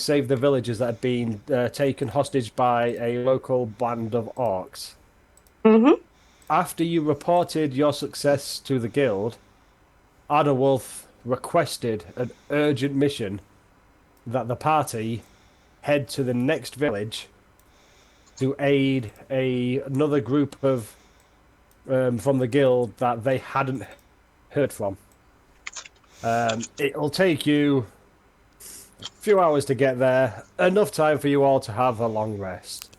save the villagers that had been taken hostage by a local band of orcs. Mm-hmm. After you reported your success to the guild, Adderwolf requested an urgent mission that the party head to the next village to aid another group of from the guild that they hadn't heard from. It'll take you a few hours to get there, enough time for you all to have a long rest.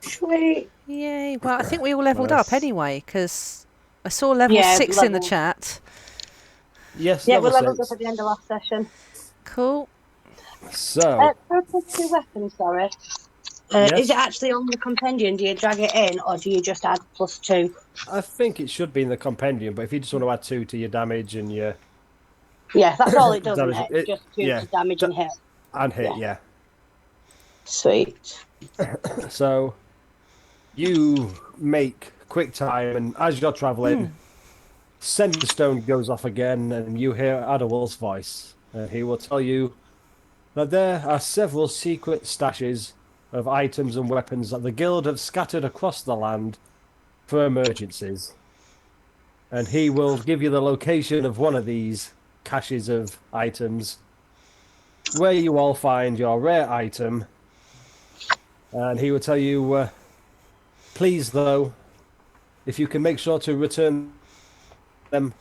Sweet. Yay. Well, I think we all leveled up Yes, anyway, because I saw level Yeah, 6 in the level. chat. yes, Yeah, we level leveled up six. at the end of last session. Cool. So, For a +2 weapon, sorry. Is it yes, actually on the compendium? Do you drag it in, or do you just add +2? I think it should be in the compendium, but if you just want to add two to your damage and your Yeah, that's all it does, isn't damage, it? It's just two yeah, to damage and hit. and hit, Yeah. yeah. Sweet. So you make quick time, and as you're traveling, Centerstone goes off again, and you hear Adderwolf's voice. And he will tell you that there are several secret stashes of items and weapons that the guild have scattered across the land for emergencies. And he will give you the location of one of these caches of items, where you all find your rare item. And he will tell you, please, though, if you can make sure to return them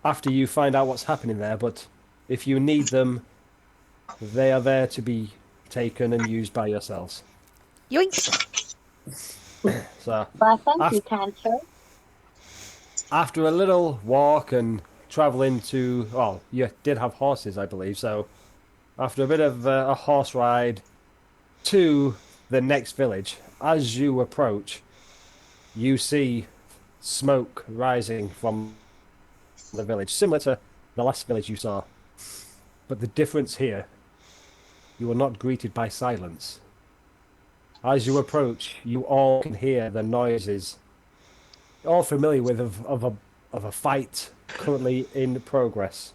after you find out what's happening there. But if you need them, they are there to be taken and used by yourselves. Yoink. So Well, thank you, after, kind sir. after a little walk and traveling to, well, you did have horses, I believe. So after a bit of a horse ride to the next village, as you approach, you see smoke rising from the village, similar to the last village you saw. But the difference here, you are not greeted by silence. As you approach, you all can hear the noises. You're all familiar with of a fight currently in progress.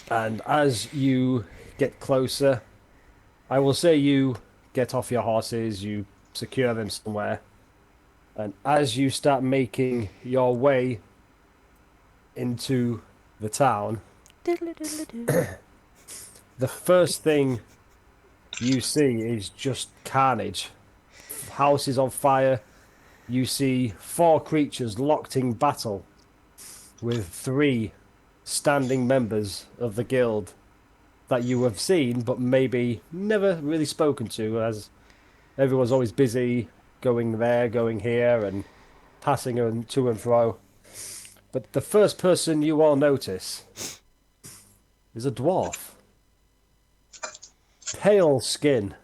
And as you get closer, I will say you get off your horses, you secure them somewhere, and as you start making your way into the town, Diddle-diddle-doo. the first thing you see is just carnage. Houses on fire. You see four creatures locked in battle with three standing members of the guild that you have seen but maybe never really spoken to, as everyone's always busy going there, going here, and passing to and fro. But the first person you all notice is a dwarf. Pale skin.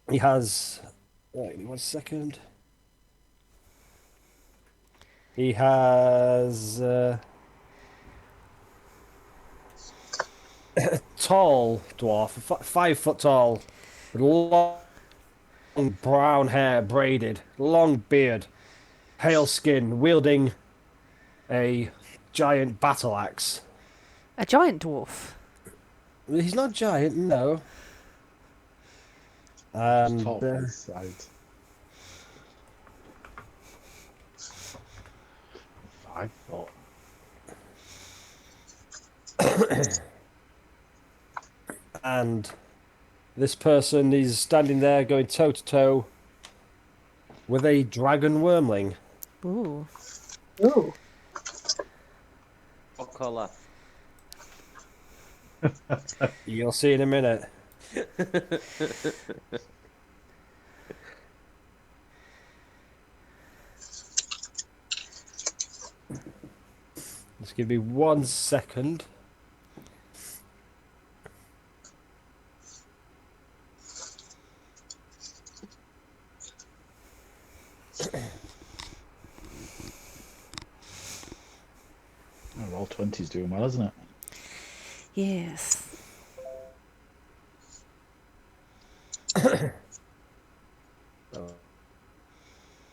He has. Wait 1 second. He has tall dwarf, 5 foot tall, with long brown hair braided, long beard, pale skin, wielding a giant battle axe. A giant dwarf. He's not giant, no. And Top his side. I thought. and this person is standing there going toe to toe with a dragon wormling. Ooh. Ooh. What colour? You'll see in a minute. Just give me 1 second. Oh, Roll20's doing well, isn't it? Yes.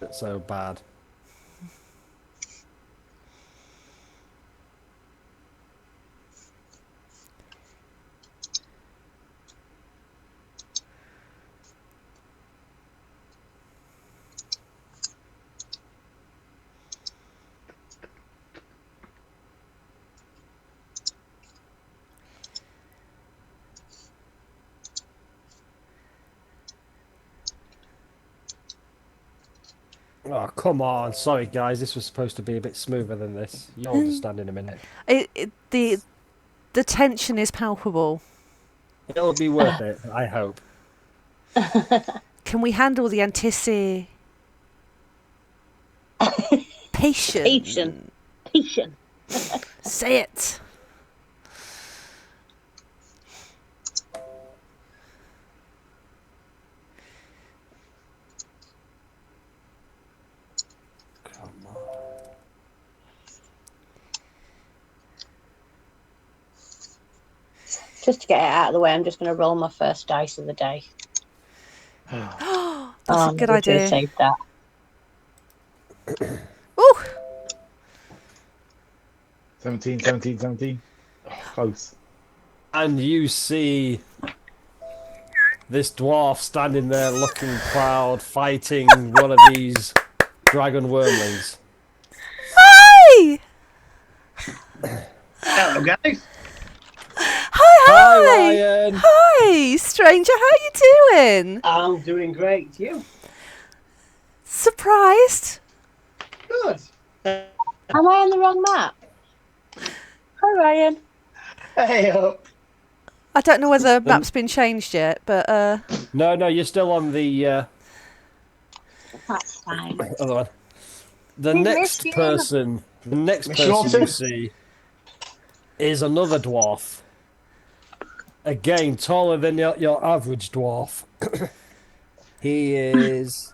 It's so bad. Oh, come on. Sorry, guys. This was supposed to be a bit smoother than this. You'll understand in a minute. The tension is palpable. It'll be worth it, I hope. Can we handle the anticipation? Patient. Say it. Come on. Just to get it out of the way, I'm just going to roll my first dice of the day. That's a good maybe I should have idea. saved that. Ooh. 17, 17, 17. Oh, close. And you see this dwarf standing there looking proud, fighting one of these dragon wormlings. Hi! Hello, guys. Hi, Ryan! Hi, stranger. How you doing? I'm doing great. You? Surprised? Good. Am I on the wrong map? Hi, Ryan. Hey up. I don't know whether the map's been changed yet, but No, you're still on the That's fine. other one. The We next missed you. person Miss you Lawson. see is another dwarf. Again, taller than your average dwarf. He is.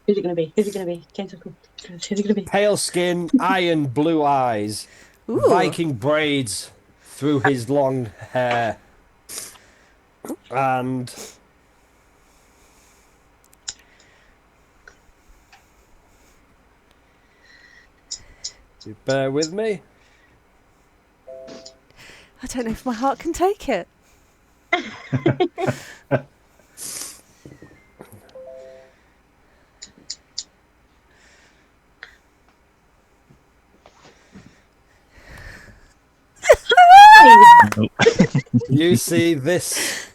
Who's it going to be? Who's it going to be? Who's it going to be? Pale skin, iron blue eyes, ooh. Viking braids through his long hair, and you bear with me. I don't know if my heart can take it. You see this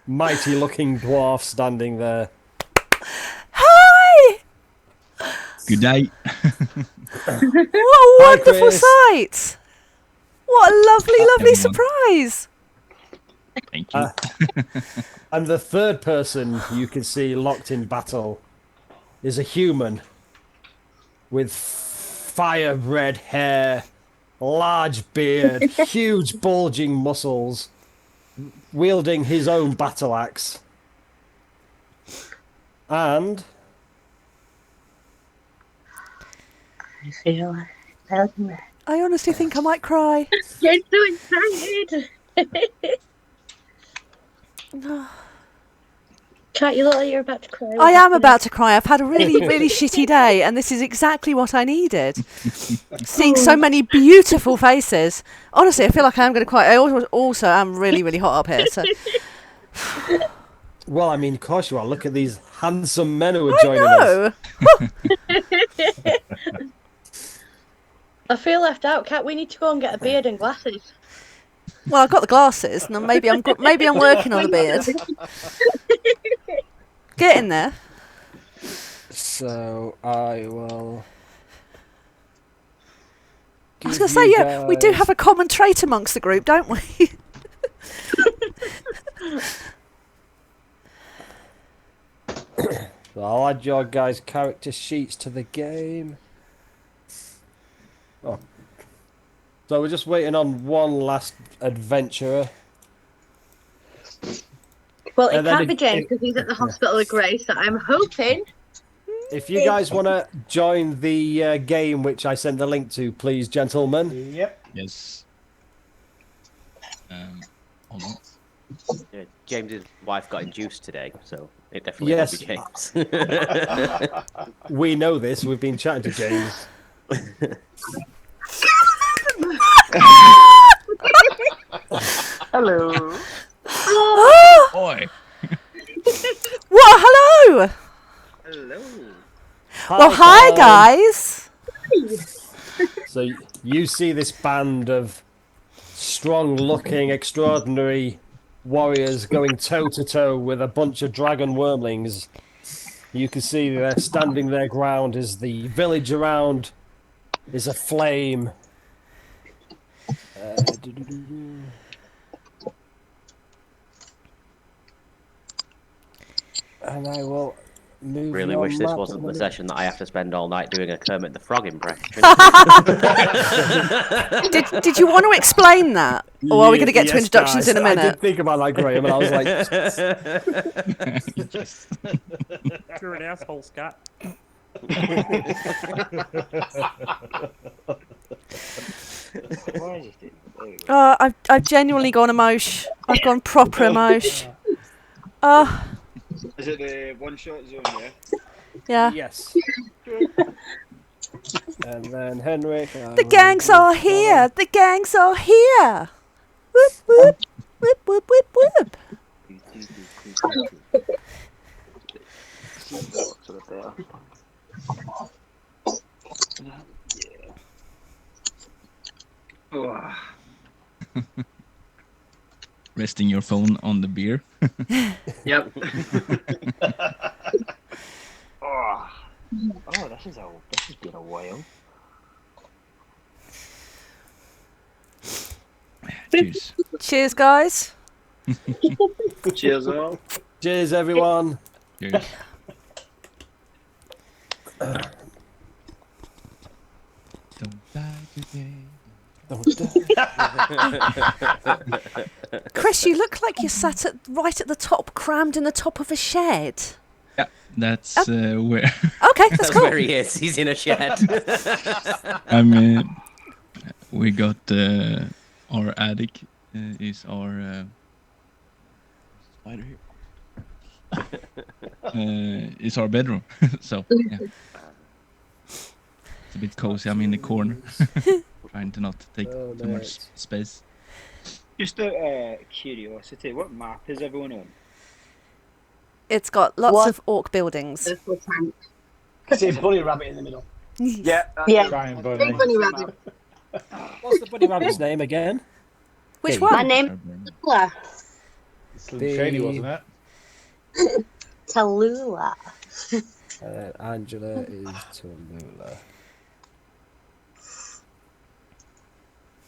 mighty-looking dwarf standing there. Hi! Good day. What a wonderful Chris. sight! What a lovely, lovely everyone. surprise! Thank you. And the third person you can see locked in battle is a human with fire red hair, large beard, huge bulging muscles, wielding his own battle axe. And I feel I honestly think I might cry. You're so excited. Can't you look like you're about to cry? I am about to cry. I've had a really, really shitty day, and this is exactly what I needed. Seeing so many beautiful faces. Honestly, I feel like I am going to cry. I also am really, really hot up here. So well, I mean, of course you are. Look at these handsome men who are I joining us. know. I feel left out. Cat, we need to go and get a beard and glasses. Well, I've got the glasses, and maybe I'm working on the beard. Get in there. So I will. I was going to say, yeah, we do have a common trait amongst the group, don't we? So I'll add your guys' character sheets to the game. Oh. So we're just waiting on one last adventurer. Well, it And then can't be if- James because he's at the hospital with Grace. So I'm hoping. If you guys want to join the game, which I sent the link to, please, gentlemen. Yep. Yes. Hold on. Yeah, James's wife got induced today, so it definitely Yes. will be James. We know this. We've been chatting to James. Hello. Oh, Boy. what? Hello. Hello. Well, hi, guys. So you see this band of strong-looking, extraordinary warriors going toe-to-toe with a bunch of dragon wormlings. You can see they're standing their ground as the village around is aflame. And I will move. Really your wish this map wasn't a the little session that I have to spend all night doing a Kermit the Frog impression. Did you want to explain that? Or are we going to get to Yes, introductions guys. in a I minute? did think about that, Graham, and I was like, You're an asshole, Scott. I've genuinely gone emosh. I've gone proper emosh. Oh, Is it the one-shot zone, yeah? yeah. yes. And then Henrik. The gangs are here! The gangs are here! Whoop, whoop, whoop, whoop, whoop, whoop. Resting your phone on the beer. Yep. This has been a while. Cheers. Cheers, guys. Cheers, all. Cheers, everyone. Cheers. Don't die today. Chris, you look like you're sat right at the top, crammed in the top of a shed. Yeah, that's where Okay, that's That's cool. where he is. He's in a shed. I mean. We got our attic is our spider here. It's our bedroom, so yeah. It's a bit cozy. I'm in the corner, trying to not take too much space. Just out of curiosity, what map is everyone on? It's got lots What? of orc buildings. See a bunny rabbit in the middle. Yeah. Yeah. Crying Big bunny. bunny rabbit. What's the bunny rabbit's name again? Which Hey. one? My name is Tallulah. Slim Shady, wasn't it? Tallulah. Angela is Tallulah.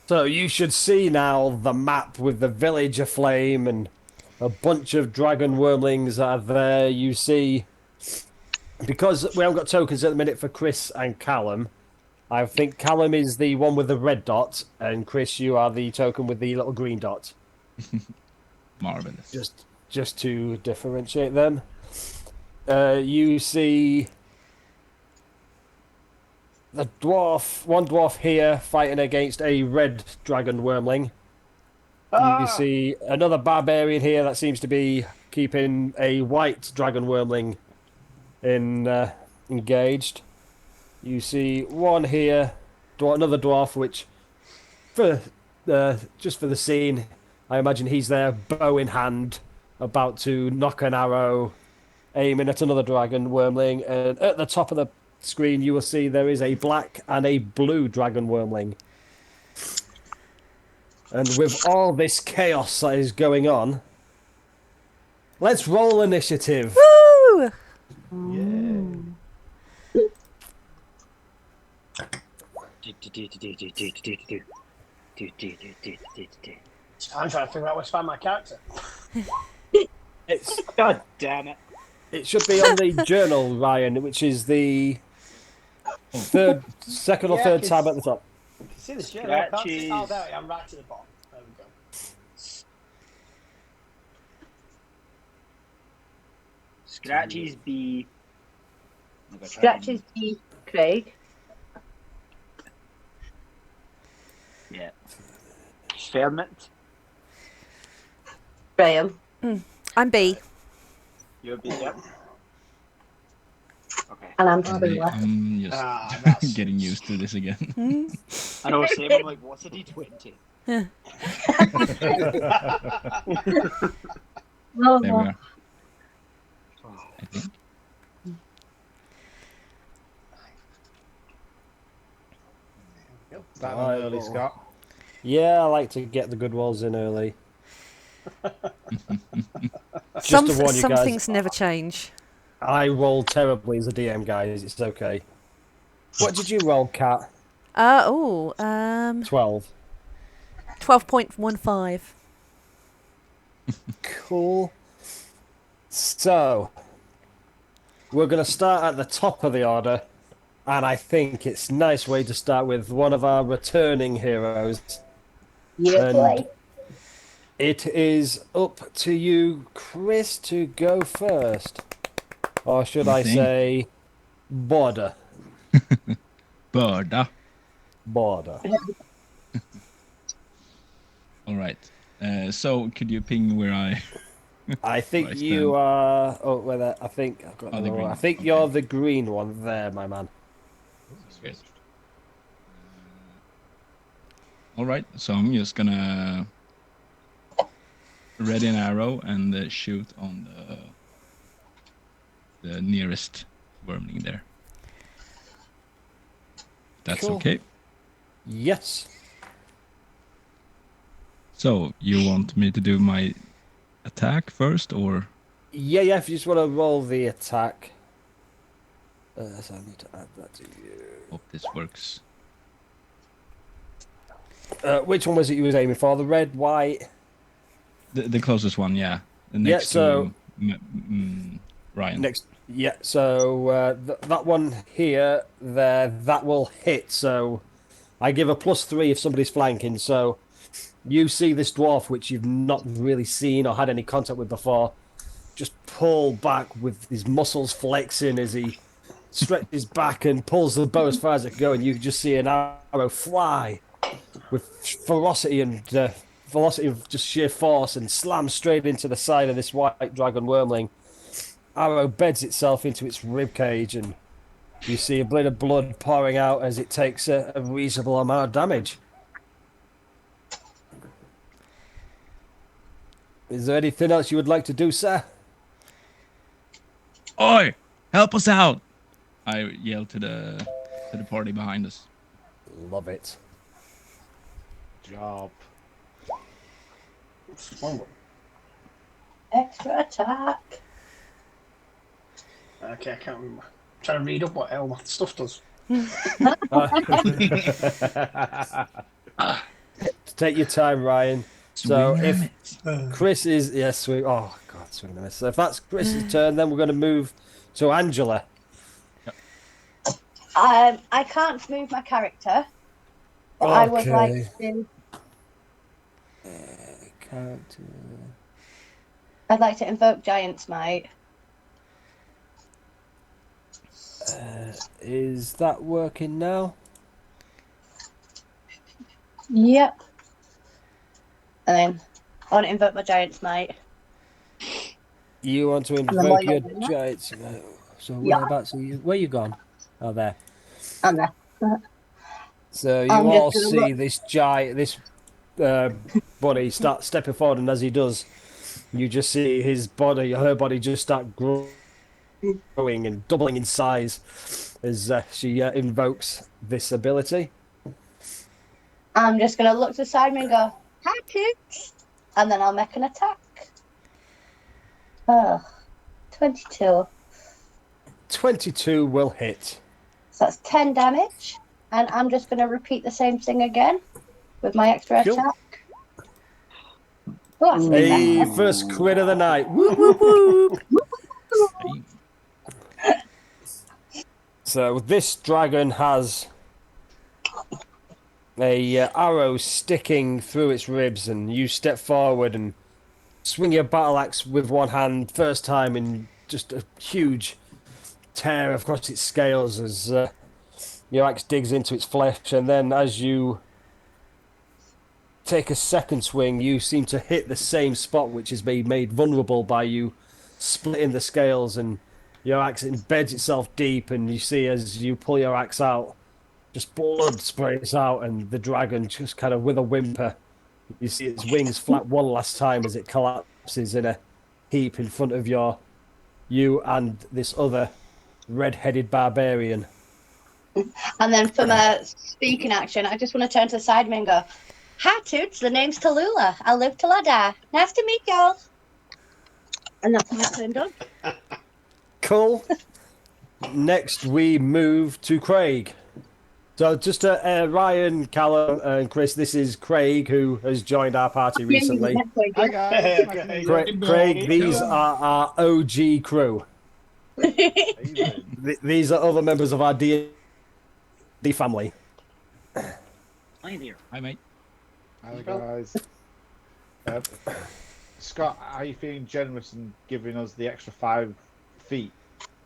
So you should see now the map with the village aflame and a bunch of dragon wormlings are there. You see, because we haven't got tokens at the minute for Chris and Callum, I think Callum is the one with the red dot, and Chris, you are the token with the little green dot. Marvelous. Just to differentiate them. You see the one dwarf here fighting against a red dragon wormling. You see another barbarian here that seems to be keeping a white dragon wormling engaged. You see one here, another dwarf, which, just for the scene, I imagine he's there, bow in hand, about to knock an arrow, aiming at another dragon wormling. And at the top of the screen, you will see there is a black and a blue dragon wormling. And with all this chaos that is going on, let's roll initiative. Woo! I'm trying to figure out where to find my character. It's God damn it. It should be on the journal, Ryan, which is the second or third tab at the top. See the shit? I can't see. Oh, Scratchies. there I am, right to the bottom. There we go. Scratchies B. Scratches B. Craig. Yeah. Ferment. Graham. I'm B. You're B, yep. Okay. And I'm Okay, Tallulah. I'm just That's getting used to this again. I know, same. I'm like, what's a D20? Oh, There we are. I think. That one early, Scott. Yeah, I like to get the good rolls in early. Some to warn you guys, things never change. I roll terribly as a DM, guys. It's okay. What did you roll, Kat? 12. 12.15. Cool. So, we're going to start at the top of the order, and I think it's a nice way to start with one of our returning heroes. Yeah, And boy. it is up to you, Chris, to go first. Or should I think? say, Border? Börda. Border. All right. So could you ping where I? I think Right, you then. are. Oh, whether I think I've got. Oh, the the green I think one, you're okay. the green one there, my man. Yes. All right. So I'm just gonna ready an arrow and shoot on the nearest wormling there. That's Cool. okay. Yes. So you want me to do my attack first, or Yeah. If you just want to roll the attack. So I need to add that to you. hope this works? Which one was it you was aiming for? The red, white. The closest one, yeah. Next so- to Ryan. Next. Yeah. So that one here, there, that will hit. So I give a +3 if somebody's flanking. So you see this dwarf, which you've not really seen or had any contact with before, just pull back with his muscles flexing as he stretches back and pulls the bow as far as it can go, and you just see an arrow fly with ferocity and velocity of just sheer force and slam straight into the side of this white dragon wormling. Arrow beds itself into its rib cage, and you see a bit of blood pouring out as it takes a reasonable amount of damage. Is there anything else you would like to do, sir? Oi! Help us out! I yell to the party behind us. Love it. Job. Extra attack. Okay, I can't remember. I'm trying to read up what Elmoth stuff does. Take your time, Ryan. So if Chris is sweet. Oh God, swing and a miss. So if that's Chris's turn, then we're going to move to Angela. I can't move my character, but I would like to. Character. I'd like to invoke Giant's Might. Is that working now? Yep. And then I want to invoke my Giant's Might. You want to then invoke what your you doing? giants? So Yeah. whereabouts are you? Where you gone? Oh, there. And there. So you I'm just all gonna see look. this giant, this bunny start stepping forward, and as he does, you just see his body, her body, just start growing and doubling in size as she invokes this ability. I'm just going to look to the side and go, hi, Pooch. And then I'll make an attack. 22. 22 will hit. So that's 10 damage. And I'm just going to repeat the same thing again with my extra Cool. attack. Oh, that's a bit Hey, better. first crit of the night. Whoop, whoop, whoop. So this dragon has a arrow sticking through its ribs, and you step forward and swing your battle axe with one hand, first time in just a huge tear across its scales as your axe digs into its flesh, and then as you take a second swing, you seem to hit the same spot which has been made vulnerable by you splitting the scales, and your axe embeds itself deep, and you see as you pull your axe out, just blood sprays out, and the dragon just kind of with a whimper, you see its wings flap one last time as it collapses in a heap in front of you and this other red-headed barbarian. And then for my speaking action, I just want to turn to the side of me and go, Hi, Toots. The name's Tallulah. I'll live till I die. Nice to meet y'all. And that's my turn done. Cool. Next, we move to Craig. So, just Ryan, Callum, and Chris, this is Craig, who has joined our party recently. Hi guys. Craig, these are our OG crew. These are other members of our D&D family. Hi there. Hi, mate. Hi guys. Scott, are you feeling generous in giving us the extra 5 feet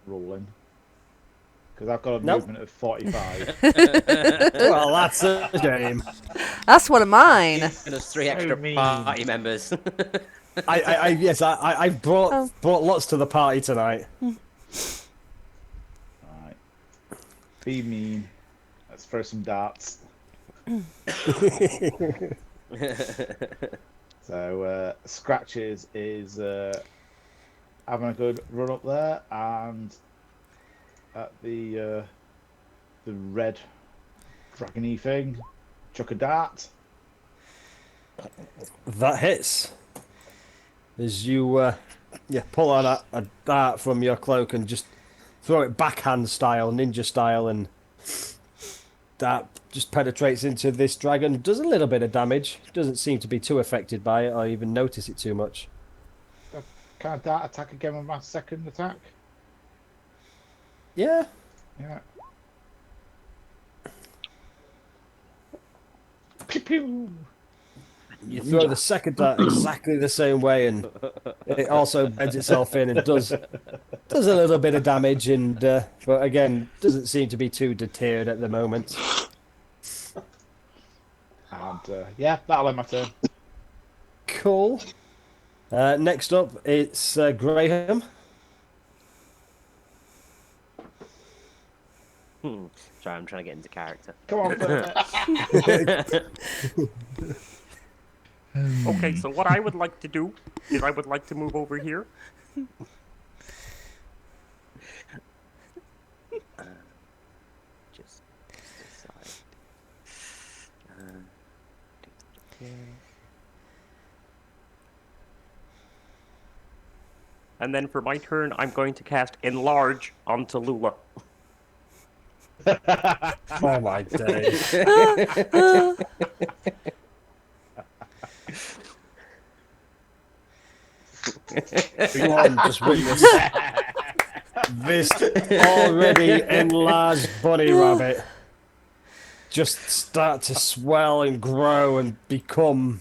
rolling? Because I've got a Nope. movement of 45. Well, that's a shame. That's one of mine. And there's 3 extra mean. party members. I've brought lots to the party tonight. Alright. Be mean. Let's throw some darts. So, Scratches is having a good run up there, and at the red dragony thing, chuck a dart. That hits. As you pull out a dart from your cloak and just throw it backhand style, ninja style, and that just penetrates into this dragon. Does a little bit of damage. Doesn't seem to be too affected by it or even notice it too much. Can I dart attack again with my second attack? Yeah. Yeah. Pew pew. You throw the second dart exactly the same way, and it also beds itself in and does a little bit of damage, and but again, doesn't seem to be too deterred at the moment. And yeah, that'll end my turn. Cool. Next up, it's Graham. Sorry, I'm trying to get into character. Come on. Okay, so what I would like to do is I would like to move over here. Just decide. And then for my turn, I'm going to cast Enlarge on Tallulah. Oh my days. Everyone just witness this already enlarged bunny rabbit just start to swell and grow and become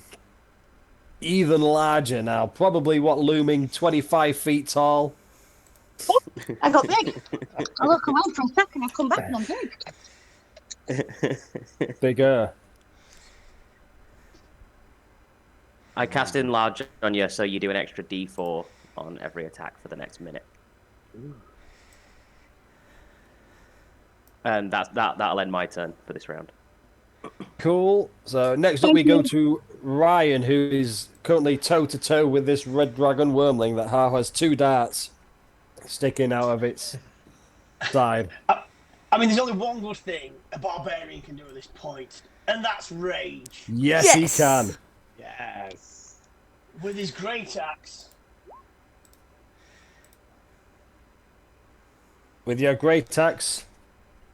even larger now. Probably looming 25 feet tall. I got big. I look around for a second, I come back and I'm big. Bigger. I cast Enlarge on you, so you do an extra D4 on every attack for the next minute. And that'll end my turn for this round. Cool. So next up we go to Ryan, who is currently toe-to-toe with this red dragon wormling that has 2 darts sticking out of its side. I mean, there's only one good thing a barbarian can do at this point, and that's rage. Yes, he can. Yes. With his great axe. With your great axe,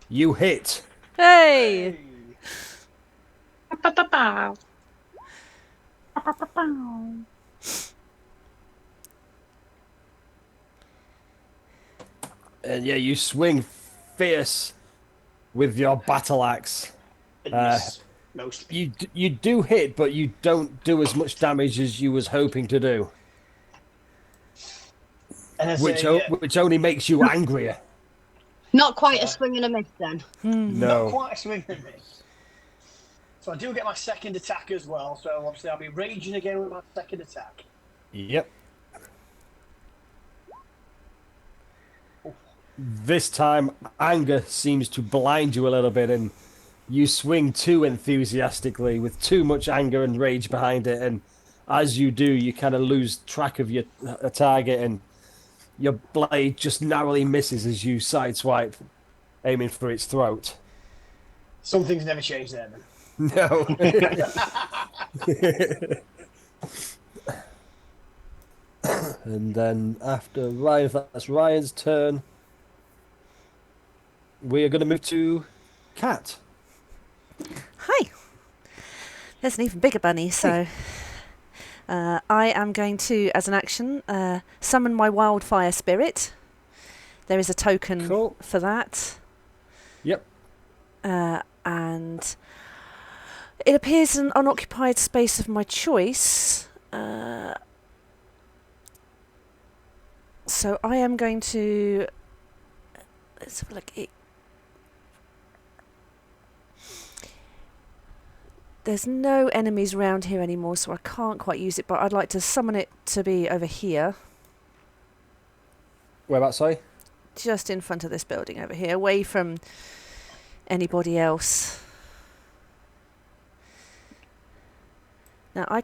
you hit. Hey! And yeah, you swing fierce with your battle axe. Mostly. You do hit, but you don't do as much damage as you was hoping to do. And Which only makes you angrier. Not quite a swing and a miss then. No. Not quite a swing and a miss. So I do get my second attack as well, so obviously I'll be raging again with my second attack. Yep. This time, anger seems to blind you a little bit, and you swing too enthusiastically with too much anger and rage behind it, and as you do, you kind of lose track of your target, and your blade just narrowly misses as you sideswipe, aiming for its throat. Some things never change there, then. No. And then after Ryan, if that's Ryan's turn, we are going to move to Cat. Hi. There's an even bigger bunny, so I am going to, as an action, summon my wildfire spirit. There is a token for that. Yep. And it appears in an unoccupied space of my choice. So I am going to... Let's have a look. There's no enemies around here anymore, so I can't quite use it, but I'd like to summon it to be over here. Whereabouts, sorry? Just in front of this building over here, away from anybody else. Now,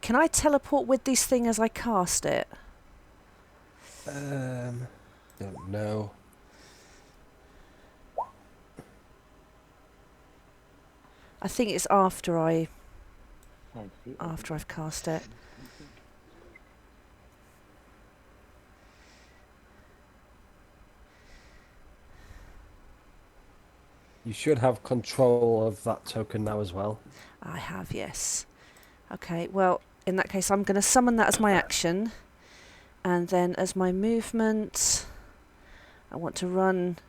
can I teleport with this thing as I cast it? Don't know. I think it's after I've cast it. You should have control of that token now as well. I have, yes. Okay, well, in that case, I'm going to summon that as my action. And then as my movement, I want to run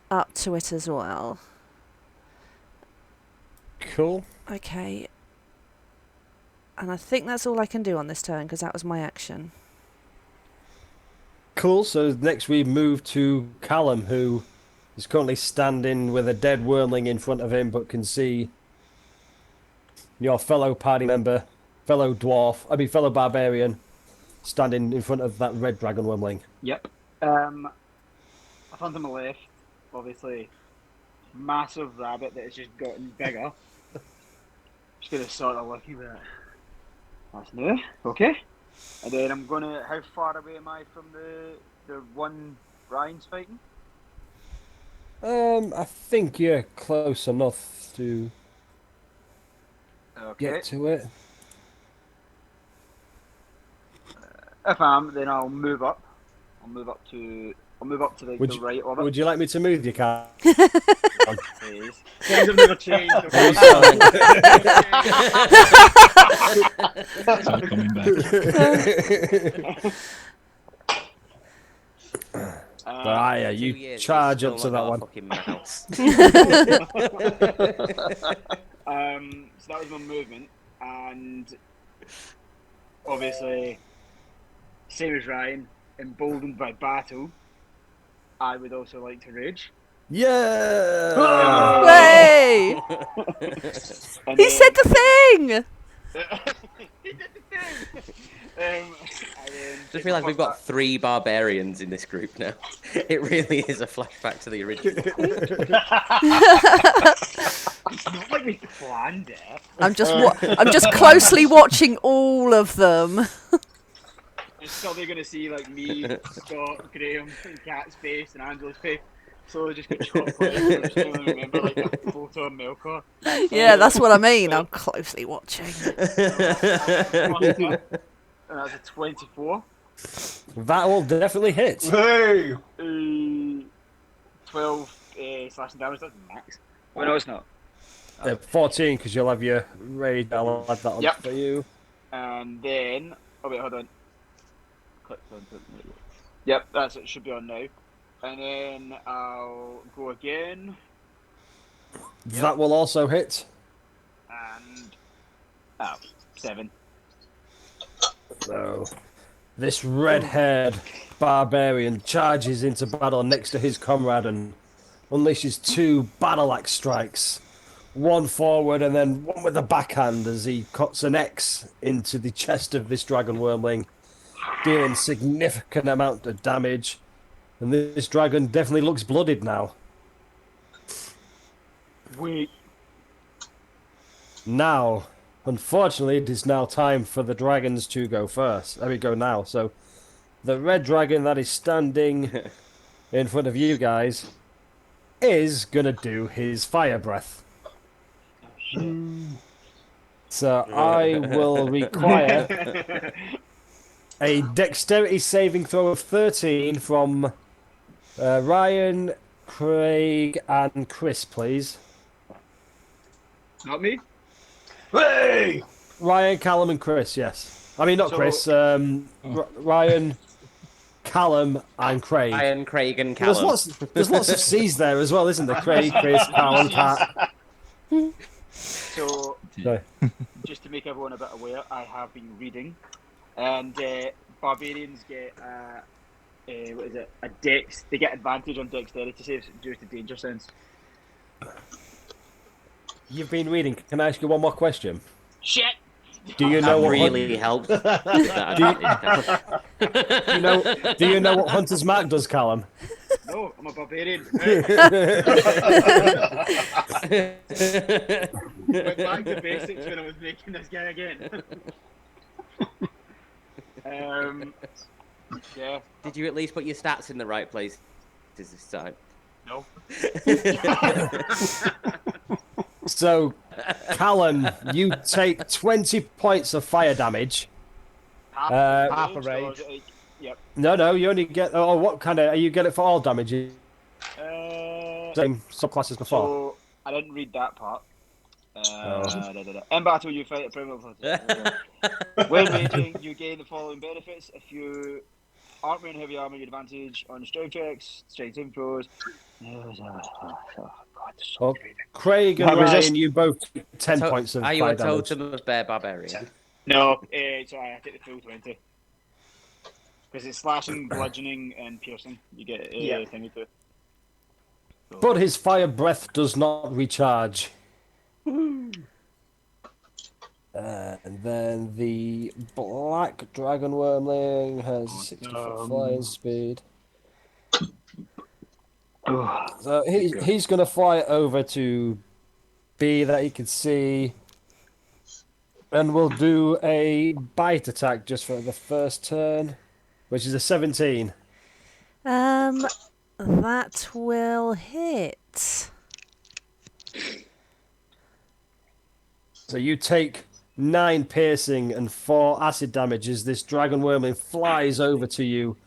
up to it as well. Cool. Okay. And I think that's all I can do on this turn, because that was my action. Cool, so next we move to Callum, who is currently standing with a dead wormling in front of him, but can see your fellow party member, fellow barbarian, standing in front of that red dragon wormling. Yep. I found on my left, obviously, massive rabbit that has just gotten bigger. Just gonna sort of look at that. That's new. Okay. And then I'm gonna. How far away am I from the one Ryan's fighting? I think you're close enough to Okay. get to it. If I am, then I'll move up. I'll move up to the right of it. Would you like me to move your car? Please. Things have never changed. Okay? It's not coming back. Aya, you charge up to that one. So that was my movement, and obviously, same as Ryan, emboldened by battle, I would also like to rage. Yeah! Way! He said the thing! He did the thing! Just realised we've got 3 barbarians in this group now. It really is a flashback to the original. It's not like we planned it. I'm just closely watching all of them. It's still they're gonna see like me, Scott, Graham, and Kat's face and Angela's face. So they just get chocolate. I just don't remember like a photo of Melkor. Yeah, that's what I mean. I'm closely watching. And that's a 24. That will definitely hit. Hey! 12 slashing damage, that's max. Oh, no, it's not. 14, because you'll have your raid. I'll add that on for you. And then... Oh, wait, hold on. Click on. Yep, that's it. Should be on now. And then I'll go again. That will also hit. And... 7. So, this red-haired barbarian charges into battle next to his comrade and unleashes 2 battle-axe strikes. One forward and then one with the backhand as he cuts an X into the chest of this dragon wormling, dealing significant amount of damage. And this dragon definitely looks blooded now. Wait. Now, unfortunately, it is now time for the dragons to go first. There we go now. So, the red dragon that is standing in front of you guys is going to do his fire breath. So I will require a dexterity saving throw of 13 from Ryan, Craig, and Chris, please. Not me. Hey! Ryan, Callum, and Chris, yes. I mean, not So- Chris. Ryan, Callum, and Craig. Ryan, Craig, and Callum. There's lots of C's there as well, isn't there? Craig, Chris, Callum, Cat. So, Sorry. just to make everyone a bit aware, I have been reading, and barbarians get what is it? A dex. They get advantage on dexterity saves due to danger sense. You've been reading. Can I ask you one more question? Shit. Do you know That what really helps. That advantage. Do you know what Hunter's Mark does, Callum? No, I'm a barbarian. Went back to basics when I was making this guy again. Yeah. Did you at least put your stats in the right place this time? No. So, Callum, you take 20 points of fire damage. Half Half a so rage. like, yep. No, you only get. Oh, what kind of? You get it for all damage? Same subclass as before. So I didn't read that part. In battle, you fight a primal foe. When raging, you gain the following benefits. If you aren't wearing heavy armor, you advantage on strength checks, strength saving throws. Oh, Craig and Ryan, you both take 10 points of Are you fire a damage. totem of bear barbarian? No, so I take the full 20. Because it's slashing, bludgeoning, and piercing. You get a thing or two. But his fire breath does not recharge. And then the black dragon wormling has 60-foot flying speed. So he's going to fly over to B that he can see. And we'll do a bite attack just for the first turn, which is a 17. That will hit. So you take 9 piercing and 4 acid damage as this dragon wormling flies over to you.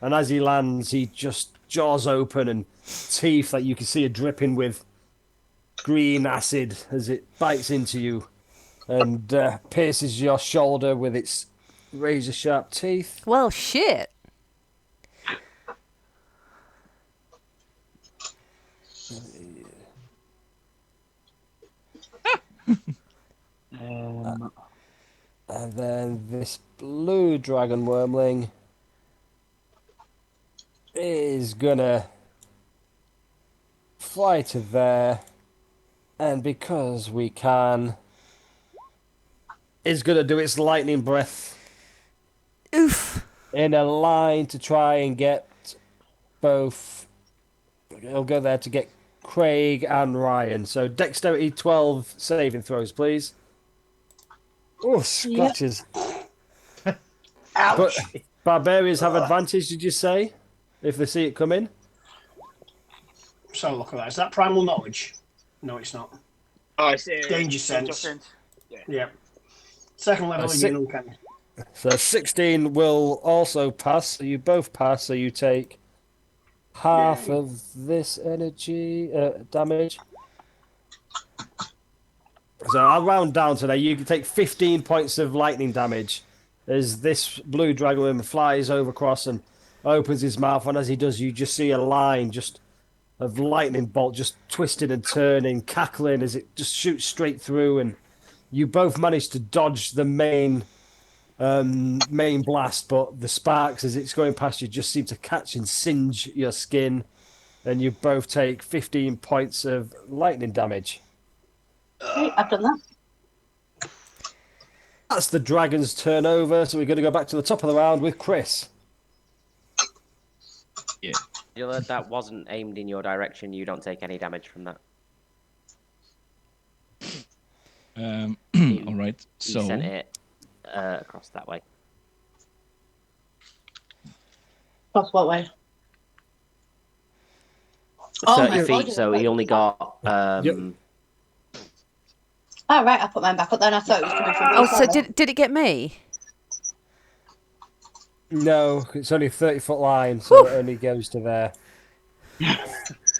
And as he lands, he just jaws open and teeth that you can see are dripping with green acid as it bites into you and pierces your shoulder with its razor sharp teeth. Well, shit. And then this blue dragon wormling is gonna fly to there, and because we can, is gonna do its lightning breath. Oof. In a line to try and get both. It'll go there to get Craig and Ryan. So dexterity 12 saving throws, please. Oh, scratches. Ouch. But barbarians have advantage, did you say? If they see it coming? So look at that. Is that primal knowledge? No, it's not. Oh, it's Danger sense. Yeah. Yeah. Second level sick. immune uncanny. So 16 will also pass. So you both pass. So you take half of this energy damage. So I'll round down to there. You can take 15 points of lightning damage as this blue dragon flies over across and opens his mouth. And as he does, you just see a line just of lightning bolt just twisting and turning, cackling as it just shoots straight through. And you both manage to dodge the main blast, but the sparks as it's going past you just seem to catch and singe your skin. And you both take 15 points of lightning damage. I've done that. That's the dragon's turn over, so we're going to go back to the top of the round with Chris. Yeah. That wasn't aimed in your direction. You don't take any damage from that. All right. You So sent it across that way. Across what way? Oh 30 my feet, God, so he only got Yep. Oh, right, I put mine back up then. I thought it was coming from Oh, so D4. did it get me? No, it's only a 30-foot line, so it only goes to there.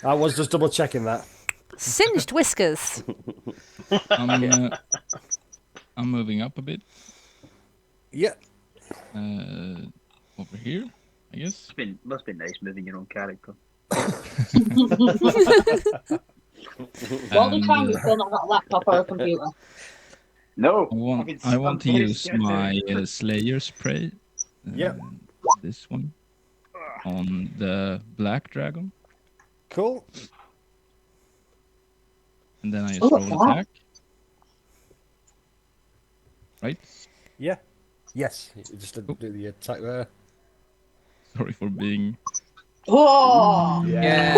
I was just double checking that. Singed whiskers. I'm moving up a bit. Yeah. Over here, I guess. Must be nice moving your own character. All the time you've still not got a laptop or a computer. No. I want to use my Slayer spray. Yep. This one on the black dragon, Cool. and then I just Oh, roll wow. attack. Right. Yeah. Yes. You just do the attack there. Sorry for being. Whoa! Yeah.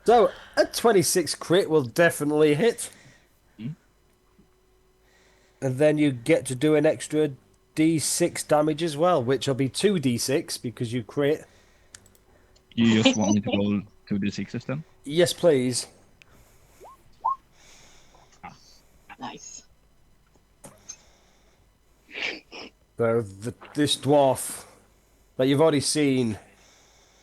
So, a 26 crit will definitely hit. And then you get to do an extra d6 damage as well, which will be 2d6 because you crit. You just want me to roll 2d6s then? Yes, please. Nice. So, this dwarf that you've already seen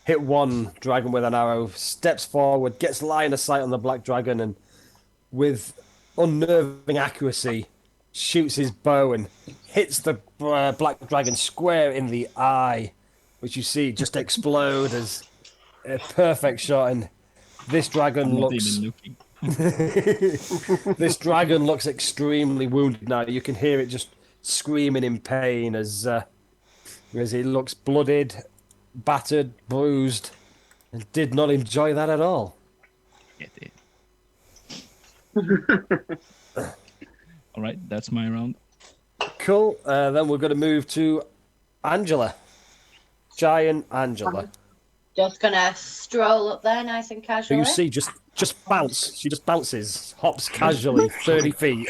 hit one dragon with an arrow, steps forward, gets line of sight on the black dragon, and with unnerving accuracy, shoots his bow and hits the black dragon square in the eye, which you see just explode as a perfect shot. And this dragon I'm not looks. even looking. This dragon looks extremely wounded now. You can hear it just screaming in pain as he looks blooded, battered, bruised, and did not enjoy that at all. Get it. All right, that's my round. Cool. Then we're going to move to Angela. Giant Angela. Just gonna stroll up there nice and Who casually. you see just bounce. She just bounces, hops casually 30 feet.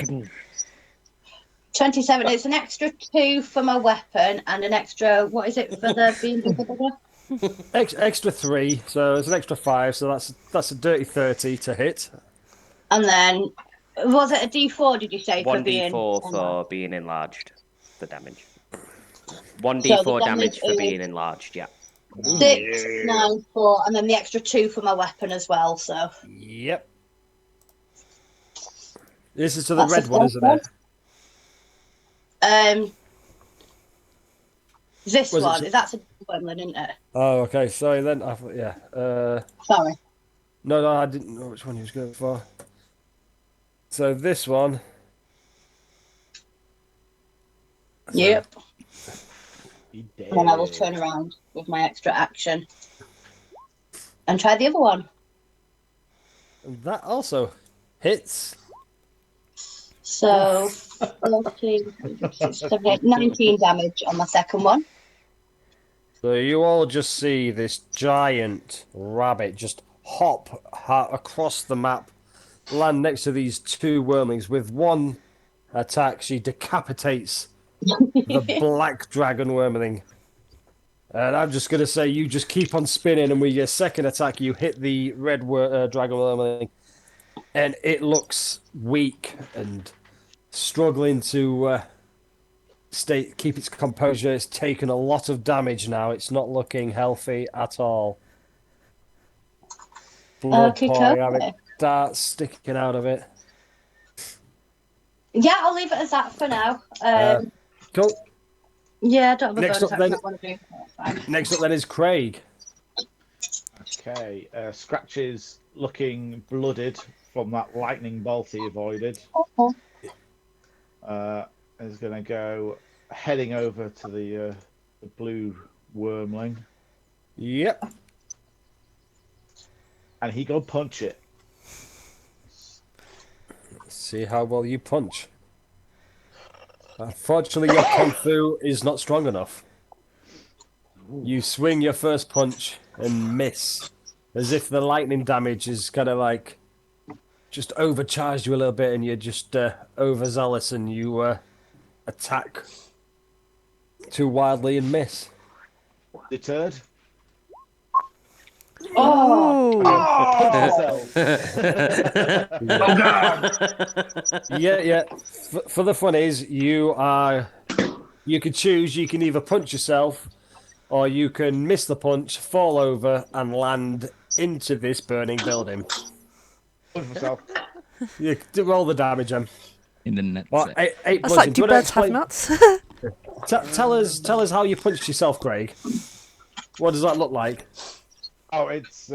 27. It's an extra 2 for my weapon and an extra, what is it for the being Extra 3, so it's an extra 5, so that's a dirty 30 to hit. And then, was it a D4, did you say, for 1d4 being... for being enlarged, the damage. So 1d4 the damage for is being enlarged, yeah. 6, 9, 4, and then the extra 2 for my weapon as well, so... Yep. This is to the That's red a one, isn't one. it? This Was it one, s- that's a gremlin, isn't it? Oh, okay. Sorry then. Yeah. Sorry. No, I didn't know which one he was going for. So this one. Yep. He did. And then I will turn around with my extra action and try the other one. And that also hits. So, 14, 17, 19 damage on my second one. So you all just see this giant rabbit just hop across the map, land next to these two wormlings. With one attack, she decapitates the black dragon wormling. And I'm just going to say you just keep on spinning, and with your second attack, you hit the red dragon wormling. And it looks weak and struggling to keep its composure. It's taken a lot of damage now. It's not looking healthy at all. Blood pouring out of it, darts sticking out of it. Yeah, I'll leave it as that for now. Cool. Yeah, I don't have a Next bonus up then- action I want to do. That's fine. Next up then is Craig. Okay, Scratch is looking blooded from that lightning bolt he avoided. Is going to go heading over to the blue wormling, Yep. and he gonna punch it. See how well you punch. Unfortunately, your kung fu is not strong enough. You swing your first punch and miss, as if the lightning damage is kind of like just overcharged you a little bit, and you're just overzealous, and you attack too wildly and miss. Deterred. Oh, Ooh. Yeah. For the fun is, you can choose. You can either punch yourself, or you can miss the punch, fall over, and land into this burning building. Punch myself. You do roll the damage, In the net. Well, eight That's bludgeon. like, Do do you wanna birds have explain- nuts? Tell us how you punched yourself, Craig. What does that look like? Oh, it's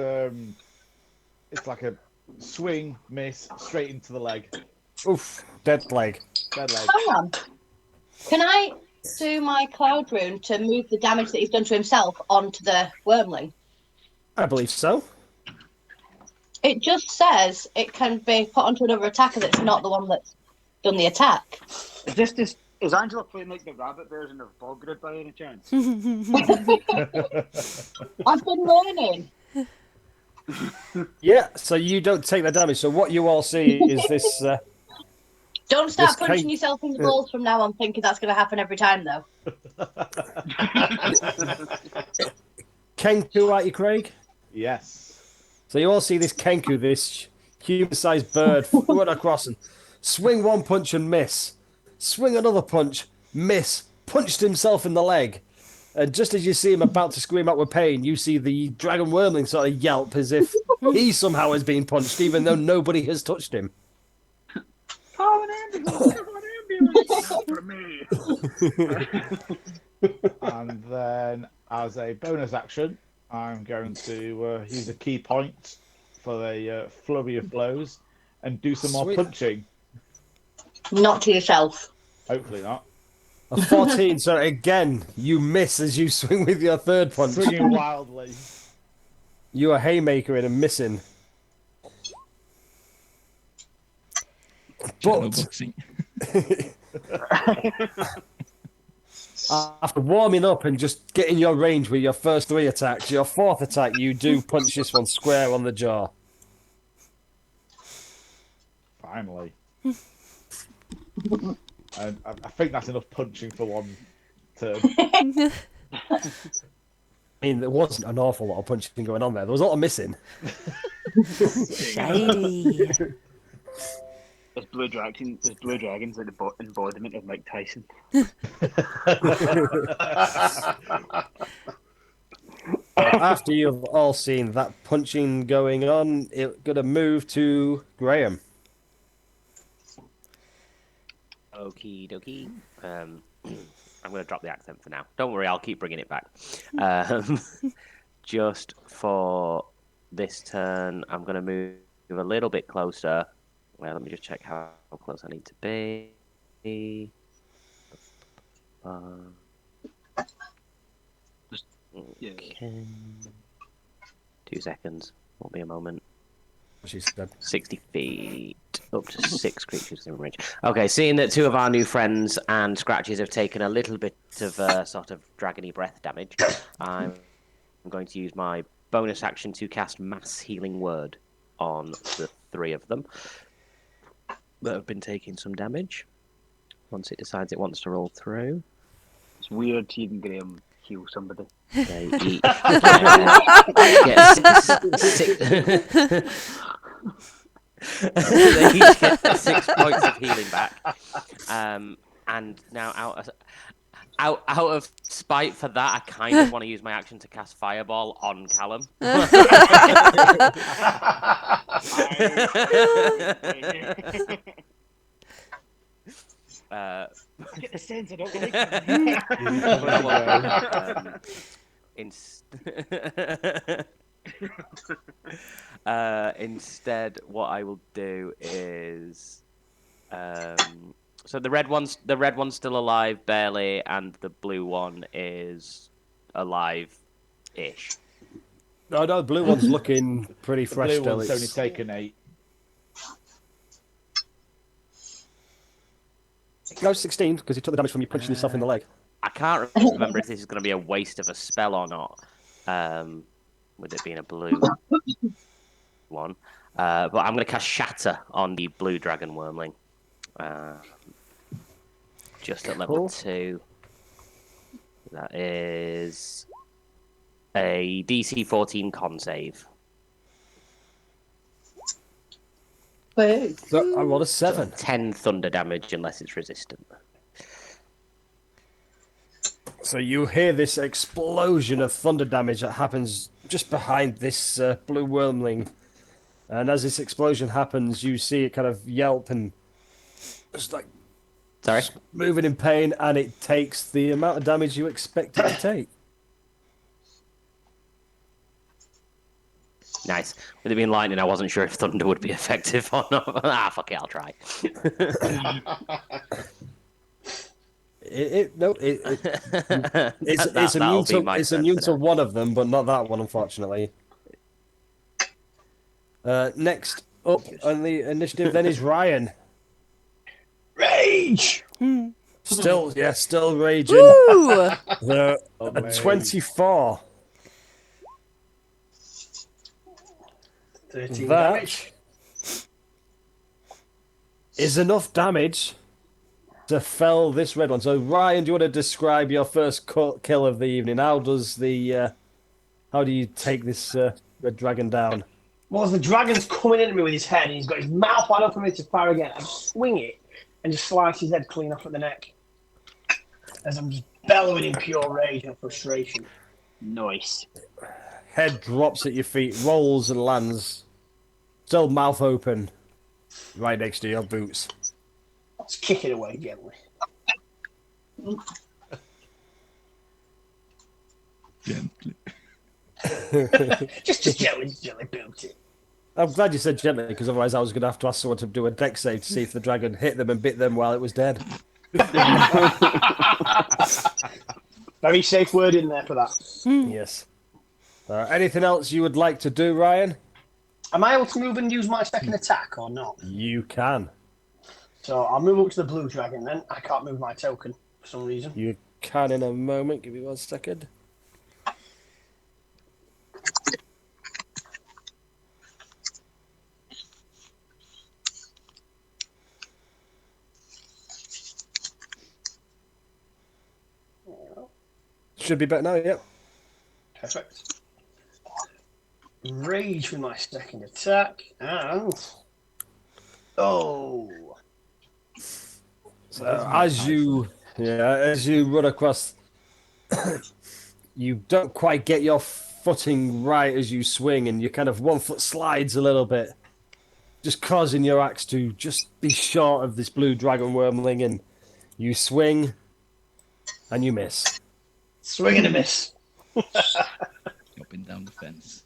like a swing, miss, straight into the leg. Oof, dead leg. Dead leg. Hang on. Can I do my cloud rune to move the damage that he's done to himself onto the wormling? I believe so. It just says it can be put onto another attacker that's not the one that's done the attack. Is Angela playing like the rabbit version of Bogred by any chance? I've been learning. Yeah, so you don't take the damage. So what you all see is this. Don't start This punching cake- yourself in the balls from now on, thinking that's going to happen every time, though. Kenku, aren't you, Craig? Yes. So you all see this Kenku, this human-sized bird, run across and swing one punch and miss. Swing another punch, miss. Punched himself in the leg. And just as you see him about to scream out with pain, you see the dragon wormling sort of yelp as if he somehow has been punched, even though nobody has touched him. Call an ambulance! Call an ambulance! Not for me! And then, as a bonus action, I'm going to use a key point for a flurry of blows and do some more Sweet. punching. Not to yourself. Hopefully not. A 14, so again, you miss as you swing with your third punch. Swinging wildly. You are haymakering and missing. Shadow But boxing. after warming up and just getting your range with your first 3 attacks, your 4th attack, you do punch this one square on the jaw. Finally. And I think that's enough punching for one turn. I mean, there wasn't an awful lot of punching going on there. There was a lot of missing. Shady. This blue dragon's like the embodiment of Mike Tyson. After you've all seen that punching going on, it's going to move to Graham. Okie dokie. I'm going to drop the accent for now. Don't worry, I'll keep bringing it back. Just for this turn, I'm going to move a little bit closer. Well, let me just check how close I need to be. Okay. 2 seconds. Won't be a moment. She said. 60 feet. Up to 6 creatures in range. Okay, seeing that 2 of our new friends and Scratches have taken a little bit of sort of dragony breath damage, I'm going to use my bonus action to cast Mass Healing Word on the 3 of them that have been taking some damage. Once it decides it wants to roll through. It's weird seeing Graham heal somebody. They each get 6 they each get 6 points of healing back. And now out of spite for that, I kind of want to use my action to cast Fireball on Callum. Get the sense I don't like instead, what I will do is, so the red one's still alive barely, and the blue one is alive-ish. No, the blue one's looking pretty The fresh blue still. one's It's- only taken 8. No, 16, because he took the damage from you punching yourself in the leg. I can't remember if this is going to be a waste of a spell or not, with it being a blue one. But I'm going to cast Shatter on the blue dragon wormling. Just at level 2. That is a DC 14 con save. Boo. So I rolled a 7. 10 thunder damage unless it's resistant. So you hear this explosion of thunder damage that happens just behind this blue wormling. And as this explosion happens, you see it kind of yelp and just like Sorry? moving in pain, and it takes the amount of damage you expect it to take. Nice. With it being lightning, I wasn't sure if thunder would be effective or not. Fuck it, I'll try. It's immune to one of them, but not that one, unfortunately. Next up on the initiative then is Ryan. Rage! Still raging. Ooh! A 24. 13 That damage. is enough damage to fell this red one. So, Ryan, do you want to describe your first kill of the evening? How do you take this red dragon down? Well, as the dragon's coming at me with his head, and he's got his mouth wide open for me to fire again, I swing it and just slice his head clean off at the neck. As I'm just bellowing in pure rage and frustration. Nice. Head drops at your feet, rolls and lands, still mouth open, right next to your boots. Let's kick it away gently. Gently. just gently boot it. I'm glad you said gently, because otherwise I was going to have to ask someone to do a deck save to see if the dragon hit them and bit them while it was dead. Very safe word in there for that. Yes. Anything else you would like to do, Ryan? Am I able to move and use my second attack or not? You can. So I'll move up to the blue dragon then. I can't move my token for some reason. You can in a moment. Give me 1 second. Should be better now, yep. Perfect. Rage with my second attack, and so as you run across, you don't quite get your footing right as you swing, and your kind of 1 foot slides a little bit, just causing your axe to just be short of this blue dragon wormling, and you swing and you miss. Swing and a miss. Jumping down the fence.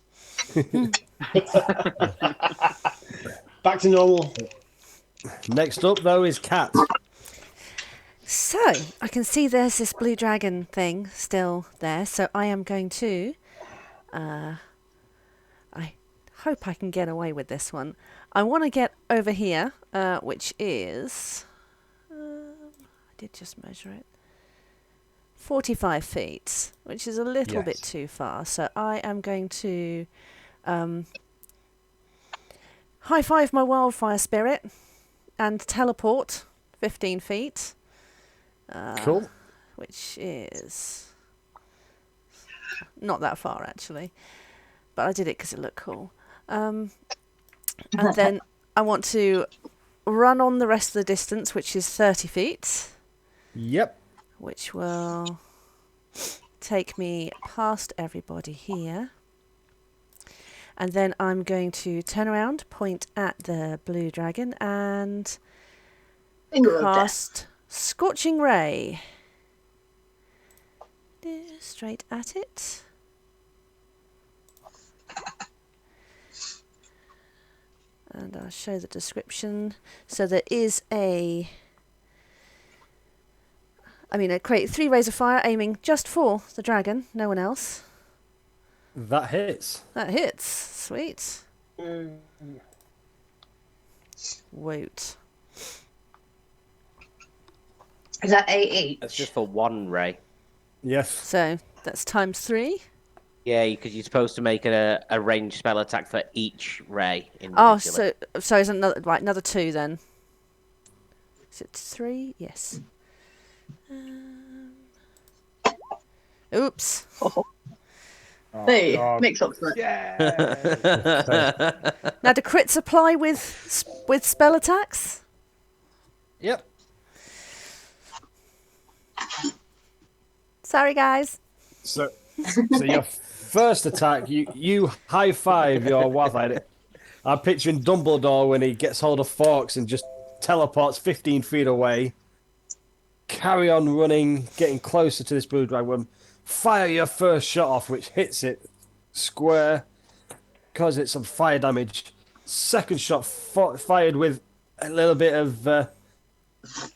Back to normal. Next up, though, is Cat. So, I can see there's this blue dragon thing still there, so I am going to... I hope I can get away with this one. I want to get over here, which is... I did just measure it. 45 feet, which is a little bit too far. So I am going to high five my wildfire spirit and teleport 15 feet. Cool. Which is not that far actually, but I did it because it looked cool. And then I want to run on the rest of the distance, which is 30 feet. Yep. Which will take me past everybody here. And then I'm going to turn around, point at the blue dragon, and cast Scorching Ray. Straight at it. And I'll show the description. So there is create 3 rays of fire aiming just for the dragon, no one else. That hits. That hits. Sweet. Woot. Is that 8 each? That's just for 1 ray. Yes. So that's times 3. Yeah, because you're supposed to make a ranged spell attack for each ray. Oh, so is another 2 then? Is it 3? Yes. Oops. Oh, Hey, God. makes up for it. Yeah. Now, do crits apply with spell attacks? Yep. Sorry, guys. So your first attack, you high five your Wazite. I'm picturing Dumbledore when he gets hold of Forks and just teleports 15 feet away. Carry on running, getting closer to this blue dragon. Fire your first shot off, which hits it square, causes it some fire damage. Second shot fired with a little bit of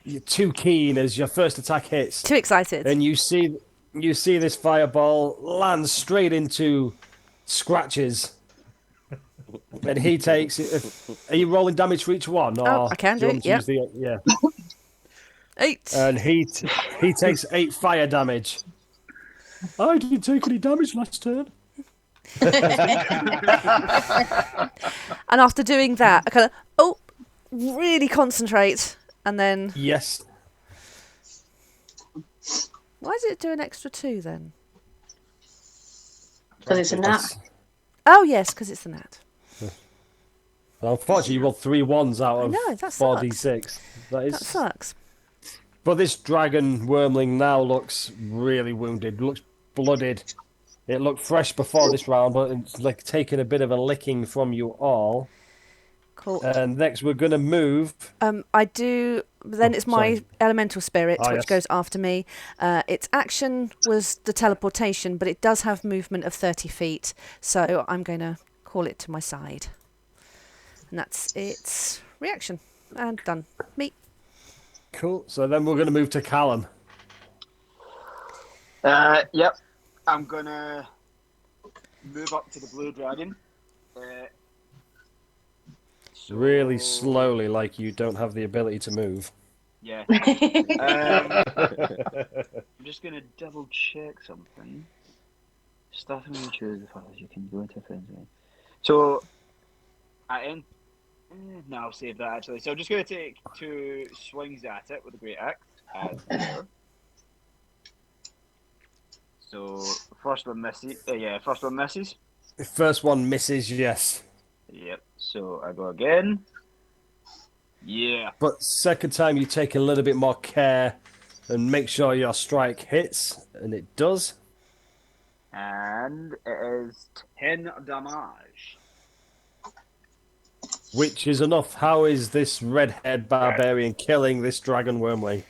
you're too keen as your first attack hits. Too excited. And you see this fireball land straight into Scratches. And he takes it. Are you rolling damage for each one? Or Oh, I can do you it, want to use yeah. 8. And he takes 8 fire damage. I didn't take any damage last turn. And after doing that, I kind of really concentrate, and then Yes. why does it do an extra 2 then? Because it's a gnat. Oh yes, because it's the gnat. Well, unfortunately, you rolled 3 1s out of know, that 4d6. That sucks. But this dragon wormling now looks really wounded. Looks blooded. It looked fresh before this round, but it's like taking a bit of a licking from you all. Cool. And next, we're going to move. I do. Then it's my sorry. elemental spirit, Ah, which yes. goes after me. Its action was the teleportation, but it does have movement of 30 feet, so I'm going to call it to my side. And that's its reaction. And done. Me. Cool. So then we're going to move to Callum. Yep. I'm gonna move up to the blue dragon. Really slowly, like you don't have the ability to move. Yeah. I'm just gonna double check something. Starting when you choose the fighters, you can go into frenzy. So, no, I'll save that actually. So I'm just gonna take 2 swings at it with the great axe. So first one misses. First one misses. The first one misses, yes. Yep. So I go again. Yeah. But second time, you take a little bit more care and make sure your strike hits, and it does. And it is 10 damage. Which is enough. How is this red-haired barbarian killing this dragon wormling?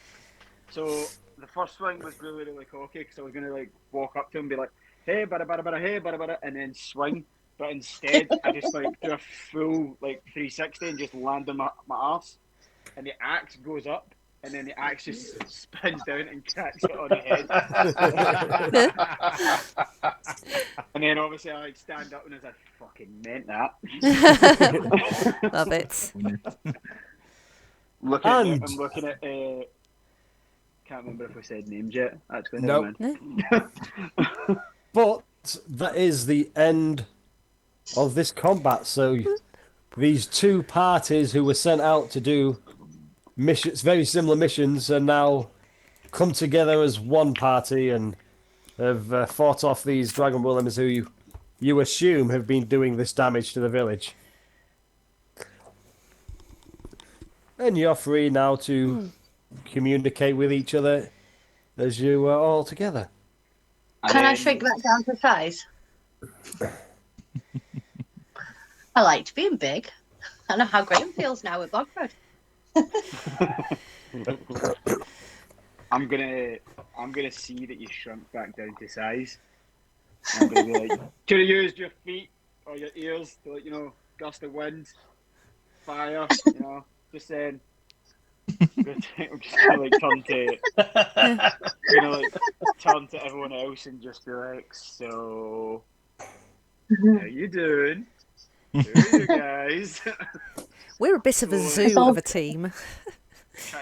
So the first swing was really, really cocky because I was gonna like walk up to him and be like, "Hey, bada bada bada, hey, bada bada," and then swing. But instead, I just like do a full like 360 and just land on my arse, and the axe goes up, and then the axe just spins down and cracks it on the head. And then obviously I like stand up and I was like, "Fucking meant that." Love it. And- I'm looking at. Can't remember if we said names yet. Actually, Nope. never mind. But that is the end of this combat. So these 2 parties who were sent out to do missions, very similar missions, are now come together as one party and have fought off these dragon willems who you assume have been doing this damage to the village. And you're free now to communicate with each other as you are all together. Can I shrink that down to size? I liked being big. I know how Graham feels now with Bogford. I'm gonna see that you shrunk back down to size. I'm gonna be like, could have used your feet or your ears to, like, gust of wind, fire, just saying. I'm just gonna like turn to everyone else and just be like, so how you doing? Who are you guys? We're a bit of a zoo of a team.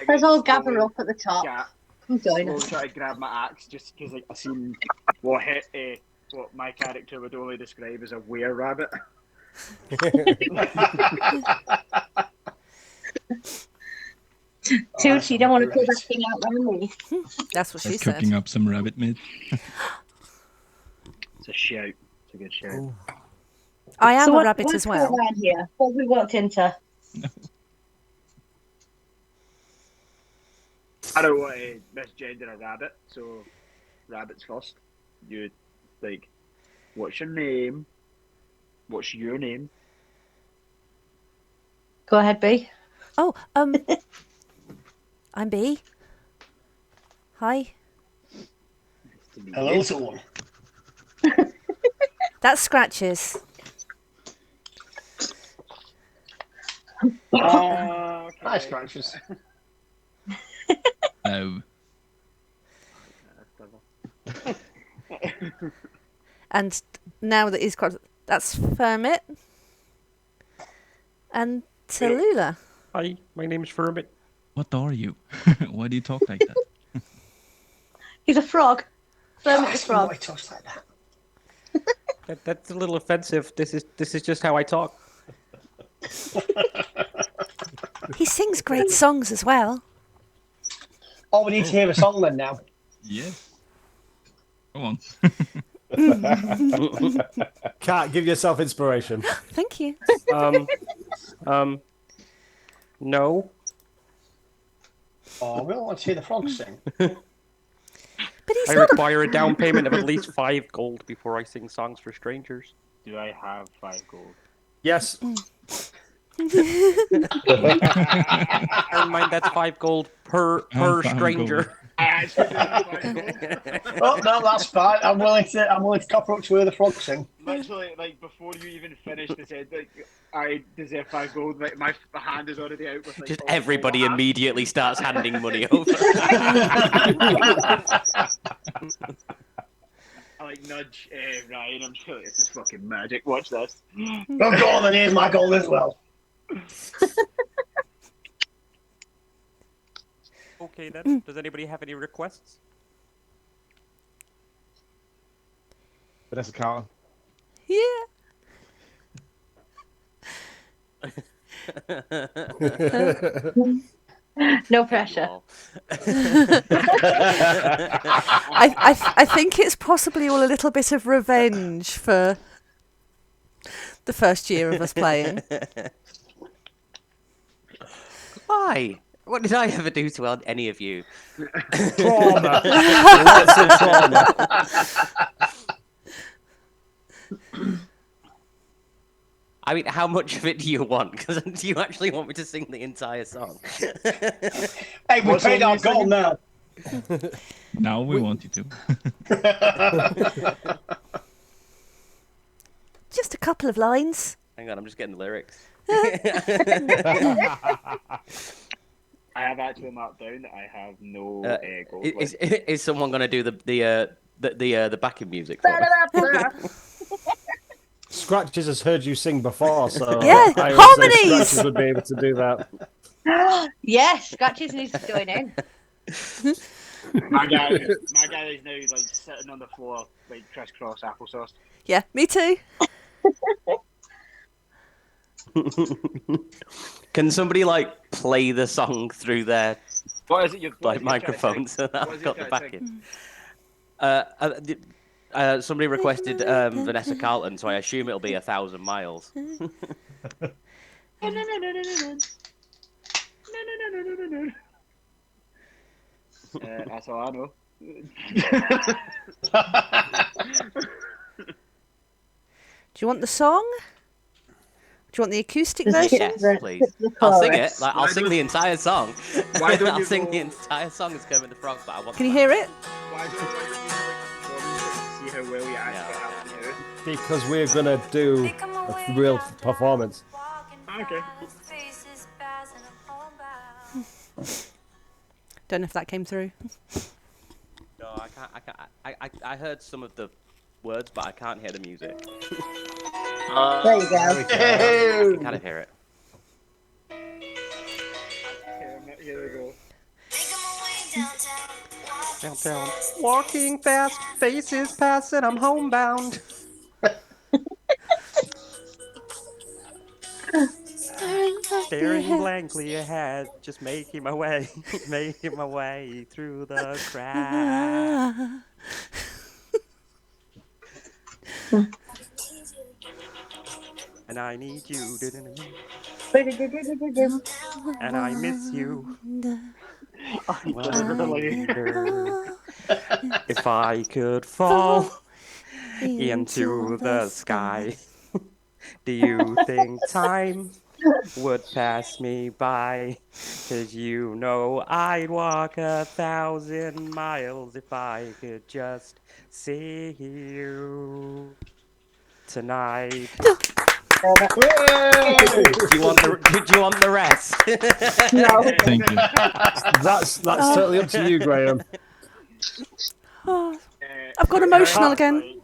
Let's all gather up at the top. Yeah. I'm joining. I'll try to grab my axe just because I seen what my character would only describe as a were-rabbit. Toots, you don't want to pull that thing out around me. That's what she Start cooking said. up some rabbit meat. It's a shout. a good shout. I am So a what- rabbit what's as well. going on here? What have we walked into? I don't want to misgender a rabbit, so rabbits first. You like, what's your name? What's your name? Go ahead, B. Oh, I'm B. Hi. Hello, someone. That's Scratches. Hi, Scratches. No. And now that he's got... That's Fermit. And Tallulah. Hi, my name's Fermit. What are you? Why do you talk like that? He's a frog. Fermit the That's frog. why he talks like that. That's a little offensive. This is just how I talk. He sings great songs as well. Oh, we need to hear a song then now. Yes. Go on. Cat, give yourself inspiration. Thank you. No. Oh, we don't want to hear the frogs sing. But he's I not require a down payment of at least 5 gold before I sing songs for strangers. Do I have 5 gold? Yes. Never mind, that's 5 gold per 5 stranger. gold. I actually do have 5 gold. Oh no, that's fine. I'm willing to copper up to hear the frogs sing. Literally, like before you even finished, they said like I deserve 5 gold. Like my hand is already out. With, like, Just all everybody my hand. immediately starts handing money over. I like nudge Ryan. I'm sure this is fucking magic. Watch this. Oh, go on, then here's my gold as well. Okay then. Does anybody have any requests? Vanessa Carlton. Yeah. No pressure. I think it's possibly all a little bit of revenge for the first year of us playing. Why? What did I ever do to any of you? Trauma. Lots of trauma. I mean, how much of it do you want? Because do you actually want me to sing the entire song? Hey, we paid our gold now. Now we want you to. Just a couple of lines. Hang on, I'm just getting the lyrics. I have actually marked down that I have no gold. Is someone going to do the backing music for me? Scratches has heard you sing before, so Yeah, I would say harmonies! Scratches would be able to do that. Yes, Scratches needs to join in. my guy is now like sitting on the floor like crisscross applesauce. Yeah, me too. Can somebody like play the song through their What is it? like microphones so that I've got the backing? Somebody requested Vanessa Carlton, so I assume it'll be 1,000 miles. That's all I know. Do you want the song? Do you want the acoustic version? Yes, please. I'll sing it. Like, I'll sing the entire song. Why don't I'll you sing go- the entire song as Kermit the Frog, but I want. Can you hear it? Why do you see how well you actually have to do it? Because we're gonna do a real performance. Okay. Don't know if that came through. No, I can't. I heard some of the words, but I can't hear the music. There you go. I can kind of hear it. Here we go. Downtown. Walking fast, faces pass, and I'm homebound. Staring blankly ahead, just making my way through the crowd. and I need you, Ba-da-da-da-da-da-dum. and I miss you. Wonder If I could fall into the sky, do you think time would pass me by? 'Cause you know I'd walk 1,000 miles if I could just see you tonight. Do you want the rest? No. Thank you. That's totally up to you, Graham. Oh, I've got emotional again.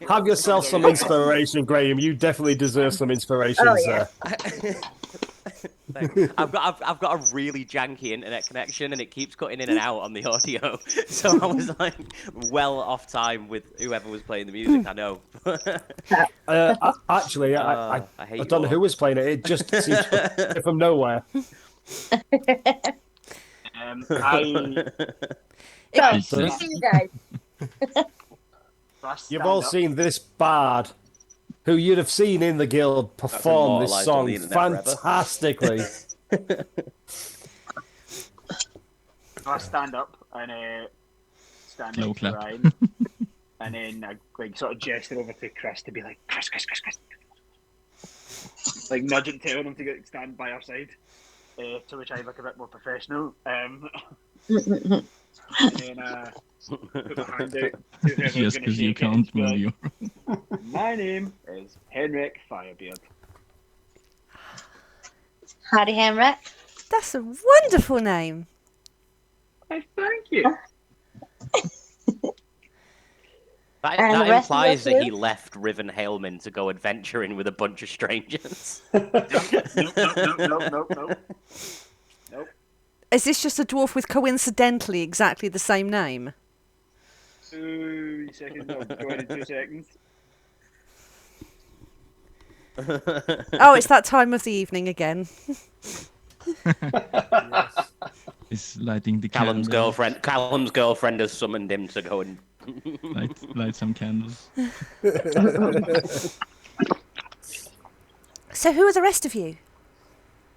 Have yourself some inspiration, Graham. You definitely deserve some inspiration, Oh, yeah. sir. I've got a really janky internet connection, and it keeps cutting in and out on the audio. So I was like, well off time with whoever was playing the music. I know. Actually, I hate don't know who was playing it. It just seems from nowhere. So, you guys. You've all seen this bard, who you'd have seen in the guild perform this immortalised on the song internet forever. fantastically. I stand up and stand No next to clap. Ryan, and then I like sort of gesture over to Chris to be like, Chris, like nudging, telling him to get stand by our side. To which I look a bit more professional. And then put my hand out to whoever's Just gonna because you shake it and can't be move like, your. My name is Henrik Firebeard. Howdy, Henrik. That's a wonderful name. Hey, thank you. That And the rest of implies your that he crew? left Riven Hailman to go adventuring with a bunch of strangers. Nope. Is this just a dwarf with coincidentally exactly the same name? 2 seconds. I'll go in 2 seconds. Oh, it's that time of the evening again. Is lighting the Callum's candle. girlfriend has summoned him to go and Light some candles. So who are the rest of you?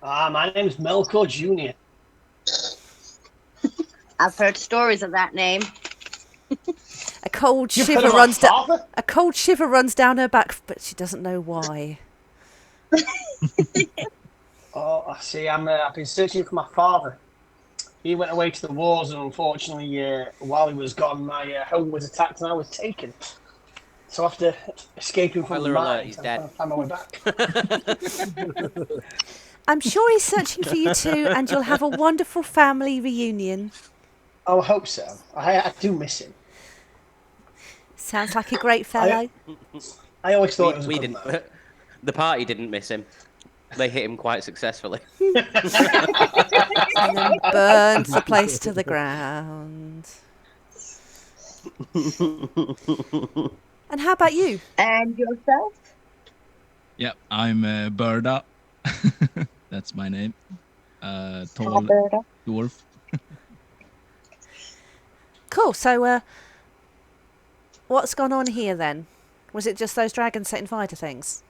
My name's Melkor Jr. I've heard stories of that name. A cold You've shiver heard of my runs down. father? A cold shiver runs down her back, but she doesn't know why. Oh, I see. I've been searching for my father. He went away to the wars, and unfortunately, while he was gone, my home was attacked and I was taken. So after escaping from the Spoiler alert, mines, he's I'm dead. trying to find my way back. I'm sure he's searching for you too, and you'll have a wonderful family reunion. Oh, I hope so. I do miss him. Sounds like a great fellow. I always thought it was a we good didn't. man. The party didn't miss him. They hit him quite successfully. And then burns the place to the ground. And how about you? And yourself? Yep, I'm Berda. That's my name. Tall Alberta. dwarf. Cool. So, what's gone on here then? Was it just those dragons setting fire to things?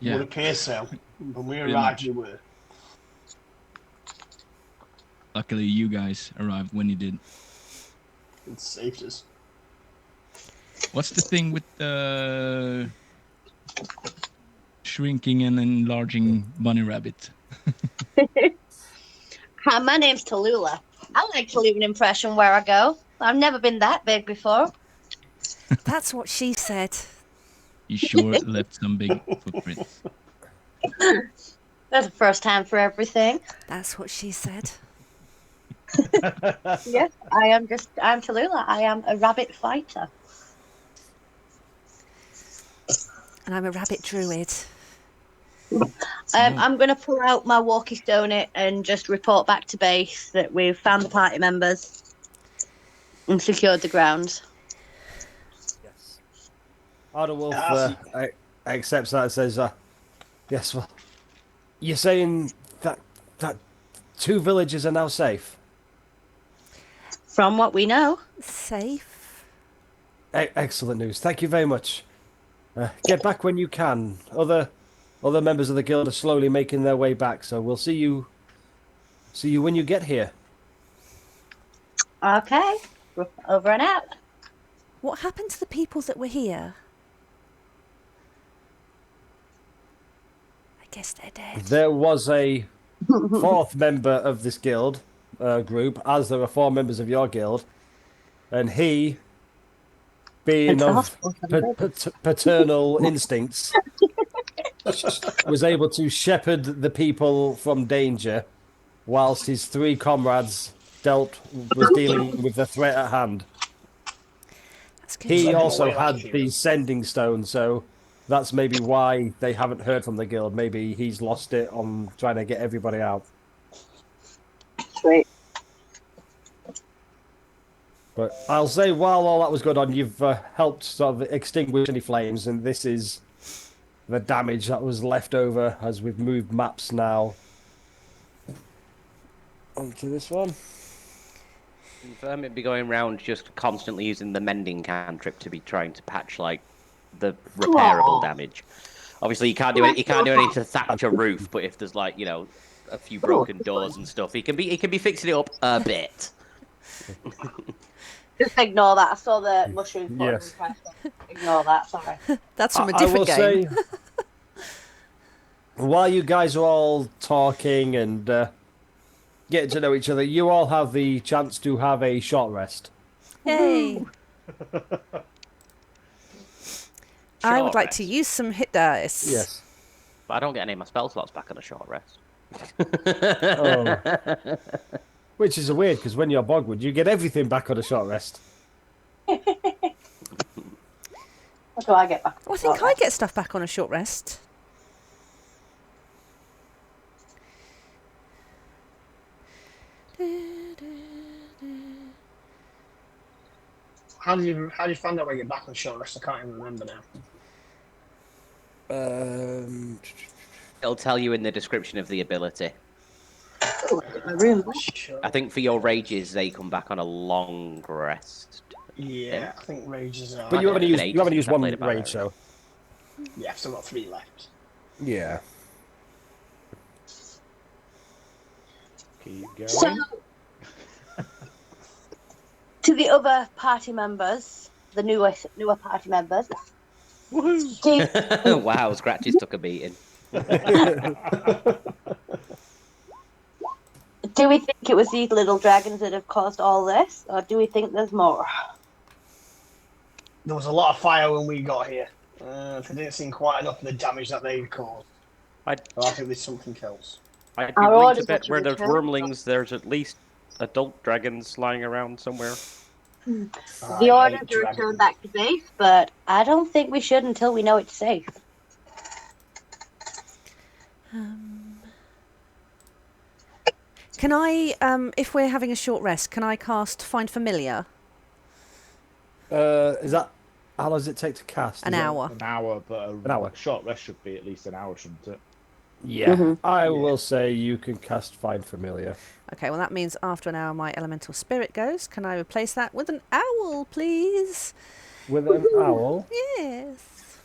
Yeah. Would appear so. When we Pretty arrived, much. you were. Luckily, you guys arrived when you did. It saved us. What's the thing with the shrinking and enlarging bunny rabbit? Hi, my name's Tallulah. I like to leave an impression where I go. I've never been that big before. That's what she said. You sure left some big footprints. There's a first time for everything. That's what she said. Yes, I'm Tallulah. I am a rabbit fighter. And I'm a rabbit druid. I'm going to pull out my walkie stone and just report back to base that we've found the party members and secured the grounds. Yes. Ardawolf accepts that and says, yes, well, you're saying that 2 villages are now safe? From what we know. Safe. Excellent news. Thank you very much. Get back when you can. Other members of the guild are slowly making their way back, so we'll see you when you get here. Okay. Over and out. What happened to the people that were here? I guess they're dead. There was a fourth member of this guild group, as there are 4 members of your guild, and he, being of paternal instincts, was able to shepherd the people from danger, whilst his 3 comrades was dealing with the threat at hand. That's good. He Send him also away like had a the hero. sending stone, so that's maybe why they haven't heard from the guild. Maybe he's lost it on trying to get everybody out. Sweet. But I'll say, while all that was going on, you've helped sort of extinguish any flames, and this is the damage that was left over as we've moved maps now onto this one. Confirm it'd be going around just constantly using the mending cantrip to be trying to patch like the repairable damage. Obviously, you can't do it. You can't do anything to thatch a roof, but if there's like a few broken doors and stuff, he can be fixing it up a bit. Just ignore that. I saw the mushroom. Yes. Ignore that. Sorry. That's from a I different will game. say, while you guys are all talking and getting to know each other, you all have the chance to have a short rest. Yay! I would Short like rest. to use some hit dice. Yes. But I don't get any of my spell slots back on a short rest. Oh. Which is weird, because when you're Bogwood, you get everything back on a short rest. What do I get back? Oh, I think I get stuff back on a short rest. How did you find out where you get back on short rest? I can't even remember now. It'll tell you in the description of the ability. My room. Sure. I think for your rages, they come back on a long rest. Yeah, I think rages are. But you I haven't don't know, used ages since I one played about raid, that. so Yeah, I've still got 3 left. yeah. Keep going. So, to the other party members, the newer party members, Wow, Scratches took a beating. do we think it was these little dragons that have caused all this, or do we think there's more? There was a lot of fire when we got here. They didn't seem quite enough of the damage that they caused. I'd, So I think there's something else. I'd be Our willing orders to bet are to where there's return. wormlings, there's at least adult dragons lying around somewhere. The order to return back to base, but I don't think we should until we know it's safe. Can I, if we're having a short rest, can I cast Find Familiar? Is that how long does it take to cast? An Is it- hour. An hour, but An hour. short rest should be at least an hour, shouldn't it? Yeah, I will say you can cast Find Familiar. Okay, well that means after an hour my elemental spirit goes. Can I replace that with an owl, please? With an owl. Yes.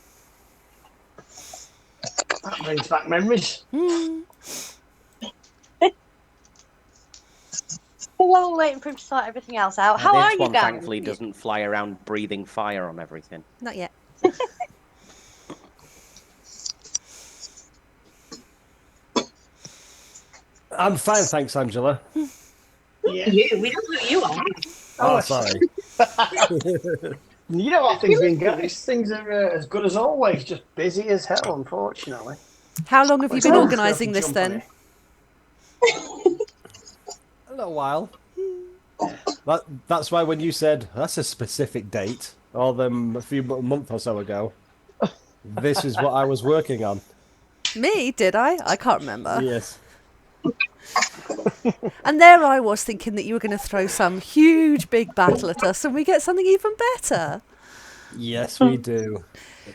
That brings back memories. While we're waiting for him to sort everything else out, how this are you one guys? thankfully doesn't fly around breathing fire on everything. Not yet. I'm fine, thanks, Angela. Yeah. We know who you are. Oh, sorry. You know how things been, guys. Things are as good as always, just busy as hell, unfortunately. How long have you Let's been go. organising this Jump on then? it. A little while. That's why when you said that's a specific date, or them a month or so ago, this is what I was working on. Me, did I? I can't remember. Yes. And there I was thinking that you were going to throw some huge big battle at us and we get something even better. Yes, we do.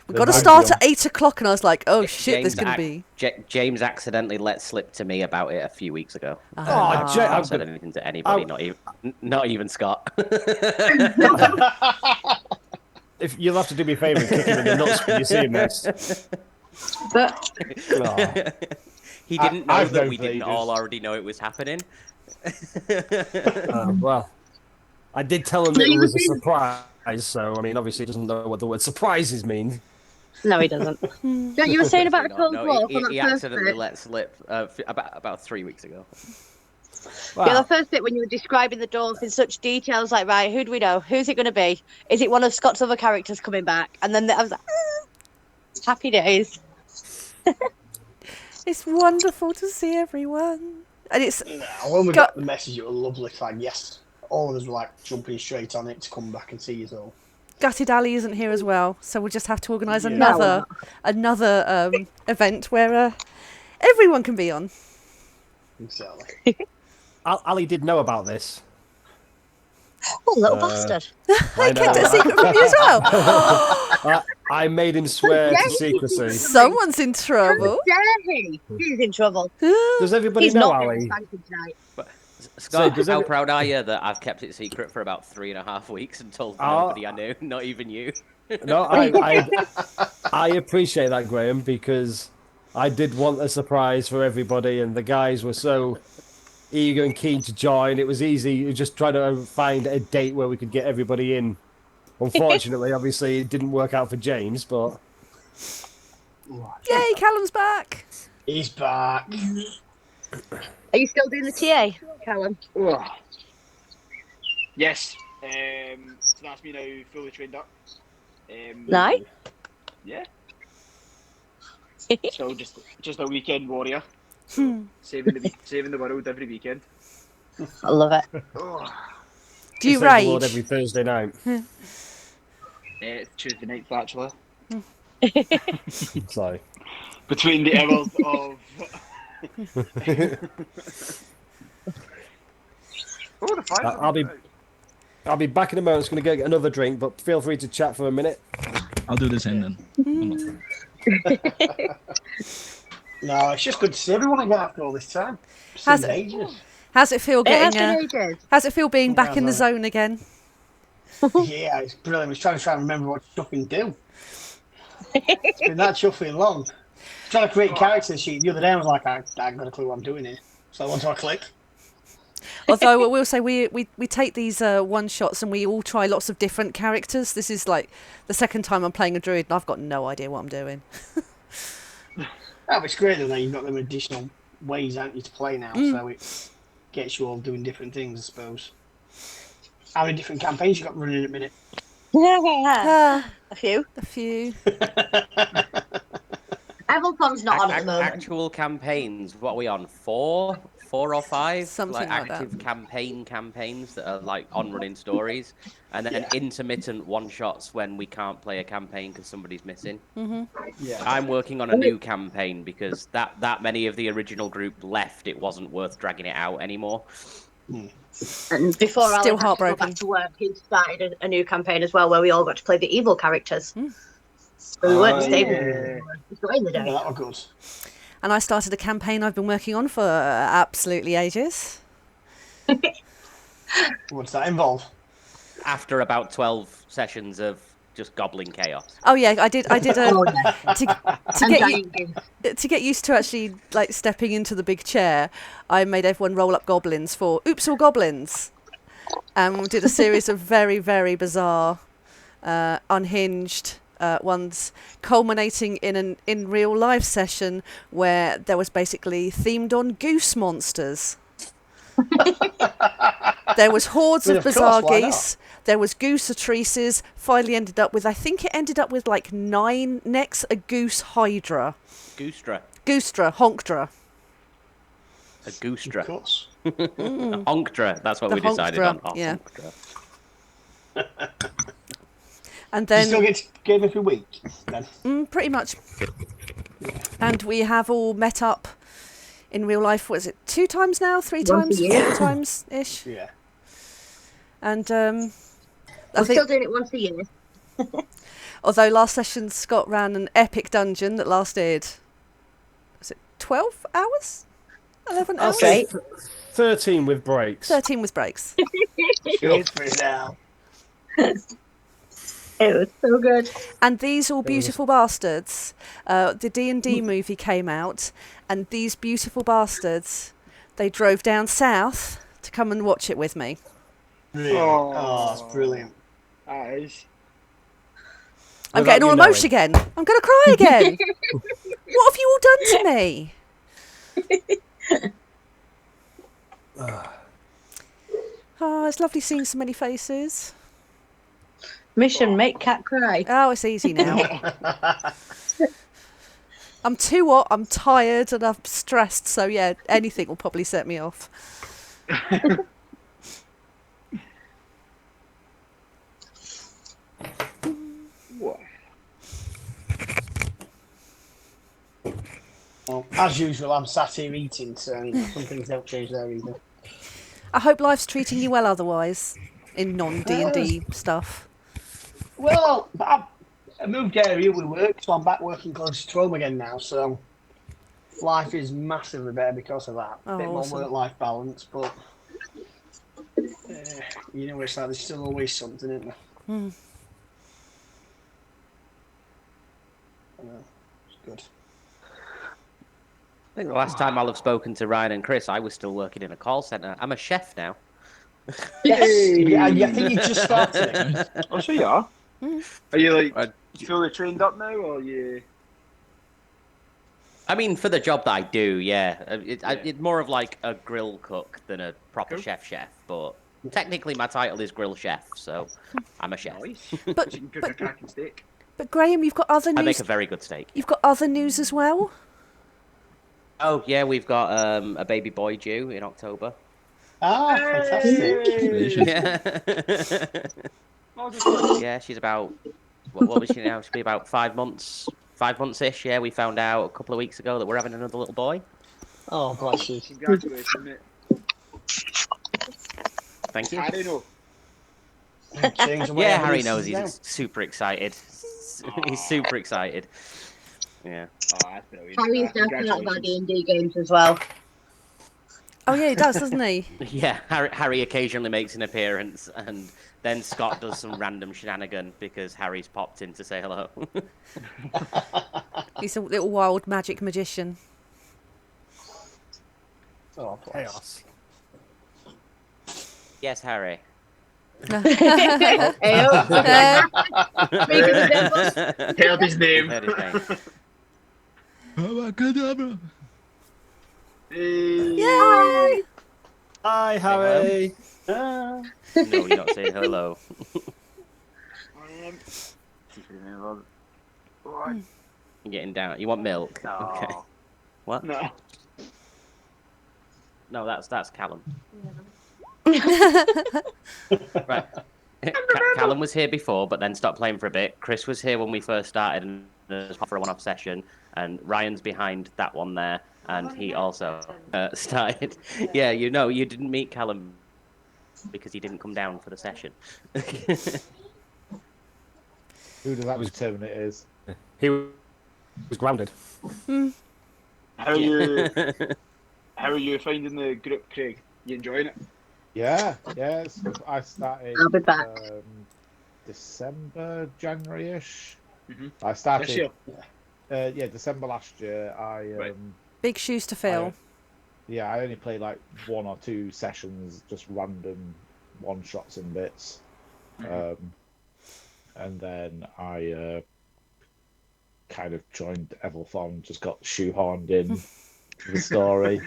We've got to start at 8 o'clock and I was like, oh shit, there's James going to be... James accidentally let slip to me about it a few weeks ago. Oh, I Jay, haven't said anything to anybody, not even Scott. if you'll have to do me a favour and kick him in the nuts when you see him next. But Oh. He didn't know I've that known we for didn't ages. all already know it was happening. Well, I did tell him No, it you was were a saying- surprise, so I mean, obviously, he doesn't know what the word surprises mean. no, he doesn't. Don't you were saying about the No, cold no, walk he on that he first accidentally bit? let slip about 3 weeks ago. Wow. Yeah, the first bit when you were describing the dwarf in such detail, I was like, right, who do we know? Who's it going to be? Is it one of Scott's other characters coming back? And then I was like, happy days. It's wonderful to see everyone. And it's When we Got- got the message, it was lovely. It's like, yes, all of us were like jumping straight on it to come back and see you all. Gutted Ali isn't here as well, so we'll just have to organise Yeah. another event where everyone can be on. Exactly. Ali did know about this. Oh, little bastard. I Kept it a know. secret from you as well. I made him swear to Yes. secrecy. Someone's in trouble. Dare he? He's in trouble. Does everybody He's know, not Ali? getting spanking tonight. Scott, does how every- proud are you that I've kept it secret for about 3.5 weeks and told nobody I knew, not even you? No, I appreciate that, Graham, because I did want a surprise for everybody, and the guys were so eager and keen to join. It was easy just trying to find a date where we could get everybody in. Unfortunately, obviously, it didn't work out for James, but Yay, Callum's back. He's back. Are you still doing the TA, Callum? Ugh. Yes. So that's me now fully trained up. No? Yeah. So just a weekend warrior. Saving the world every weekend. I love it. Do you Save the Lord rage? every Thursday night. It's Tuesday nights actually. Sorry. Between the hours of. Oh, the fire! I'll be back in a moment. I'm just going to go get another drink, but feel free to chat for a minute. I'll do the same then. No, it's just good to see everyone again after all this time. Has Seen it- ages. How's it feel It has getting? been ages. How's it feel being back in the Yeah, zone again? Yeah, it's brilliant. I was trying to remember what chuffing do. It's been that chuffing long. Trying to create a character sheet the other day, I was like, I haven't got a clue what I'm doing here. So once I click, Although I will say we take these one shots and we all try lots of different characters. This is like the second time I'm playing a druid and I've got no idea what I'm doing. oh, it's great though that you've got them additional ways, haven't you, to play now, so it gets you all doing different things, I suppose. How many different campaigns you got running at a minute? Ah, A few. a few. Evercon's not on at the moment. Actual campaigns, what are we on? Four or five? Something like that. active campaigns that are like on running stories, and then intermittent one shots when we can't play a campaign because somebody's missing. Yeah. I'm working on a new campaign because that many of the original group left. It wasn't worth dragging it out anymore. And before Still Alan had to go heartbroken. back to work, he started a new campaign as well where we all got to play the evil characters. So we weren't stable. yeah. We got in the Yeah, day. that was good. And I started a campaign I've been working on for absolutely ages. What's that involve? After about 12 sessions of just goblin chaos. Oh yeah, I did a Oh, yeah. to And get giant games. to get used to actually like stepping into the big chair. I made everyone roll up goblins for Oops All Goblins, and we did a series of very very bizarre, unhinged ones, culminating in an in real life session where there was basically themed on goose monsters. There was hordes Well, of of course, bizarre why not? geese. There was gooseatrices. Finally ended up with, I think it ended up with like 9 necks, a goose hydra. Goostra. Goostra, honkdra. A goostra. Of course. A honkdra. That's what The we decided honkdra, on. A yeah. honkdra. And You still then, get game every week, then? pretty much. And we have all met up in real life, what is it, 2 times now? 3 Once a times? year. 4 times-ish? Yeah. And We're I think, still doing it once a year. although last session Scott ran an epic dungeon that lasted, was it 12 hours? 11 hours? Okay. 13 with breaks. 13 with breaks. Go for it now. It was so good. And these all beautiful bastards, the D&D movie came out, and these beautiful bastards, they drove down south to come and watch it with me. Really? Oh, that's brilliant. That is. I'm Without getting all you emotional knowing. again. I'm going to cry again. What have you all done to me? Oh, it's lovely seeing so many faces. Mission: make cat cry. Oh, it's easy now. I'm too hot, I'm tired, and I'm stressed, so yeah, anything will probably set me off. What? Well, as usual, I'm sat here eating, so some things don't change there either. I hope life's treating you well otherwise, in non-D&D stuff. Well, I moved area with work, so I'm back working close to home again now, so life is massively better because of that. Oh, Bit more awesome. work-life balance, but you know, it's like there's still always something, isn't there? Hmm. I know. It's good. I think the last time I'll have spoken to Ryan and Chris, I was still working in a call centre. I'm a chef now. Yes, yeah, I think you just started it. Oh, so you are? Are you like I- fully trained up now, or you? I mean, for the job that I do, yeah. It's more of like a grill cook than a proper chef, but technically my title is grill chef, so I'm a chef. Nice. But- You can cook a cracking steak. But Graham, you've got other I make news. a very good steak. You've got other news as well. Oh, yeah, we've got a baby boy due in October. Ah, fantastic. Yeah. Yeah, she's about, what was she now? She'll be about 5 months, 5 months-ish, yeah. We found out a couple of weeks ago that we're having another little boy. Oh, bless you. Congratulations, mate. Thank you. Harry, no. Change the way Yeah, everything Harry is knows now. he's super excited. He's super excited. Yeah. Oh, that's brilliant. Harry's definitely out of our D&D games as well. Oh yeah, he does, doesn't he? Yeah, Harry occasionally makes an appearance, and then Scott does some random shenanigan because Harry's popped in to say hello. He's a little wild magic magician. Oh, bless. Chaos. Yes, Harry. Heard his name. Heard his name. Abracadabra. Yay! Hi, Harry. No, you're not saying hello. What? You're getting down. You want milk? No. Okay. What? No. No, that's Callum. Right. Callum was here before, but then stopped playing for a bit. Chris was here when we first started and was for a one-off session, and Ryan's behind that one there, and he also started. Yeah, you know, you didn't meet Callum because he didn't come down for the session. Who does that determine it is? He was grounded. How are you? How are you finding the group, Craig? You enjoying it? Yeah. I started. I'll be back. December, January-ish. Mhm. I started. This year? Yeah, December last year. Right. Big shoes to fill. I only played like 1 or 2 sessions, just random one-shots and bits. And then I kind of joined Evelthon, just got shoehorned in to the story.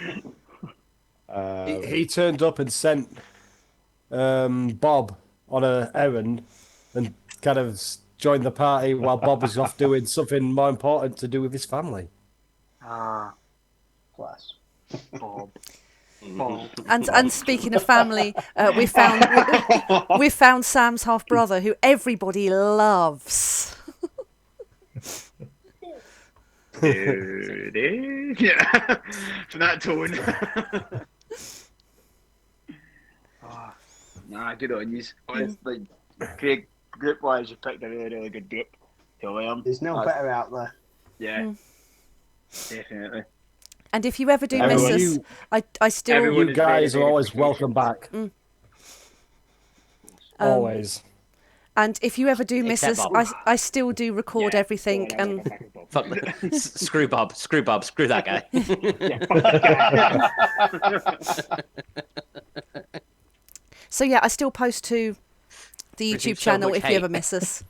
He turned up and sent Bob on an errand and kind of joined the party while Bob was off doing something more important to do with his family. Ah, Bless. Bob. And speaking of family, we found Sam's half brother, who everybody loves. Yeah, from that tone. Nah, good on you. Like, Craig, group-wise, you picked a really, really good group to learn. There's no better out there. Yeah, definitely. And if you ever do Everyone- miss us, I still. Everyone You is guys very, are very always appreciative. welcome back. Always. And if you ever do miss Except us, Bob. I still do record everything. Don't And ever fucking Bob. Fuck screw Bob, screw that guy. Yeah, fuck that guy. so yeah, I still post to the Receive YouTube so channel much if you hate. ever miss us.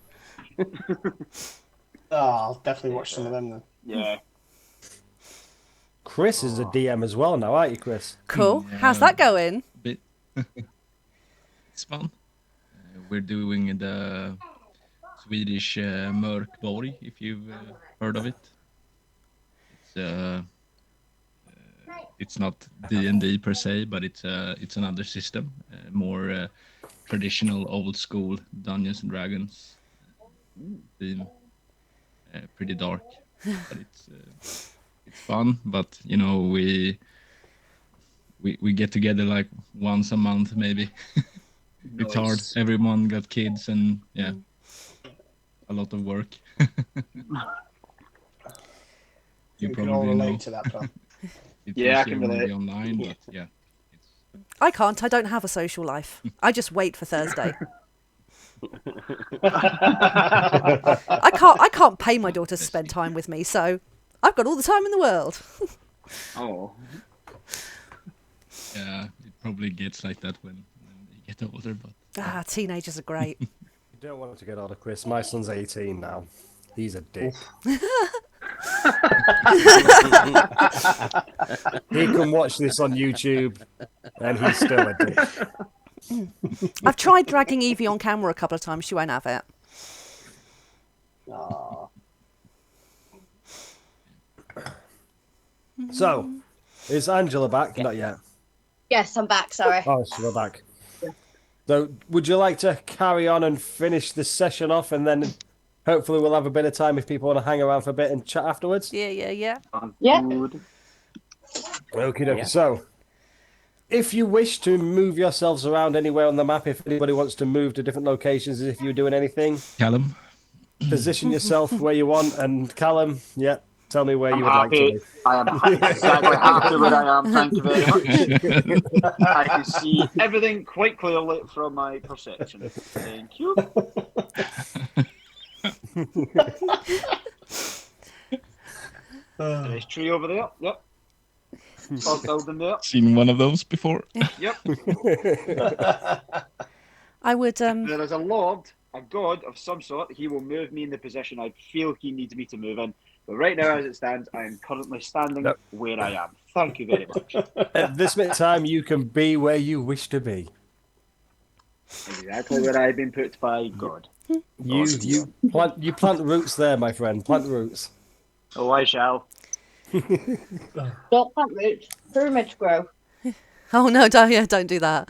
Oh, I'll definitely watch some of them then. Yeah. Chris is a DM as well now, aren't you, Chris? Cool. How's that going? Bit. It's fun. We're doing the Swedish Mörkborg, if you've heard of it. It's not D&D per se, but it's another system, more traditional, old school Dungeons and Dragons theme. Pretty dark, but it's fun. But you know, we get together like once a month maybe. It's hard. Everyone got kids and yeah, a lot of work. You can all relate to that, Tom. Yeah, I can relate. Online, but yeah. I can't. I don't have a social life. I just wait for Thursday. I can't pay my daughter to spend time with me, so I've got all the time in the world. Oh. Yeah, it probably gets like that when you get older, but Teenagers are great. You don't want to get older, Chris. My son's 18 now. He's a dick. He can watch this on YouTube, and he's still a dick. I've tried dragging Evie on camera a couple of times. She won't have it. Aw. So, is Angela back? Not yet. Yes, I'm back. Sorry. Oh, she's back. So, would you like to carry on and finish this session off, and then hopefully we'll have a bit of time if people want to hang around for a bit and chat afterwards? Yeah. Yeah. Okie dokie. So, if you wish to move yourselves around anywhere on the map, if anybody wants to move to different locations, if you're doing anything, Callum, position yourself where you want. And Callum, yeah, tell me where you would like to happy. be. I am exactly happy where I am. Thank you very much. I can see everything quite clearly from my perception. Thank you. Nice tree over there. Yep. Tall building there. seen one of those before. Yep. I would. There is a lord, a god of some sort. He will move me in the position I feel he needs me to move in. But right now, as it stands, I am currently standing where I am. Thank you very much. At this bit of time, you can be where you wish to be. Exactly where I've been put by God. You plant roots there, my friend. Plant roots. Oh, I shall. Don't plant roots. Pyramids grow. Oh no! Don't do that.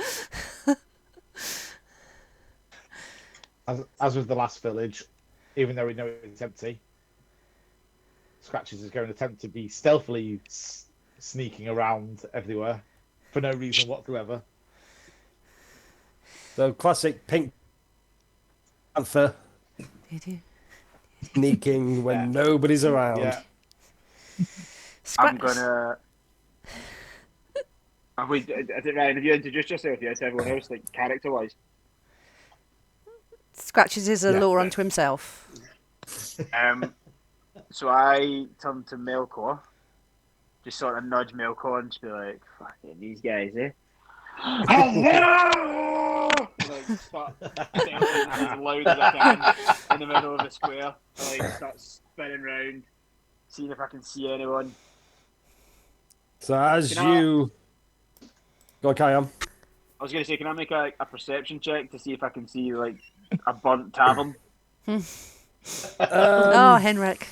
As with the last village, even though we know it's empty, Scratches is going to attempt to be stealthily sneaking around everywhere for no reason whatsoever. So classic Pink Panther sneaking when nobody's around. Yeah. I'm gonna. Ryan, have you introduced yourself yet to everyone else, like character-wise? Scratches is a law unto himself. So I turn to Melkor, just sort of nudge Melkor and just be like, "Fucking these guys, eh?" Hello! Like, start yelling as loud as I can in the middle of the square. I like start spinning round, seeing if I can see anyone. So as you go, carry on. I was going to say, can I make a perception check to see if I can see like a burnt tavern? Oh, Henrik.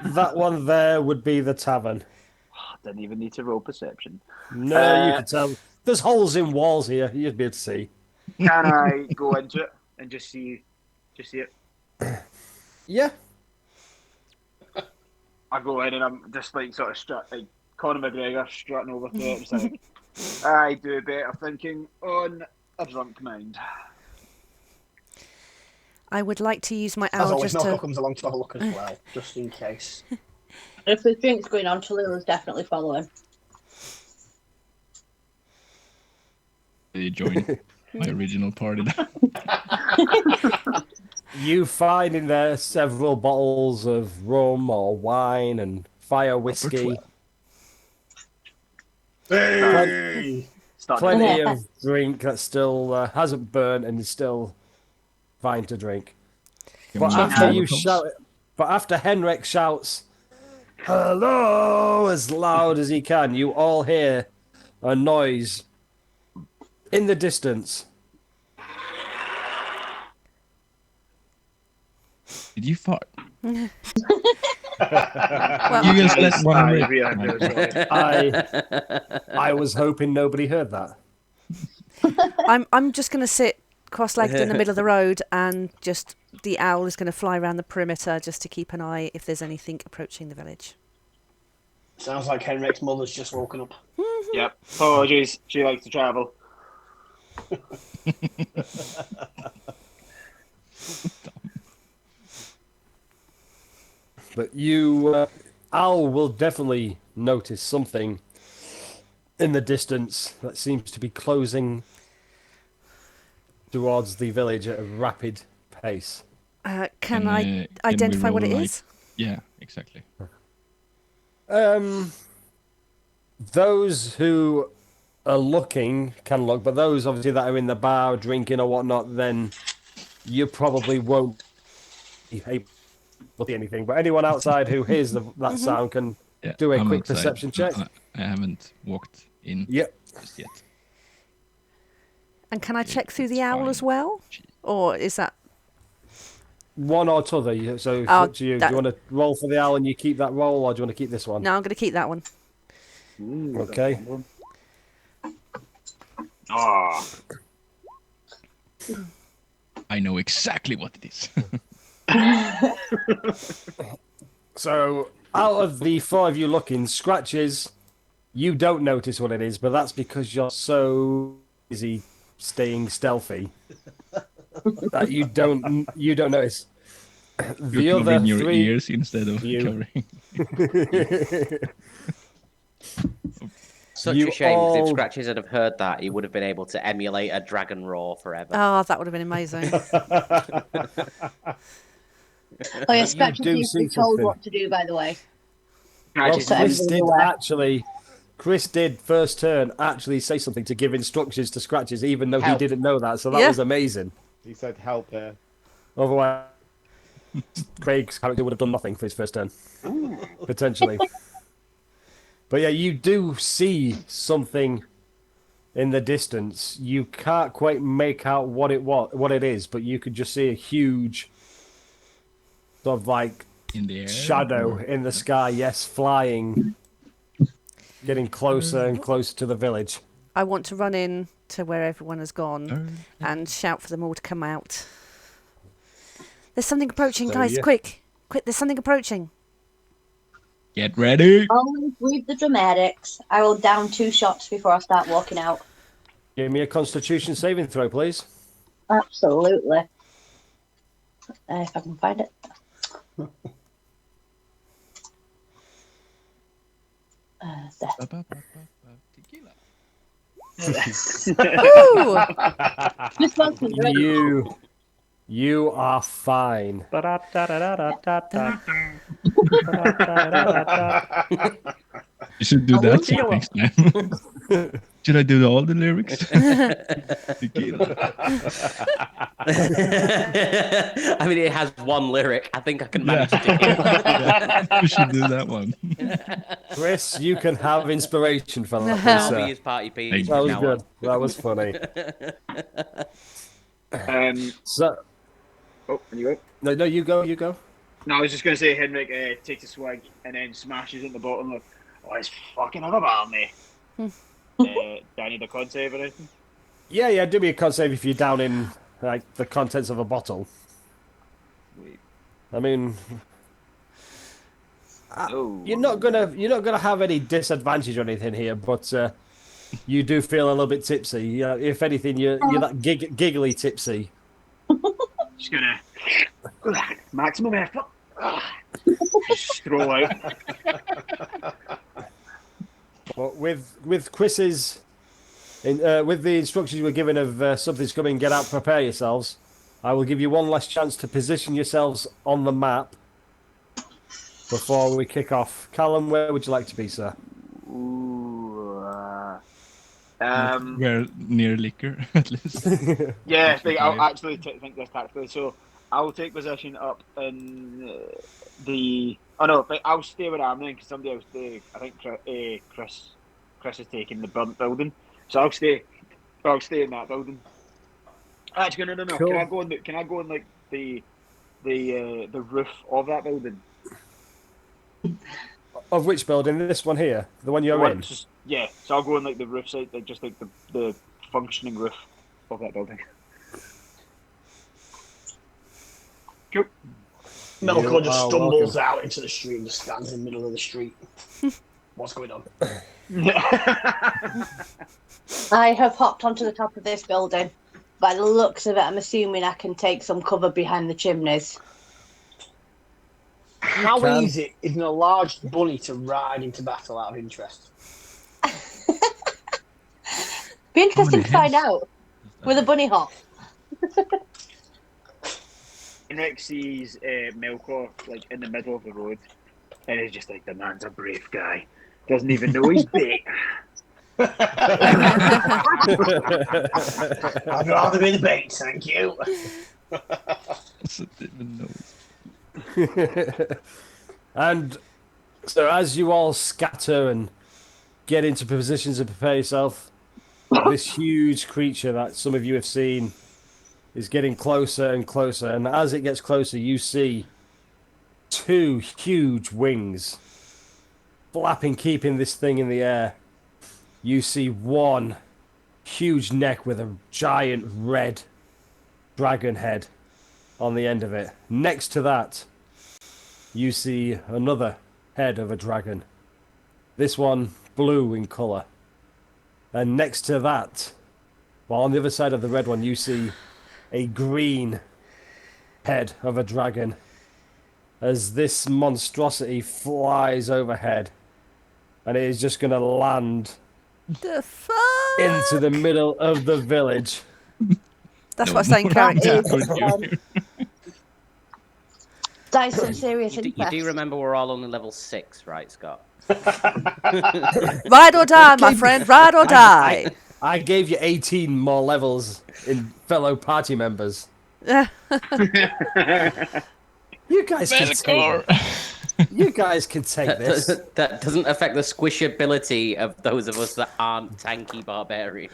That one there would be the tavern. Didn't even need to roll perception. No, you can tell. There's holes in walls here. You'd be able to see. Can I go into it and just see it? Yeah. I go in and I'm just like sort of like Conor McGregor strutting over to it. Just like, I do better thinking on a drunk mind. I would like to use my As owl always, just Melkor to. comes along to have a look as well, just in case. If there's drinks going on, Talila's definitely following. They join. My original party. You find in there several bottles of rum or wine and fire whiskey. Hey! Plenty of drink that still hasn't burnt and is still fine to drink. But after Henrik shouts, "Hello!" as loud as he can, you all hear a noise in the distance. Did you fart? Well, You just let one rip. I was hoping nobody heard that. I'm just going to sit cross-legged in the middle of the road, and just the owl is going to fly around the perimeter just to keep an eye if there's anything approaching the village. Sounds like Henrik's mother's just woken up. Yep. Apologies. She likes to travel. But you, Al will definitely notice something in the distance that seems to be closing towards the village at a rapid pace. Can I identify what it is? Yeah, exactly. Those who are looking can look, but those obviously that are in the bar drinking or whatnot, then you probably won't be able to see anything. But anyone outside who hears that sound can do a I'm quick outside. perception check. I haven't walked in just yet. And can I check through the owl as well? Or is that... One or t'other. So it's up to you. Do you want to roll for the owl and you keep that roll, or do you want to keep this one? No, I'm going to keep that one. Okay. Ah. I know exactly what it is. So, out of the four of you looking, Scratches, you don't notice what it is, but that's because you're so busy staying stealthy that you don't notice. The You're other covering your three ears instead of covering. Such You a shame, 'cause if all- Scratches had have heard that, he would have been able to emulate a dragon roar forever. Oh, that would have been amazing. Oh yeah, Scratches do needs to be see told something. what to do, by the way. Well, Just so Chris everybody's did aware. actually. Chris did first turn actually say something to give instructions to Scratches, even though Help. he didn't know that. So that Yeah. was amazing. He said, "Help her." Otherwise, Craig's character would have done nothing for his first turn, potentially. But yeah, you do see something in the distance. You can't quite make out what it is, but you could just see a huge sort of like In the air. shadow in the sky. Yes, flying, getting closer and closer to the village. I want to run in to where everyone has gone and shout for them all to come out. There's something approaching, So, guys. yeah. Quick, there's something approaching. Get ready. Always leave the dramatics. I will down 2 shots before I start walking out. Give me a Constitution saving throw, please. Absolutely. If I can find it. There. Tequila. Ooh! Just focus, right? You are fine. You should do that song next time. Should I do all the lyrics? Tequila. I mean, it has one lyric. I think I can manage it. Yeah. We should do that one. Chris, you can have inspiration for that. I'll sir. be his party piece. That was now good. That was funny. So, Oh, and you go. no, you go. No, I was just going to say Henrik takes a swig and then smashes in the bottom of, oh, it's fucking other about me. Do I need a con save or anything? Yeah, do me a con save if you're down in like the contents of a bottle. I mean, you're not gonna have any disadvantage or anything here, but you do feel a little bit tipsy. If anything, you're that giggly tipsy. Just going to maximum effort. Just throw out. But with Chris's With the instructions you were given of something's coming, get out, prepare yourselves. I will give you one last chance to position yourselves on the map before we kick off. Callum, where would you like to be, sir? Ooh, We're near liquor, at least. yeah, I'll actually think this tactically. So I'll take position up in the. Oh no, but I'll stay where I'm in because somebody else. I think Chris is taking the burnt building, so I'll stay in that building. Actually, no. Cool. Can I go in like the roof of that building? Of which building? This one here, the one you're in. Yeah, so I'll go in like the roof side, like just like the functioning roof of that building. Cool. Melkor just stumbles out into the street and just stands in the middle of the street. What's going on? I have hopped onto the top of this building. By the looks of it, I'm assuming I can take some cover behind the chimneys. How easy is an enlarged bunny to ride into battle out of interest? Be interesting to find out with a bunny hop. Henrik sees Melkor like in the middle of the road, and he's just like, "The man's a brave guy. Doesn't even know he's bait." I'd rather be the bait, thank you. And so as you all scatter and get into positions and prepare yourself, this huge creature that some of you have seen is getting closer and closer. And as it gets closer, you see two huge wings flapping, keeping this thing in the air. You see one huge neck with a giant red dragon head on the end of it. Next to that, you see another head of a dragon. This one blue in colour. And next to that, well, on the other side of the red one, you see a green head of a dragon as this monstrosity flies overhead. And it is just going to land The fuck? into the middle of the village. That's what I say in character. That is some serious You interest. do remember we're all only level 6, right, Scott? Ride or die, my friend. Ride or die. I gave you 18 more levels in fellow party members. Yeah. You guys can take this. You guys can take this. That doesn't affect the squishability of those of us that aren't tanky barbarians.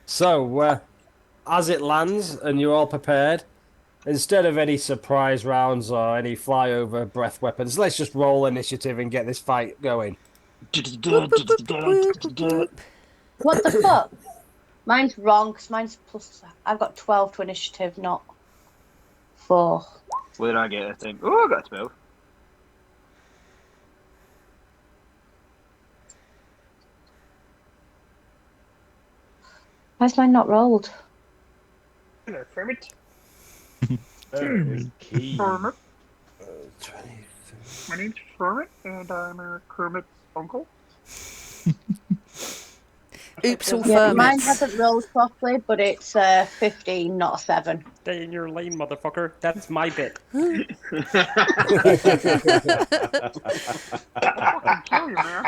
So, as it lands and you're all prepared, instead of any surprise rounds or any flyover breath weapons, let's just roll initiative and get this fight going. What the fuck? Mine's wrong, because mine's plus. I've got 12 to initiative, not 4. Where did I get a thing? Oh, I got a 12. Why's mine not rolled? Hello, Kermit. Key. Kermit. My name's Kermit, and I'm Kermit's uncle. Oops, all Yeah, firm. mine hasn't rolled properly, but it's 15, not a 7. Stay in your lane, motherfucker. That's my bit. Fucking kill you, man.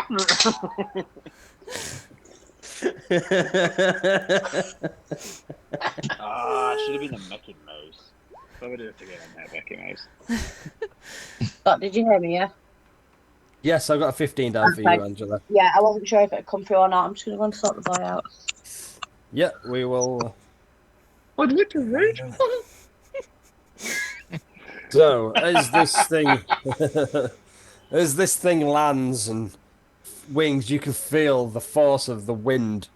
Should have been a Mickey Mouse. I would have to get on that Mickey Mouse. Scott, did you hear me, yeah? Yes, I've got a 15 down for you, Okay. Angela. Yeah, I wasn't sure if it had come through or not. I'm just going to go and sort the boy out. Yeah, we will. What did you read? So, as this thing lands and wings, you can feel the force of the wind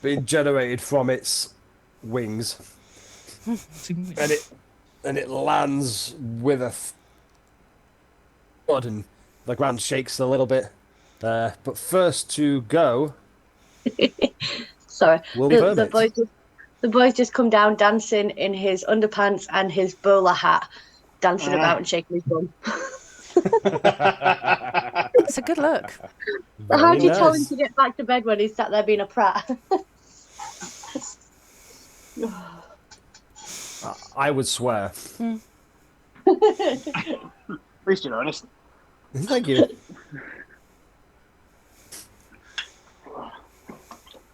being generated from its wings, and it lands with a thud, and the ground shakes a little bit. But first to go, Sorry. will be Hermit. The boy's just come down dancing in his underpants and his bowler hat dancing about and shaking his bum. It's a good look. But how do you tell him nice. to get back to bed when he's sat there being a prat? I would swear. At least you're honest. Thank you.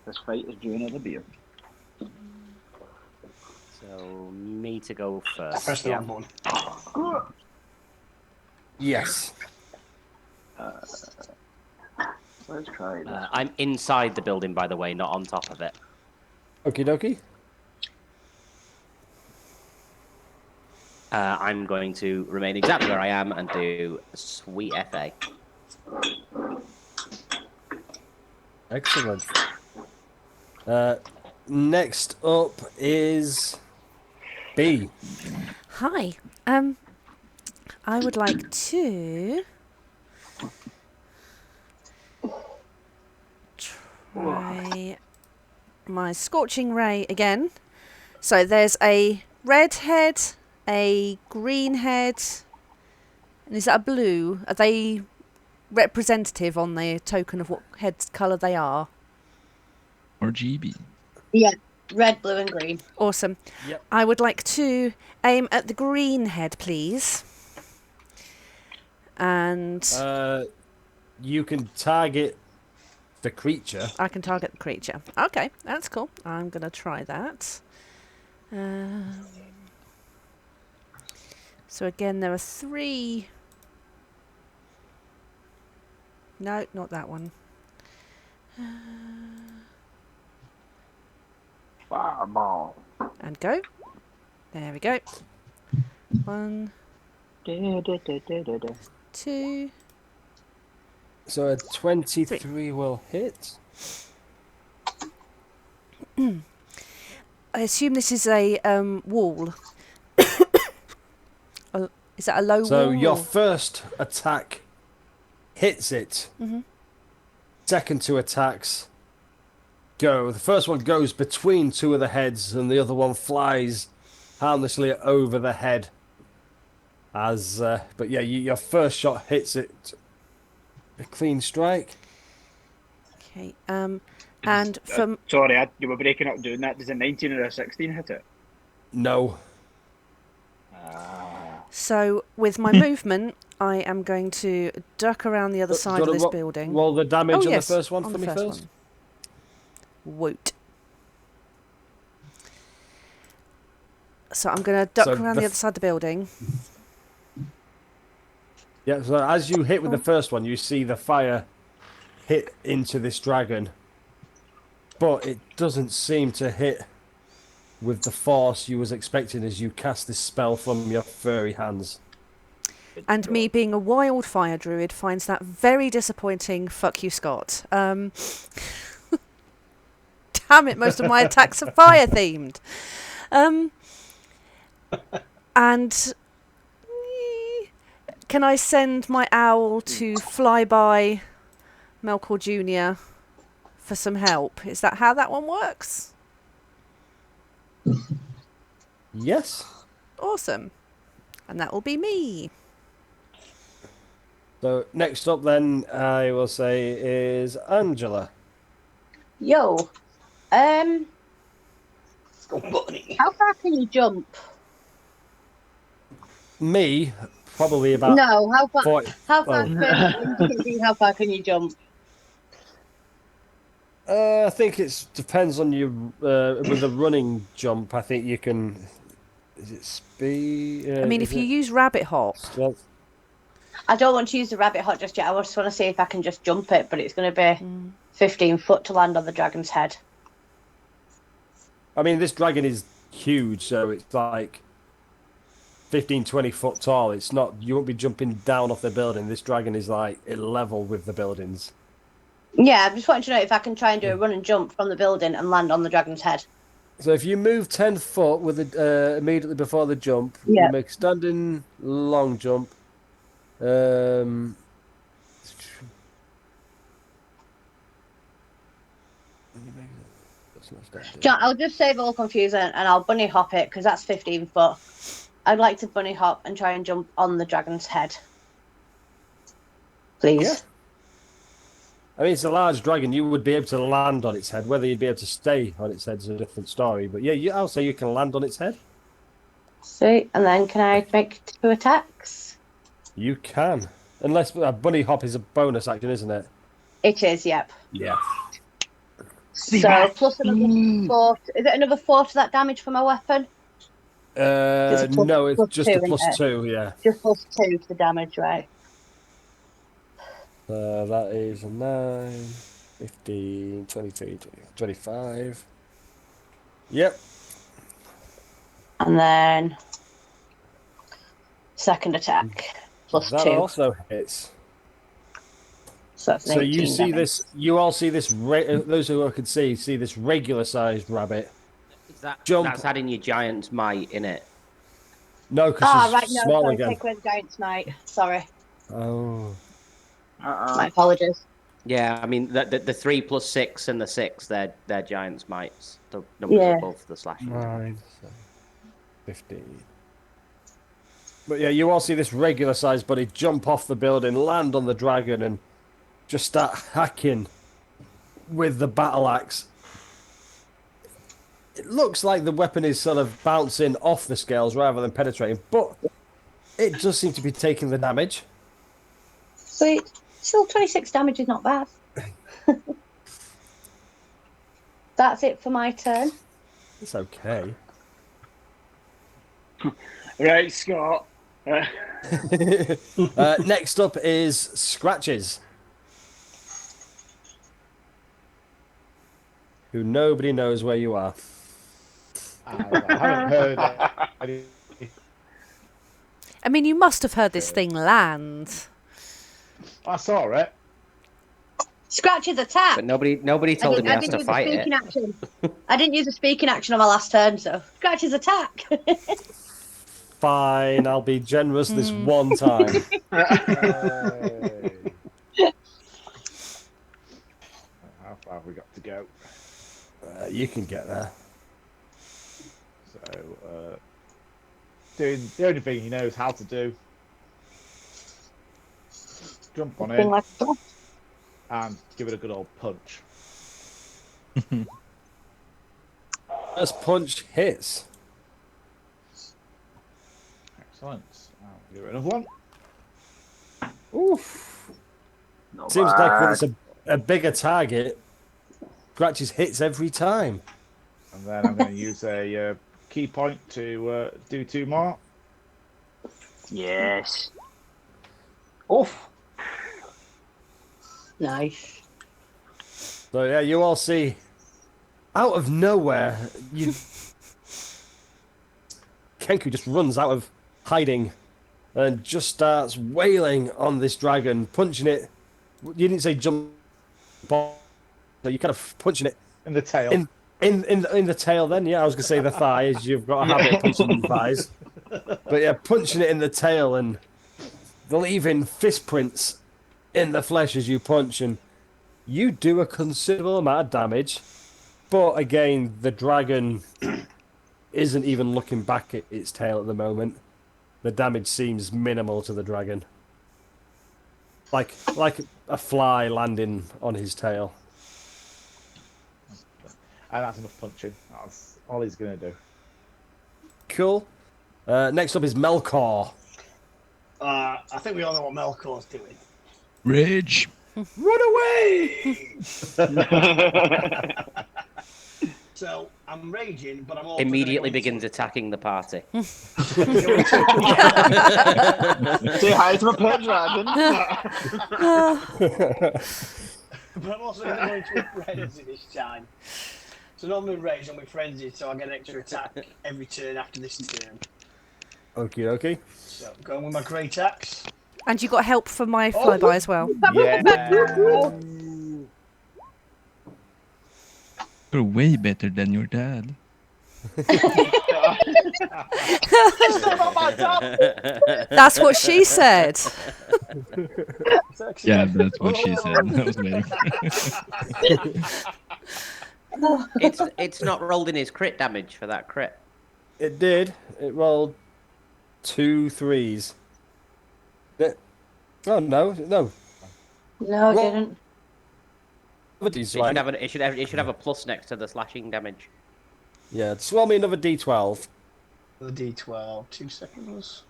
This fight is due another beer. So me to go first. Press the yeah. wrong button. Yes. Let's try this. I'm inside the building, by the way, not on top of it. Okie dokie. I'm going to remain exactly where I am and do sweet FA. Excellent. Next up is B. Hi. I would like to try my Scorching Ray again. So there's a red head, a green head, and is that a blue? Are they representative on the token of what head colour they are? RGB. Yeah, red, blue, and green. Awesome. Yep. I would like to aim at the green head, please. And You can target the creature. I can target the creature. Okay, that's cool. I'm going to try that. So again, there are 3... No, not that one. Fireball. And go. There we go. 1, 2... So a 23 will hit. I assume this is a wall. Is that a low wall? So your or- first attack hits it. Mhm. Second 2 attacks go. The first one goes between 2 of the heads, and the other one flies harmlessly over the head. But yeah, your first shot hits it. A clean strike. Okay. And from Sorry, you were breaking up doing that. Does a 19 or a 16 hit it? No. so with my movement, I am going to duck around the other side of this building. Roll the damage Oh, on yes, the first one on for the me first first. one. Woot. So I'm going to duck So around the the other side of the building. Yeah, so as you hit with the first one, you see the fire hit into this dragon. But it doesn't seem to hit with the force you was expecting as you cast this spell from your furry hands. And me being a wildfire druid finds that very disappointing. Fuck you, Scott. Damn it, most of my attacks are fire themed. And can I send my owl to fly by Melkor Jr. for some help? Is that how that one works? Yes. Awesome. And that will be me. So next up then, I will say, is Angela. Yo, how far can you jump? Me, probably about No, how far? 40. How far? Oh. How far can you jump? I think it depends on your with a running jump. I think you can. Is it speed? I mean, if you use rabbit hop, Strength? I don't want to use the rabbit hop just yet. I just want to see if I can just jump it, but it's going to be 15 foot to land on the dragon's head. I mean, this dragon is huge, so it's like 15, 20 foot tall. It's not. You won't be jumping down off the building. This dragon is like level with the buildings. Yeah, I'm just wanting to know if I can try and do a run and jump from the building and land on the dragon's head. So if you move 10 foot with immediately before the jump, Yeah. you make a standing long jump. I'll just save all confusion and I'll bunny hop it because that's 15 foot. I'd like to bunny hop and try and jump on the dragon's head. Please. Yeah. I mean, it's a large dragon. You would be able to land on its head. Whether you'd be able to stay on its head is a different story. But yeah, I'll say you can land on its head. Sweet. And then can I make 2 attacks? You can. Unless a bunny hop is a bonus action, isn't it? It is, yep. Yeah. So plus another 4. Is it another 4 to that damage from my weapon? No, it's just a +2, plus isn't it? 2, yeah. Just +2 to the damage, right? That is 9, 15, 23, 25. Yep. And then second attack plus That 2. also hits. So that's an So you 18 see damage. this, you all see this, those who can see this regular sized rabbit jump. That's adding your giant's might in it. No, because Ah, she's right, no, small sorry, again. take away the giant's might. Sorry, Oh. my apologies. Yeah, I mean the 3 plus 6 and the 6, they're giant's mites. The numbers Yeah. above the slashing. 9, 15. But yeah, you all see this regular sized buddy jump off the building, land on the dragon, and just start hacking with the battle axe. It looks like the weapon is sort of bouncing off the scales rather than penetrating, but it does seem to be taking the damage. Sweet. Still 26 damage is not bad. That's it for my turn. It's okay. Right, Scott. Next up is Scratches, who nobody knows where you are. I haven't heard any. I mean, you must have heard this thing land. I saw it. Scratches attack. But nobody told him he I has didn't to use a fight speaking it. action. I didn't use a speaking action on my last turn, so Scratches attack. Fine, I'll be generous this one time. How far have we got to go? You can get there. So, doing the only thing he knows how to do. Jump on Thing in like that. and give it a good old punch. First punch hits. Excellent. I'll give it another one. Oof. Not Seems like when bad. it's a bigger target, Scratches hits every time. And then I'm going to use a key point to do 2 more. Yes. Oof. Nice. So yeah, you all see, out of nowhere, Kenku just runs out of hiding and just starts wailing on this dragon, punching it. You didn't say jump, so you kind of punching it In the tail. in the tail. Then yeah, I was gonna say the thighs. You've got a habit of punching in the thighs, but yeah, punching it in the tail and leaving fist prints in the flesh as you punch, and you do a considerable amount of damage. But again, the dragon isn't even looking back at its tail at the moment. The damage seems minimal to the dragon, like a fly landing on his tail. And that's enough punching. That's all he's going to do. Cool. Next up is Melkor. I think we all know what Melkor's doing. Rage. Run away! So I'm raging, but I'm also Immediately gonna go begins attacking the party. Say hi to my pet dragon. But I'm also going to go into a frenzy this time. So not my rage, I'm with frenzy, so I get an extra attack every turn after this turn. Okie dokie. So going with my great axe. And you got help from my flyby as well. Yeah. You're way better than your dad. That's what she said. Yeah, that's what she said. That was better. It's not rolled in his crit damage for that crit. It did. It rolled 2 3s. Oh no. No, I Well, didn't. Another It D12. should have a plus next to the slashing damage. Yeah, swell me another D12. The D12. 2 seconds.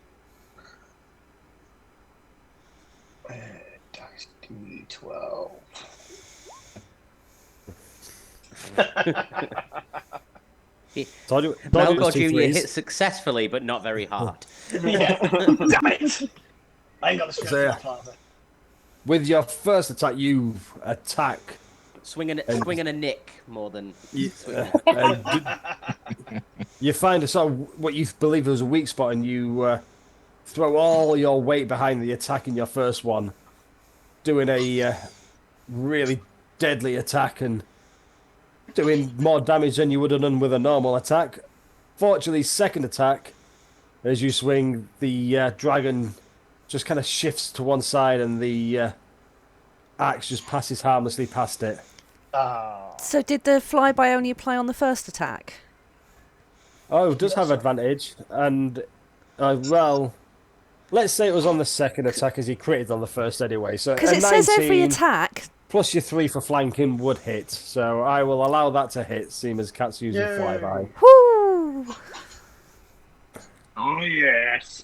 Dice D12. Told you it Melkor was 2 Jr. 3s. hit successfully, but not very hard. Yeah. Damn it! I ain't got the strength So, for yeah. that, Father. With your first attack, you attack. Swinging a nick more than swinging. You find a sort of what you believe was a weak spot, and you throw all your weight behind the attack in your first one, doing a really deadly attack and doing more damage than you would have done with a normal attack. Fortunately, second attack, as you swing, the dragon just kind of shifts to one side, and the axe just passes harmlessly past it. So did the flyby only apply on the first attack? Oh, it does have advantage, and well, let's say it was on the second attack as he critted on the first anyway. So Because a it says every 19 attack. plus your 3 for flanking would hit. So I will allow that to hit, seeing as Cat's using Yay. flyby. Whoo! Oh yes.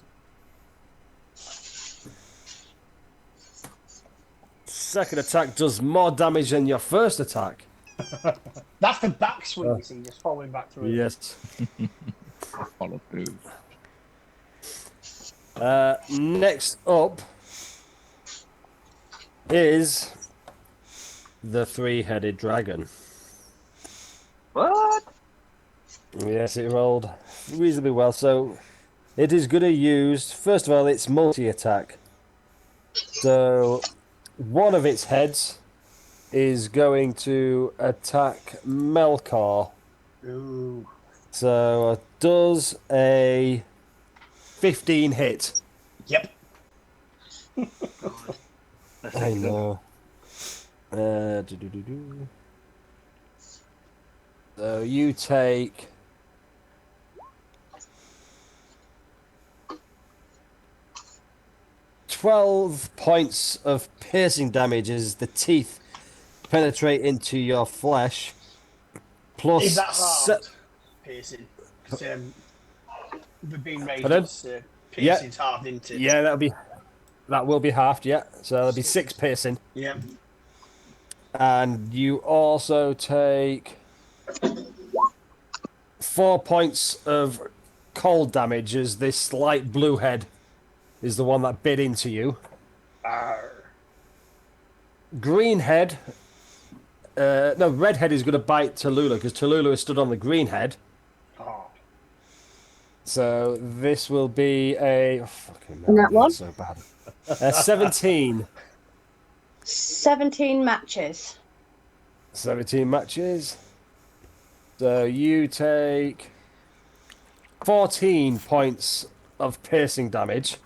Second attack does more damage than your first attack. That's the backswing, you see, just following back through. Yes. Follow through. Next up is the 3-headed dragon. What? Yes, it rolled reasonably well. So it is going to use, first of all, its multi-attack. So one of its heads is going to attack Melkor. Ooh. So does a 15 hit. Yep. I know. So you take 12 points of piercing damage as the teeth penetrate into your flesh. Plus Is that hard? Piercing. Because we've been raised Pardon? as piercing's halved into it. Yeah, that will be halved. Yeah, so there'll be 6 piercing, Yeah. and you also take 4 points of cold damage as this light blue head is the one that bit into you. Arr. Green head, red head is going to bite Tallulah because Tallulah is stood on the green head. Oh. So this will be a fucking And that one? so bad. 17. 17 matches. 17 matches. So you take 14 points of piercing damage.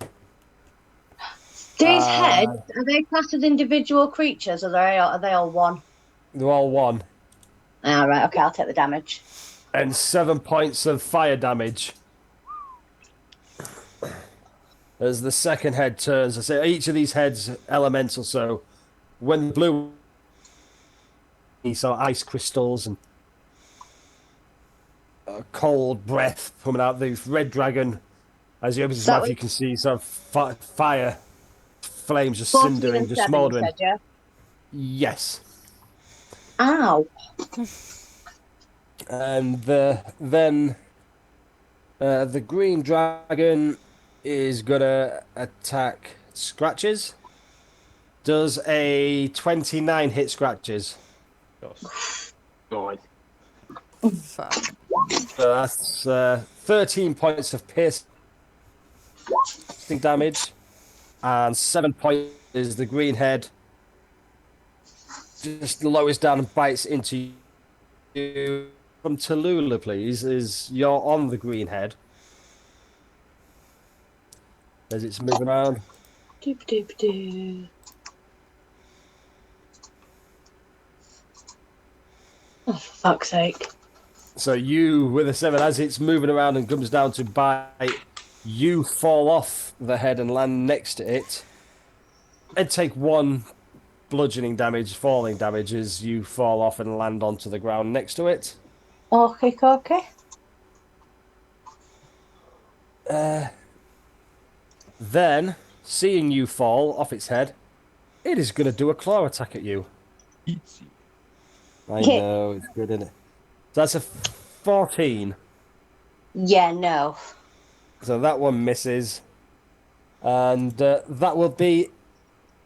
These heads, are they classed as individual creatures or are they all one? They're all one. Ah, right, okay, I'll take the damage. And 7 points of fire damage. As the second head turns, I say each of these heads elemental, so when the blue you saw ice crystals and cold breath coming out. The red dragon, as he opens his mouth, you can see sort of fire flames just 14 cindering, and just 7, you smouldering. said, yeah? Yes. Ow. And then the green dragon is gonna attack Scratches. Does a 29 hit Scratches? God. Fuck. So that's 13 points of piercing damage, and 7 points is the green head. Just lowers down and bites into you. From Tallulah, please, is you're on the green head. As it's moving around. Doop, doop, doop. Oh, for fuck's sake. So you, with a 7, as it's moving around and comes down to bite, you fall off the head and land next to it, and take 1 bludgeoning damage, falling damage, as you fall off and land onto the ground next to it. Okay. Then, seeing you fall off its head, it is going to do a claw attack at you. Eats you. I know, it's good, isn't it? So that's a 14. Yeah, no. So that one misses. And that will be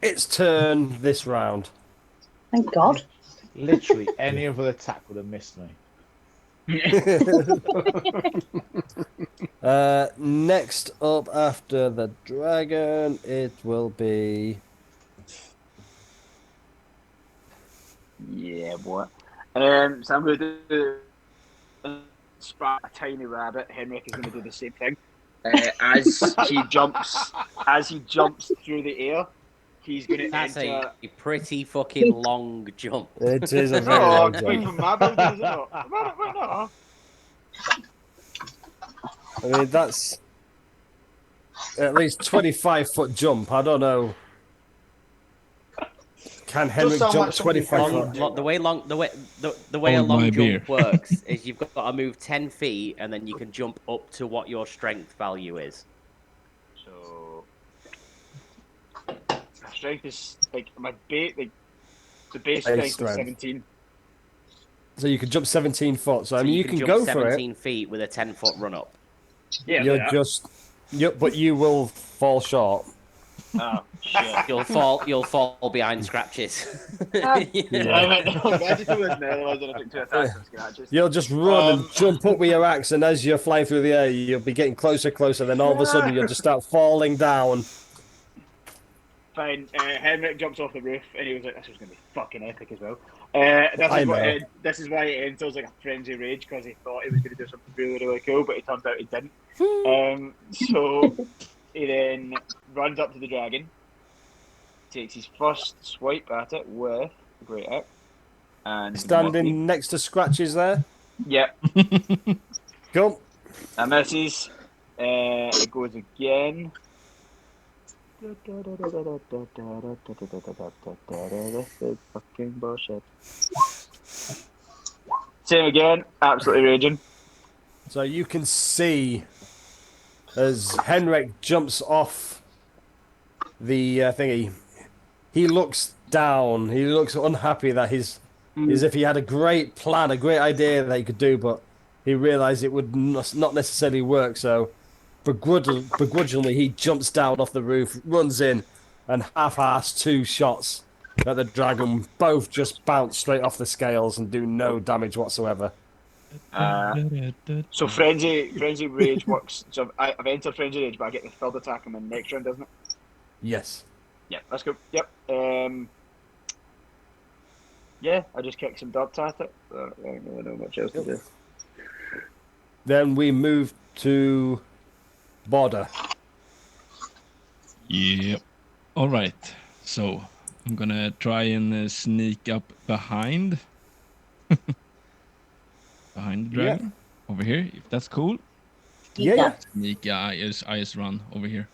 its turn this round. Thank God. Literally, any other attack would have missed me. Next up after the dragon, it will be... Yeah, boy. So I'm going to do a tiny rabbit. Henrik is going to do the same thing. As he jumps through the air, he's going to That's enter. a pretty fucking long jump. It is a very No, long wait jump. for my building, is it not? Wait, no. I mean, that's at least 25-foot jump. I don't know. Can Henrik sound jump like something 25 long- foot? The way a Hold long my jump beer. works is you've got to move 10 feet and then you can jump up to what your strength value is. So my strength is like my base, like the base strength is strength. 17. So you can jump 17 foot. So I So mean, you can jump go for 17 it. feet with a 10-foot run up. Yeah, You're yeah. just, but you will fall short. Oh shit. You'll fall behind scratches. I meant, no, imagine doing this now, otherwise I took 2 attacks from scratches. You'll just run and jump up with your axe, and as you're flying through the air, you'll be getting closer, closer. Then all of a sudden, you'll just start falling down. Fine. Henrik jumps off the roof, and he was like, "This was gonna be fucking epic as well." This is why it enters like a frenzy rage because he thought he was gonna do something really, really cool, but it turns out he didn't. So he then runs up to the dragon, takes his first swipe at it with a great axe, and Standing next to Scratches there. Yep, Cool. that misses. It goes again. This is fucking bullshit. Same again, absolutely raging. So you can see as Henrik jumps off the thingy, he looks down. He looks unhappy that as if he had a great plan, a great idea that he could do, but he realized it would not necessarily work. So begrudgingly, he jumps down off the roof, runs in, and half-ass 2 shots at the dragon. Both just bounce straight off the scales and do no damage whatsoever. So frenzy rage works. So I've entered frenzy rage, but I get the third attack on the next round, doesn't it? Yes. Yeah, that's good. Yep. Yeah, I just kicked some dirt at it. I don't really know much else to do. Then we move to Border. Yep. All right. So I'm gonna try and sneak up behind the dragon over here, if that's cool. Yeah. Sneak. Yeah, I just run over here,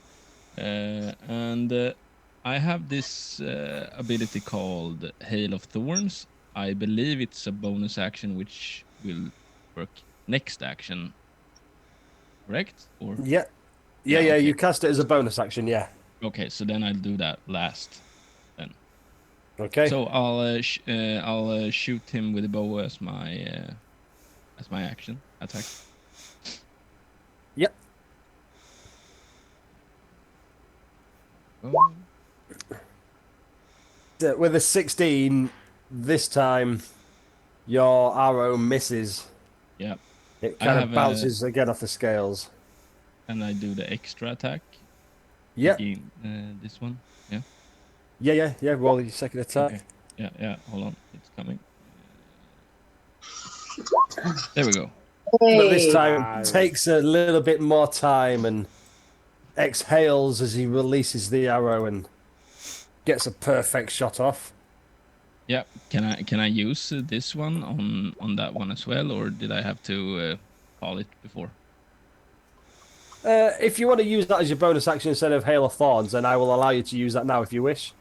and I have this ability called Hail of Thorns. I believe it's a bonus action which will work next action. Correct? Or Yeah. okay. You cast it as a bonus action, yeah. Okay, so then I'll do that last. Then. Okay. So I'll shoot him with a bow as my action attack. Yep. Oh. With a 16, this time your arrow misses. Yeah. It I kind have of bounces again off the scales. And I do the extra attack. Yep. Again, this one. Yeah. Yeah. Roll your second attack. Okay. Yeah. Hold on, it's coming. There we go. But this time takes a little bit more time and exhales as he releases the arrow and gets a perfect shot off. Yeah. Can I use this one on that one as well, or did I have to call it before? If you want to use that as your bonus action instead of Hail of Thorns, then I will allow you to use that now if you wish.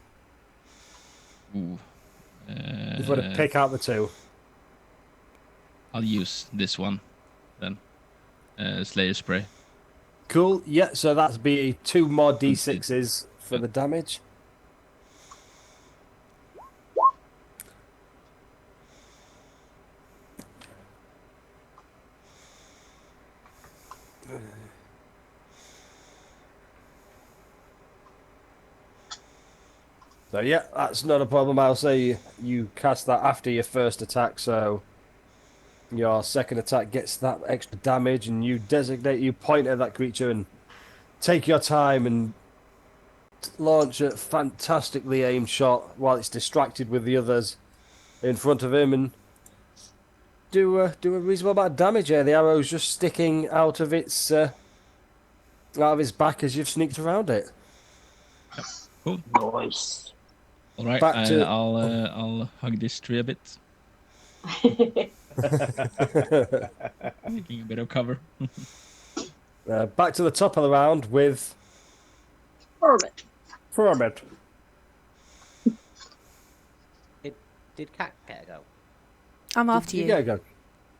Ooh. If you want to pick out the two. I'll use this one then. Slayer Spray. Cool. Yeah, so that's be 2 more d6s for the damage. So yeah, that's not a problem. I'll say you cast that after your first attack, so your second attack gets that extra damage, and you point at that creature and take your time and launch a fantastically aimed shot while it's distracted with the others in front of him, and do a reasonable amount of damage here. The arrow's just sticking out of its back as you've sneaked around it. Cool. Nice. All right. Back to- I'll hug this tree a bit. Taking a bit of cover. Back to the top of the round with Ferment. Did Cat get a go? I'm after you. Yeah, go.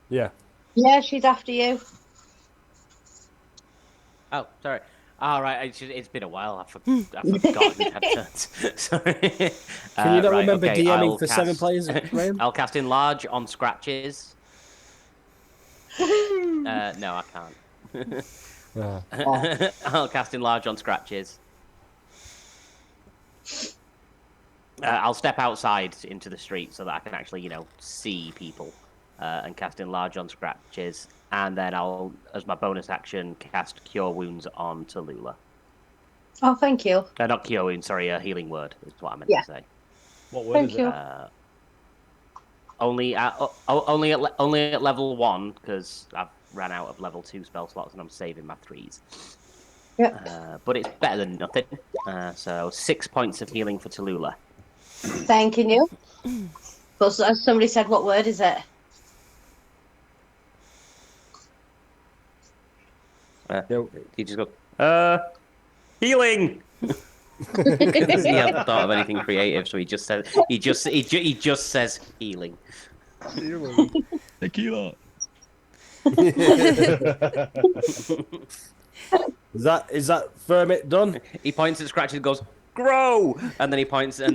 Yeah. Yeah, she's after you. Oh, sorry. All right, it's been a while. I've forgotten who had turns. Sorry. Can you not Right, remember okay, DMing I'll for 7 cast- players, Graham? I'll cast Enlarge on Scratches. No, I can't. I'll cast Enlarge on Scratches. I'll step outside into the street so that I can actually, see people, and cast Enlarge on Scratches. And then I'll, as my bonus action, cast Cure Wounds on Tallulah. Oh, thank you. Not Cure Wounds, sorry, a Healing Word is what I meant Yeah. to say. What word Thank is you. it? Only at level 1, because I've ran out of level 2 spell slots and I'm saving my 3s. Yeah. But it's better than nothing. So 6 points of healing for Tallulah. Thanking you. But as somebody said, what word is it? He just go, healing. Because he hasn't thought of anything creative, so he just says healing. Tequila. Is that Ferment done? He points at Scratches and goes, grow, and then he points at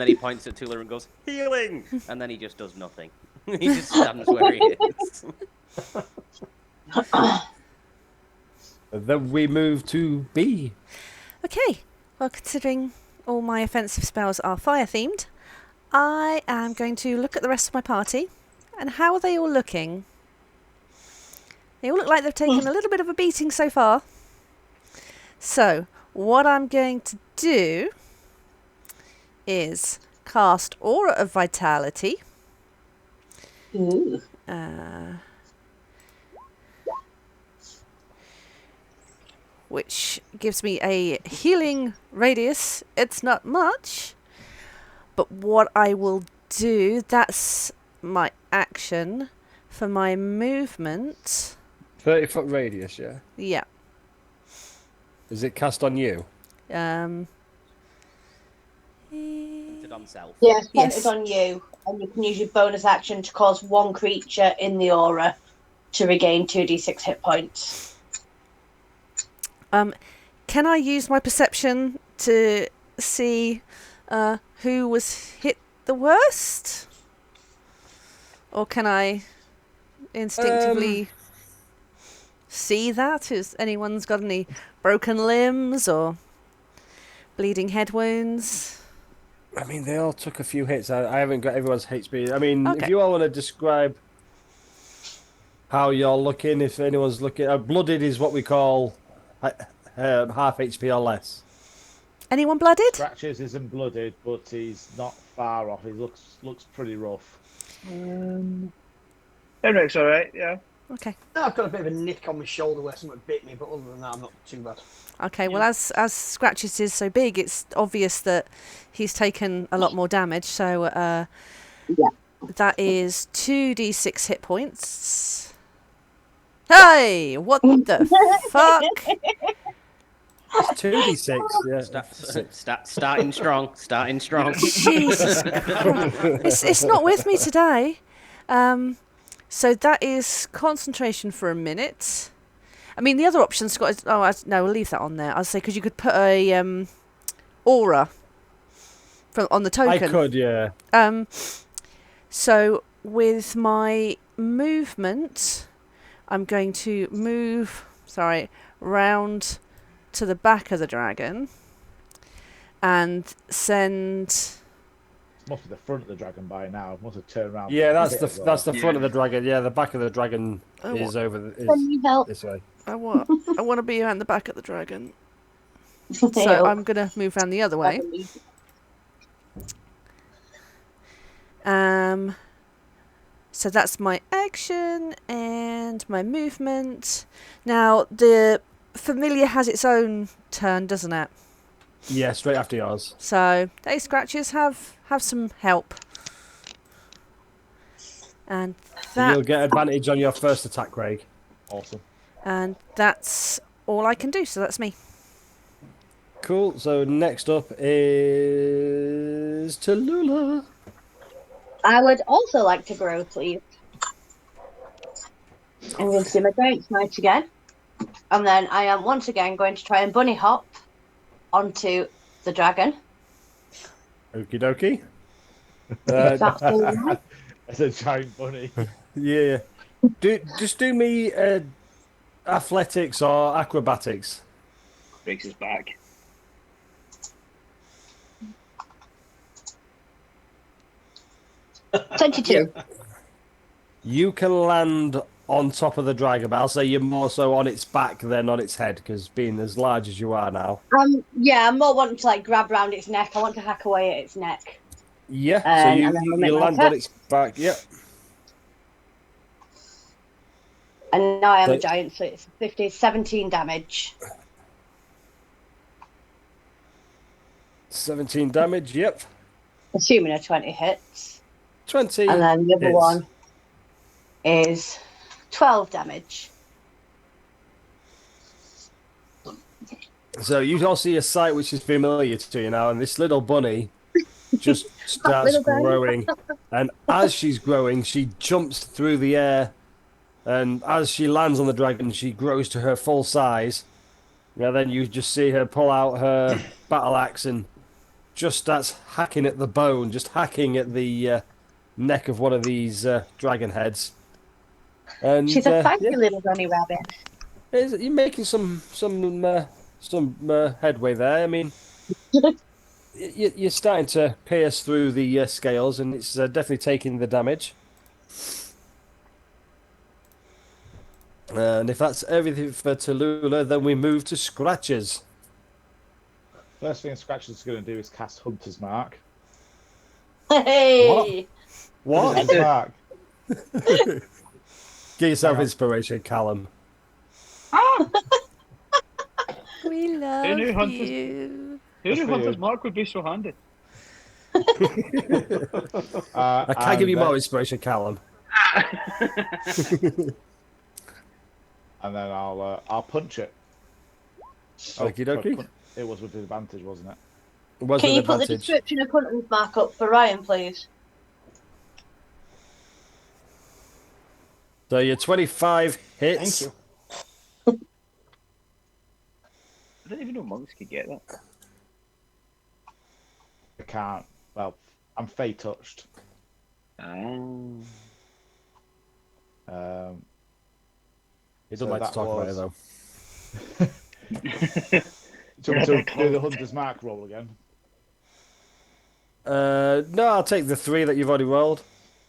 Tula and goes, healing, and then he just does nothing. He just stands where he is. Then we move to B. Okay, well, considering all my offensive spells are fire themed, I am going to look at the rest of my party. And how are they all looking? They all look like they've taken a little bit of a beating so far. So, what I'm going to do is cast Aura of Vitality. Ooh. Which gives me a healing radius. It's not much, but what I will do, that's my action for my movement. 30-foot radius, yeah? Yeah. Is it cast on you? Pointed on self. Yes, Yes. it's on you. And you can use your bonus action to cause one creature in the aura to regain 2d6 hit points. Can I use my perception to see who was hit the worst? Or can I instinctively see that? Has anyone's got any broken limbs or bleeding head wounds? I mean, they all took a few hits. I haven't got everyone's HP. I mean, Okay. if you all want to describe how you're looking, if anyone's looking... blooded is what we call half HP or less. Anyone blooded? Scratches isn't blooded, but he's not far off. He looks pretty rough. Henrik's alright, yeah. Okay. I've got a bit of a nick on my shoulder where someone bit me, but other than that, I'm not too bad. Okay, well, as Scratches is so big, it's obvious that he's taken a lot more damage. So that is 2d6 hit points. Hey, what the fuck? It's 2d6. Yeah. Starting strong. Starting strong. Jesus Christ. It's not with me today. So that is concentration for a minute. I mean, the other option, Scott, is... Oh, no, we'll leave that on there. I'll say, because you could put a aura on the token. I could, yeah. So with my movement, I'm going to move, round to the back of the dragon and send... It must be the front of the dragon by now. It must have turned around. Yeah, that's the front of the dragon. Yeah, the back of the dragon is over this way. I want to be around the back of the dragon. So I'm going to move around the other way. So that's my action and my movement. Now, the familiar has its own turn, doesn't it? Yeah, straight after yours. So, they scratches have some help. And that... You'll get advantage on your first attack, Craig. Awesome. And that's all I can do, so that's me. Cool. So next up is Tallulah. I would also like to grow, please. I'm going to do my Giant Smite again. And then I am once again going to try and bunny hop onto the dragon. Okie dokie. That's all right. It's a giant bunny. Yeah. Just do me athletics or acrobatics. Breaks his back. Yeah. 22. You can land on top of the dragon, but I'll say you're more so on its back than on its head, because being as large as you are now. Yeah, I'm more wanting to like grab round its neck. I want to hack away at its neck. Yeah, so you land on its back, yeah. And now I am a giant, so it's 17 damage. 17 damage, yep. Assuming a 20 hits. 20 And then the other hits. one is 12 damage. So you all see a sight which is familiar to you now, and this little bunny just starts Little bunny. growing. And as she's growing, she jumps through the air, and as she lands on the dragon, she grows to her full size. And then you just see her pull out her battle axe and just starts hacking at the bone, just hacking at the neck of one of these dragon heads. And She's a feisty little bunny rabbit. you're making some headway there. I mean, you're starting to pierce through the scales, and it's definitely taking the damage. And if that's everything for Tallulah, then we move to Scratches. First thing Scratches is going to do is cast Hunter's Mark. Hey! What? Hunter's Mark. Give yourself inspiration, Callum. We love Who knew you. Who knew Hunter's Mark would be so handy? I can't give you more inspiration, Callum. And then I'll punch it. Okie dokie. It was with advantage, wasn't it? It was Can with you put the advantage. description of Hunter's Mark up for Ryan, please? So your 25 hits. Thank I didn't even know monks could get that. I can't. Well, I'm Fey touched. He doesn't like to talk about it, though. Do you want me to do the Hunter's Mark roll again? No, I'll take the 3 that you've already rolled.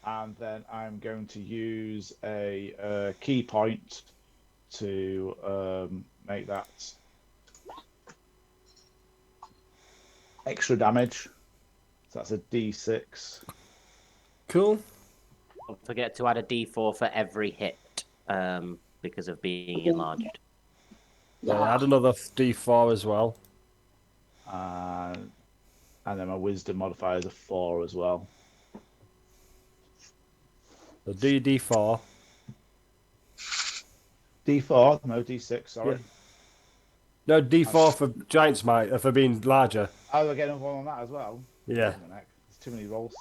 And then I'm going to use a key point to make that extra damage. So that's a D6. Cool. Don't forget to add a D4 for every hit, because of being enlarged. Add another D4 as well. And then my wisdom modifier is a 4 as well. The D4. D4, no D6, sorry. No, D4 for giant smite, for being larger. Oh, we're getting one on that as well. Yeah. There's too many rolls.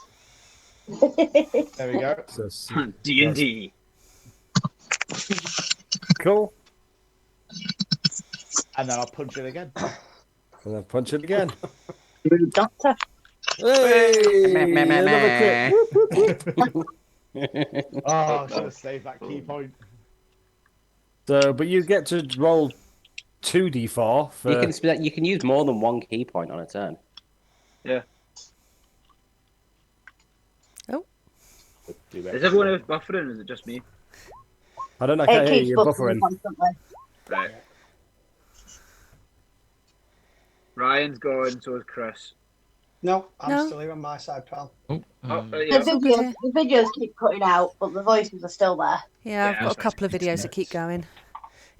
There we go. D&D. Cool. And then I'll punch it again. And then punch it again. Doctor. Hey! Meh. Another crit. Oh, I should have saved that key point. So, but you get to roll 2d4 for... You can use more than one key point on a turn. Yeah. Oh. Is everyone else buffering, or is it just me? I don't know, I can't It hear keeps you buffering buffering. constantly. Right. Ryan's gone, so is Chris. No, I'm No. still here on my side, pal. Oh, The yeah. videos keep cutting out, but the voices are still there. Yeah, I've Yeah, got a that's couple of videos that keep going.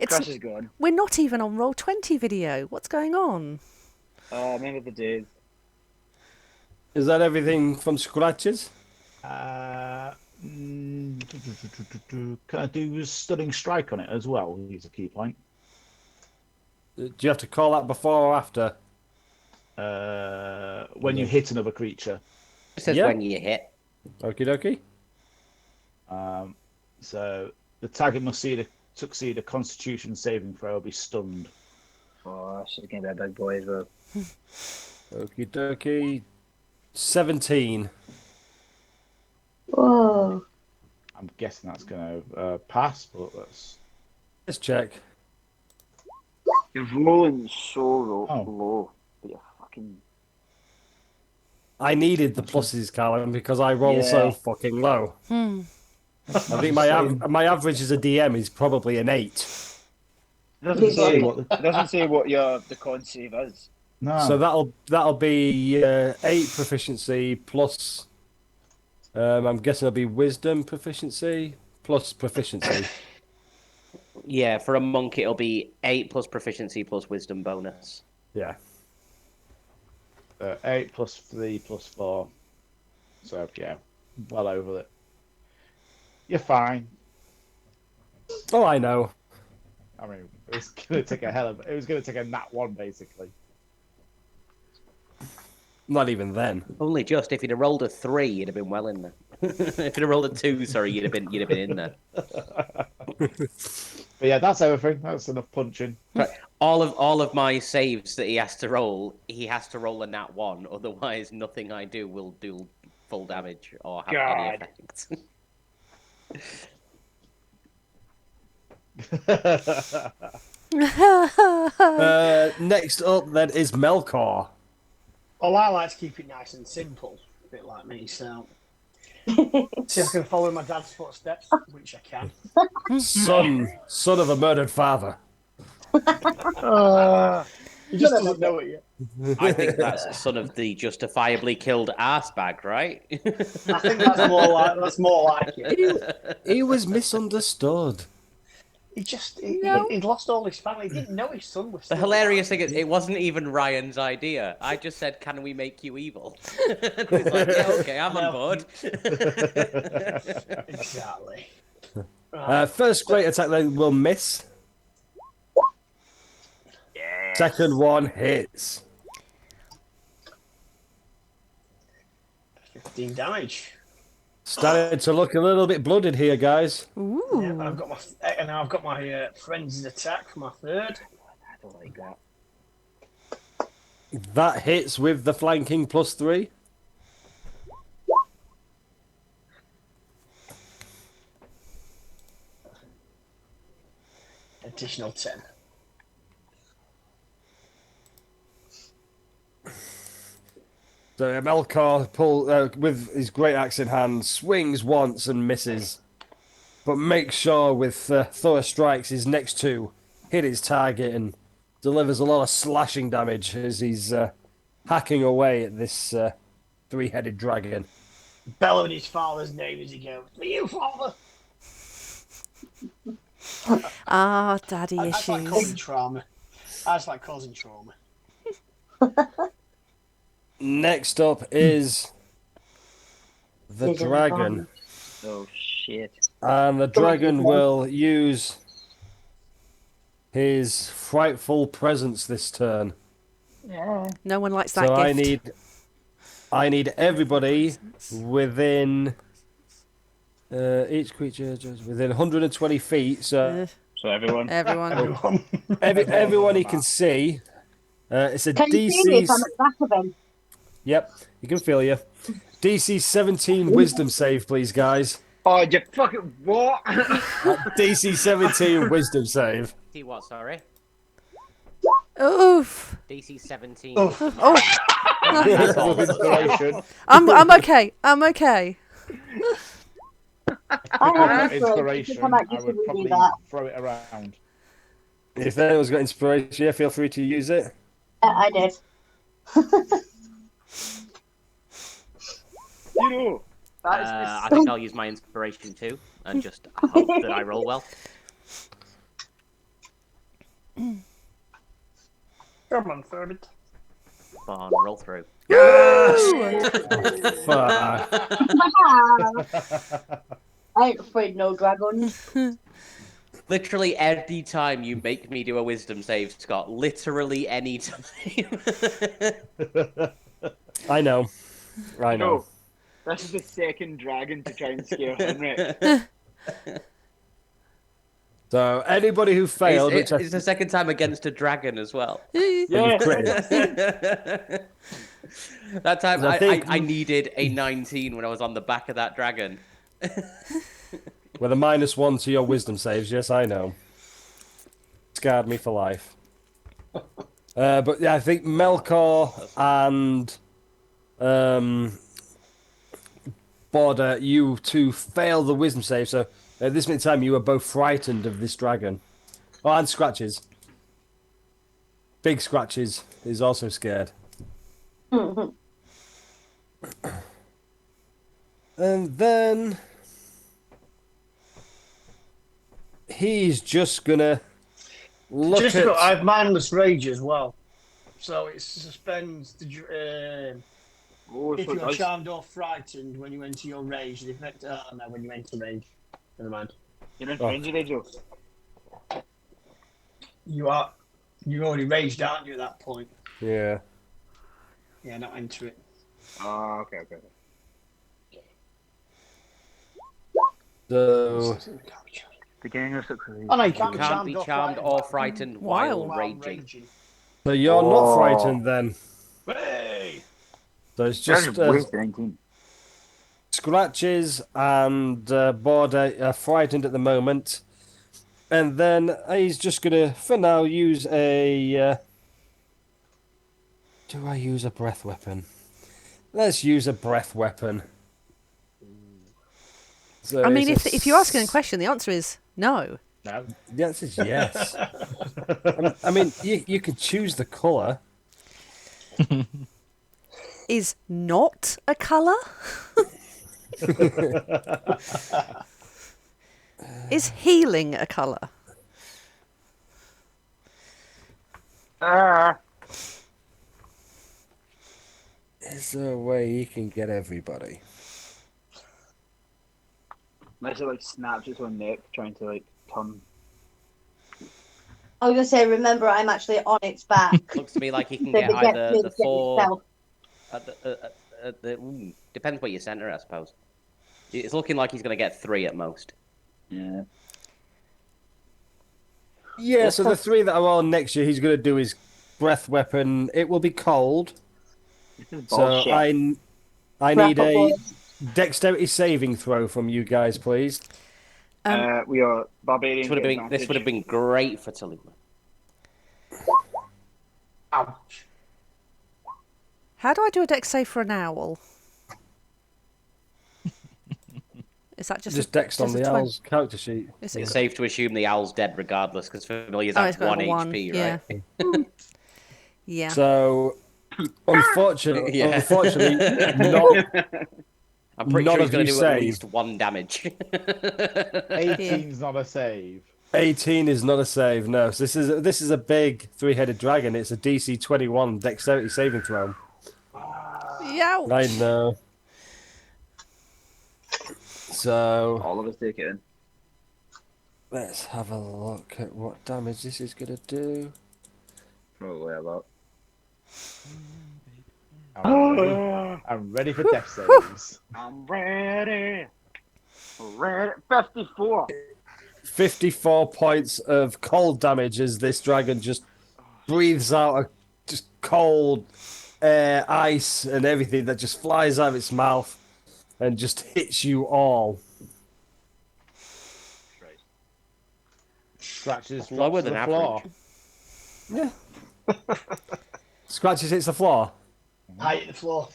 Chris is gone. We're not even on Roll20 video. What's going on? Remember the days. Is that everything from scratches? Can I do stunning strike on it as well? Use a key point. Do you have to call that before or after? When you hit another creature. It says Yeah. when you hit. Okie dokie. So the target must succeed a Constitution saving throw or be stunned. Oh, she's going to be a big boy as well. Okie dokie. 17. Whoa. I'm guessing that's going to pass, but Let's check. You're rolling so Oh. low, but you're fucking... I needed the pluses, Callum, because I roll so Yeah. fucking low. Hmm. I think my average as a DM is probably an 8. It doesn't say, what it doesn't say what the con save is. no. So that'll be 8 proficiency plus. I'm guessing it'll be wisdom proficiency plus proficiency. Yeah, for a monk it'll be 8 plus proficiency plus wisdom bonus. Yeah. 8 plus 3 plus 4. So yeah, well over it. You're fine. Oh, I know. I mean, it was gonna take a nat 1 basically. Not even then. Only just. If you'd have rolled a 3, you'd have been well in there. If you'd have rolled a 2, sorry, you'd have been in there. But yeah, that's everything. That's enough punching. Right. All of my saves that he has to roll a nat 1. Otherwise, nothing I do will do full damage or have any God. effect. Next up, then, is Melkor. Well, I like to keep it nice and simple, a bit like me, so... See if I can follow in my dad's footsteps, which I can. Son of a murdered father. He just doesn't know it yet. I think that's son of the justifiably killed arsebag, right? I think that's more like it. He was misunderstood. He'd lost all his family. He didn't know his son was The still hilarious alive. thing is, it wasn't even Ryan's idea. I just said, "Can we make you evil?" And he's like, "Yeah, okay, I'm on board." Exactly. First great attack then will miss. Yeah. Second one hits. 15 damage. Starting to look a little bit blooded here, guys. Ooh. Yeah, and I've got my frenzied attack for my third. I don't like that. That hits with the flanking +3. Additional 10. So Melkor with his great axe in hand, swings once and misses, but makes sure with Thor strikes his next 2 hit his target and delivers a lot of slashing damage as he's hacking away at this 3-headed dragon. Bellowing his father's name as he goes, "For you, father!" Ah, daddy I just like causing issues. trauma. I just like causing trauma. Next up is the dragon. Oh shit. And the dragon will use his frightful presence this turn. Yeah. No one likes that So gift. I need everybody within each creature just within 120 feet. So So everyone. Everyone. everyone he can see. It's a Can you see me if I'm DC. at the back of him? Yep, he can feel you. DC 17 Wisdom save, please, guys. Oh, you fucking what? DC 17 Wisdom save. See what? Sorry. Oof. DC 17. Oh. Inspiration. I'm okay. I'm okay. I If I have got inspiration. inspiration, I might I just would do probably that. throw it around. If anyone's got inspiration, yeah, feel free to use it. I did. You know, that is I think I'll use my inspiration too, and just hope that I roll well. Come on, Ferret. Come on, roll through. Fuck. I ain't afraid no dragons. Literally any time you make me do a wisdom save, Scott. Literally any time. I know. I know. No, this is the second dragon to try and scare Henrik. So anybody who failed, It's, which it's the second time against a dragon as well. Yeah. That time I think- I needed a 19 when I was on the back of that dragon. with a -1 to your wisdom saves, yes, I know. Scarred me for life. But yeah, I think Melkor and Border, you two failed the wisdom save, so at this minute in time you were both frightened of this dragon. Oh, and Scratches. Big Scratches is also scared. And then he's just gonna look Just at. got, I have mindless rage as well, so it suspends the. Oh, If so it you're does. charmed or frightened when you enter your rage, the effect. Oh no, when you enter rage. Never mind. You're in Oh. frenzy, Rachel. You are. You're already raged, aren't you? At that point. Yeah. Yeah, not enter it. Oh, okay. So Beginning of success. Oh no, you You can't, can't be charmed or frightened while raging. So you're not Oh. frightened then. Hey! So it's just Wasted 19. Scratches and Border are frightened at the moment. And then he's just gonna, for now, use a. Do I use a breath weapon? Let's use a breath weapon. So I mean, it's if you're asking a question, the answer is no. No. The answer is yes. I mean, you can choose the colour. Is not a colour? Is healing a colour? Is there a way you can get everybody? Unless it like snaps its own neck, trying to like turn. I was gonna say, remember, I'm actually on its back. Looks to me like he can So get it gets either me the to get 4. itself. Depends where you center, I suppose. It's looking like he's going to get 3 at most. Yeah. Yeah, so the 3 that are on next year, he's going to do his breath weapon. It will be cold. So bullshit. I need a dexterity saving throw from you guys, please. We are barbarian. This would have been great for Talima. Ouch. How do I do a dex save for an owl? Is that just Dex on just a the 20? owl's character sheet. Is It's it? safe to assume the owl's dead regardless, because Familiar's Oh, at it's got 1 a 1, HP, yeah. right? Yeah. So, unfortunately, Yeah. unfortunately, not. I'm pretty None sure he's of going to you do at save. least 1 damage. 18's not a save. 18 is not a save. No, so this is a big 3-headed dragon. It's a DC 21 dexterity saving throw. Yeah. I know. So All of us take it in. Let's have a look at what damage this is going to do. Probably a lot. I'm ready for death saves. I'm ready. Ready. 54. 54 points of cold damage as this dragon just breathes out a just cold air, ice, and everything that just flies out of its mouth and just hits you all. Scratches Lower drops to than the floor. average. Yeah. Scratches hits the floor. I hit the floor.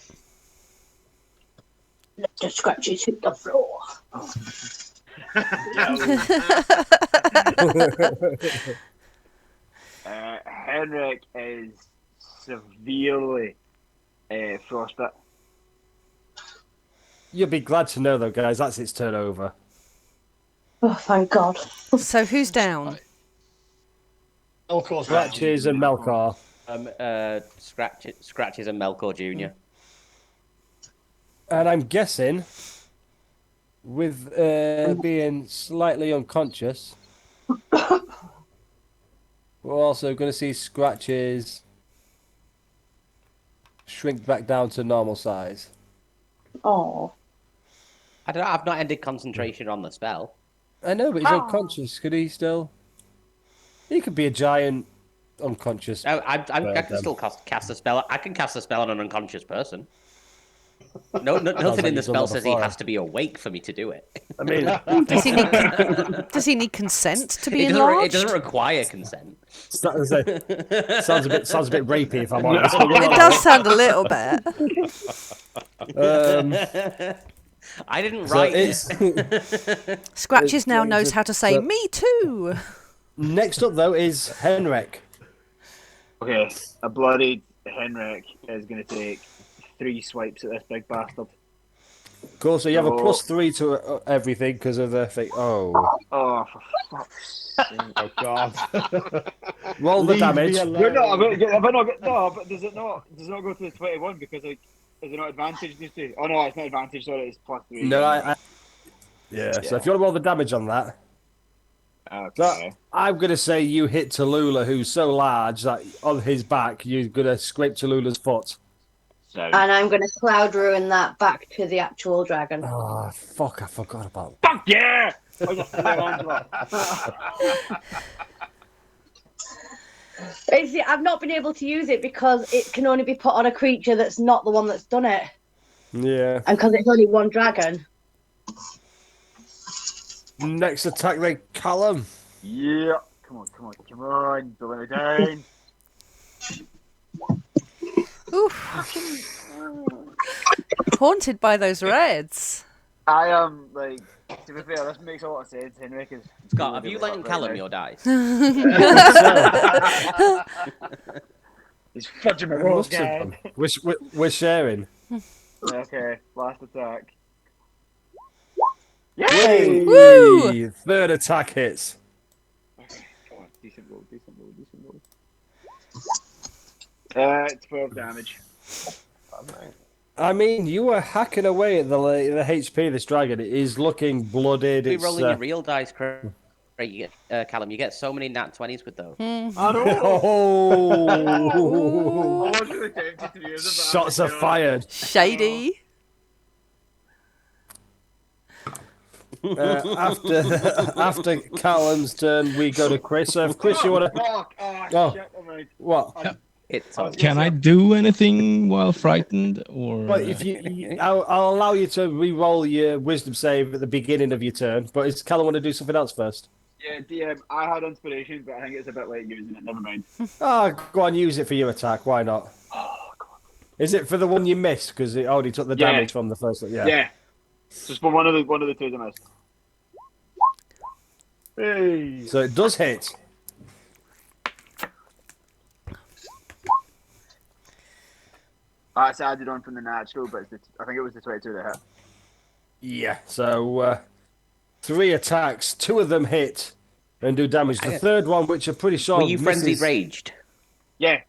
Let the scratches hit the floor. Henrik is severely frostbite. You'll be glad to know, though, guys, that's its turnover. Oh, thank God. So who's down? Melkor's Scratches and Melkor. Scratches and Melkor Jr. And I'm guessing, with being slightly unconscious, we're also going to see Scratches shrink back down to normal size. Oh. I don't know, I've not ended concentration on the spell. I know, but he's unconscious. Could he still? He could be a giant unconscious. I can still cast a spell. I can cast a spell on an unconscious person. Nothing like in the you've done spell that says he before. has to be awake for me to do it. I mean, Does he need consent to be It enlarged? doesn't require consent. sounds a bit rapey, if I'm honest. It does sound a little bit. I didn't So write it's- it. Scratches now it's- knows how to say so- "me too." Next up, though, is Henrik. Okay, a bloodied Henrik is going to take 3 swipes at this big bastard. Cool. So you have a Oh. +3 to everything because of the thing. Oh, Oh, for fuck's sake. Oh God. roll the Leave damage. me No, alone. no, but does it not go to the 21 because like, is it not advantage? You see? Oh no, it's not advantage. Sorry, it's +3. No, yeah. So if you want to roll the damage on that, Okay. I'm going to say you hit Tallulah, who's so large that on his back you're going to scrape Tallulah's foot. So And I'm going to cloud ruin that back to the actual dragon. Oh, fuck, I forgot about fuck yeah! I just threw my hands up. Basically, I've not been able to use it because it can only be put on a creature that's not the one that's done it. Yeah. And because it's only one dragon. Next attack, then, Callum. Yeah. Come on. Don't let me down. Oof. Haunted by those reds. I am like. To be fair, this makes a lot of sense. Henrik is. Scott, have you lent Callum your dice? He's fudging my rolls, Must have guy. done. We're sharing. Okay, last attack. Yay! Woo! Third attack hits. Come on, decent roll. 12 damage. I mean, you were hacking away at the HP of this dragon. It is looking blooded. Be It's, rolling your real dice, Craig. You get, Callum, you get so many nat 20s with those. I know. Oh! I was really tempted to use it, but Shots are fired. Shady. After Callum's turn, we go to Chris. So if Chris, you want to... Fuck! Oh. Shit, oh my. What? It's Can I do anything while frightened, or? But if I'll allow you to re-roll your wisdom save at the beginning of your turn. But does Callum want to do something else first? Yeah, DM, I had inspiration, but I think it's a bit late using it. Never mind. Oh, go on, use it for your attack. Why not? Is it for the one you missed? Because it already took the Yeah. damage from the first. Yeah. Yeah. Just for one of the two I missed. Hey. So it does hit. That's added on from the natural, but I think it was the 22 that hit. Yeah. So 3 attacks, 2 of them hit and do damage. The third one, which I'm pretty sure Were you frenzied misses- raged? Yeah.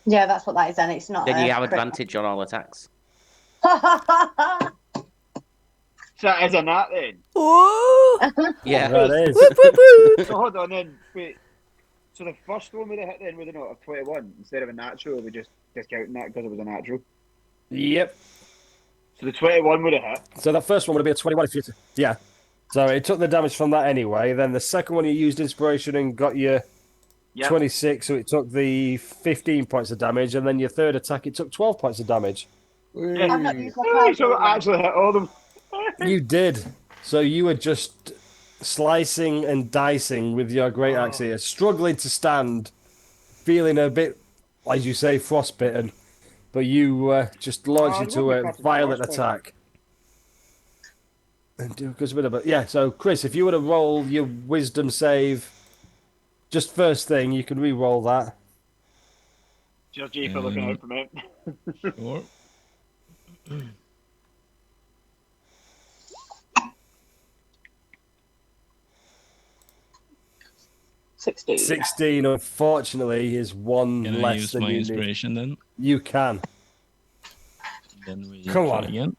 Yeah, that's what that is then. It's not Then a you have crit. advantage on all attacks. So as a nat then. Oh! Yeah. That is. Whoop, whoop, whoop. So hold on then. Wait. So the first one would have hit then with a note of 21 instead of a natural. We just discounting that because it was a natural. Yep. So the 21 would have hit. So that first one would have been a 21 if you... Yeah. So it took the damage from that anyway. Then the second one you used inspiration and got your 26, so it took the 15 points of damage. And then your third attack, it took 12 points of damage. I'm not using my So card. it actually hit all of them. You did. So you were just slicing and dicing with your great axe here, struggling to stand, feeling a bit, as you say, frostbitten. But you just launched into a violent attack. And do goes a bit of a yeah. So Chris, if you were to roll your wisdom save, just first thing, you can re-roll that. Just G for looking out for me. Sure. 16, unfortunately, is one Can I less use than my you inspiration then? need. You can. Then we Come try on. again.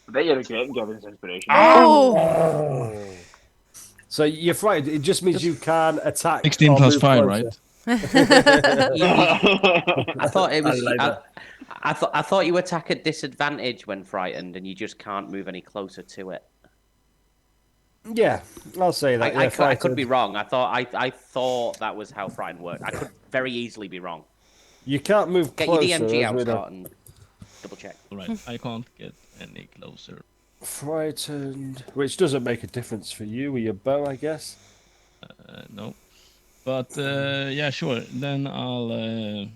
I bet you're regretting giving us inspiration. Oh! So you're frightened. It just means you can attack. 16 or plus move 5, closer. right? I thought it was. I like that. I thought you attack at disadvantage when frightened, and you just can't move any closer to it. Yeah, I'll say that. I yeah, could be frightened. wrong. I thought that was how frightened worked. I could very easily be wrong. You can't move Get your closer. DMG as out, we know. Scott, and double check. Alright, I can't get any closer. Frightened, which doesn't make a difference for you with your bow, I guess. No. But yeah, sure. Then I'll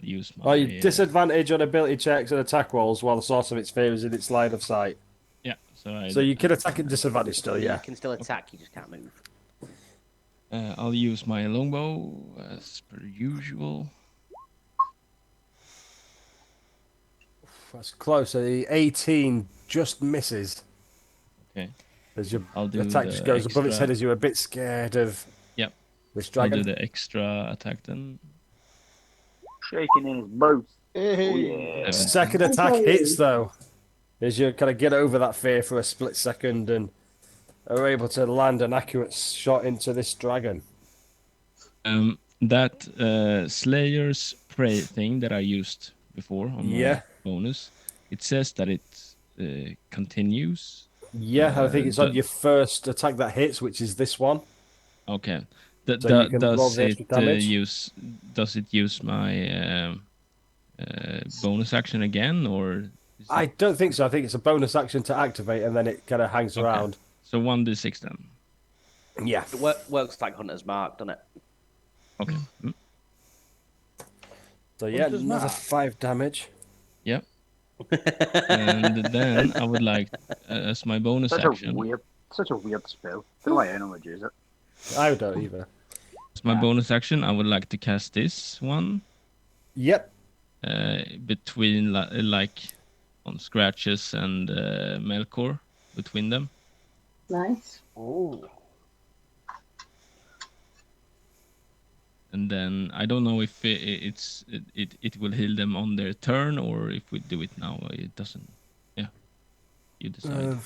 use my. Oh, you disadvantage on ability checks and attack rolls while the source of its fear is in its line of sight. Yeah, so So you can attack at disadvantage still, yeah. You can still attack, you just can't move. I'll use my longbow as per usual. That's close. So the 18 just misses. Okay. As your I'll do attack the just goes above its extra- head as you're a bit scared of Yep. this I'll dragon. do the extra attack then. Shaking in his boots. Oh, yeah. Second attack hits though, as you kind of get over that fear for a split second and are able to land an accurate shot into this dragon. That Slayer's Prey thing that I used before on my Yeah. bonus, it says that it continues. Yeah, I think it's on the- your first attack that hits, which is this one. Okay. So you can roll Does the it extra damage. use my bonus action again, or? I don't think so. I think it's a bonus action to activate, and then it kind of hangs around. So 1d6 then. Yeah. It works like Hunter's Mark, doesn't it? Okay. So yeah, does another that? 5 damage. Yep. And then I would like, as my bonus Such action, such a weird spell. Don't know why anyone would use it. I don't either. as my bonus action, I would like to cast this one Yep. between like on Scratches and Melkor, between them. Nice. Oh. And then I don't know if it will heal them on their turn, or if we do it now, it doesn't. Yeah, you decide.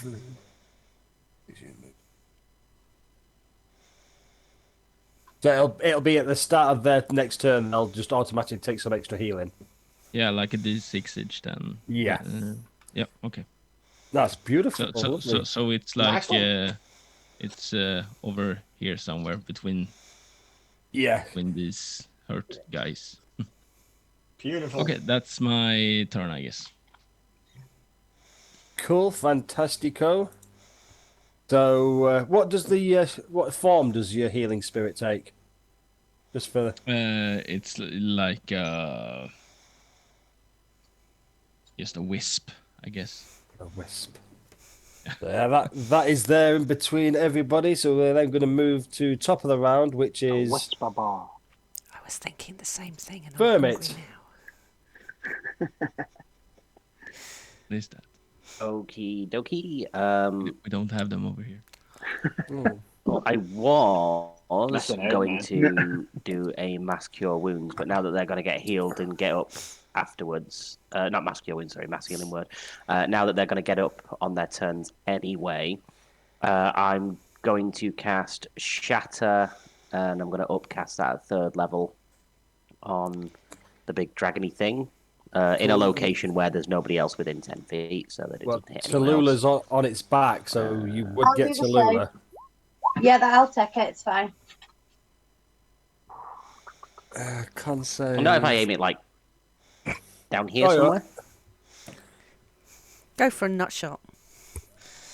So it'll be at the start of their next turn. They'll just automatically take some extra healing. Yeah, like a D6 each then. Yeah. Yep. Okay. That's beautiful. So it's Nice like one. it's over here somewhere between Yeah. these hurt guys. Beautiful. Okay, that's my turn, I guess. Cool. Fantastico. So what does the what form does your healing spirit take? Just for It's like just a wisp, I guess. a wisp. So, yeah, that is there in between everybody. So we're then going to move to top of the round, which is Whisper bar. I was thinking the same thing. And Vermit. I'm hungry What is that? Okie dokie. We don't have them over here. Well, I was Listen out, going man. to do a mass cure wounds, but now that they're going to get healed and get up afterwards. Not mass healing, sorry, mass healing word. Now that they're going to get up on their turns anyway, I'm going to cast Shatter, and I'm going to upcast that at 3rd level on the big dragony thing. In a location where there's nobody else within 10 feet, so that it doesn't hit anyone else. Tallulah's on its back, so you would I'll get do the same. Tallulah. Yeah, I'll take it. It's fine. Can't say. Not if I aim it like down here Oh, yeah. somewhere. Go for a nut shot.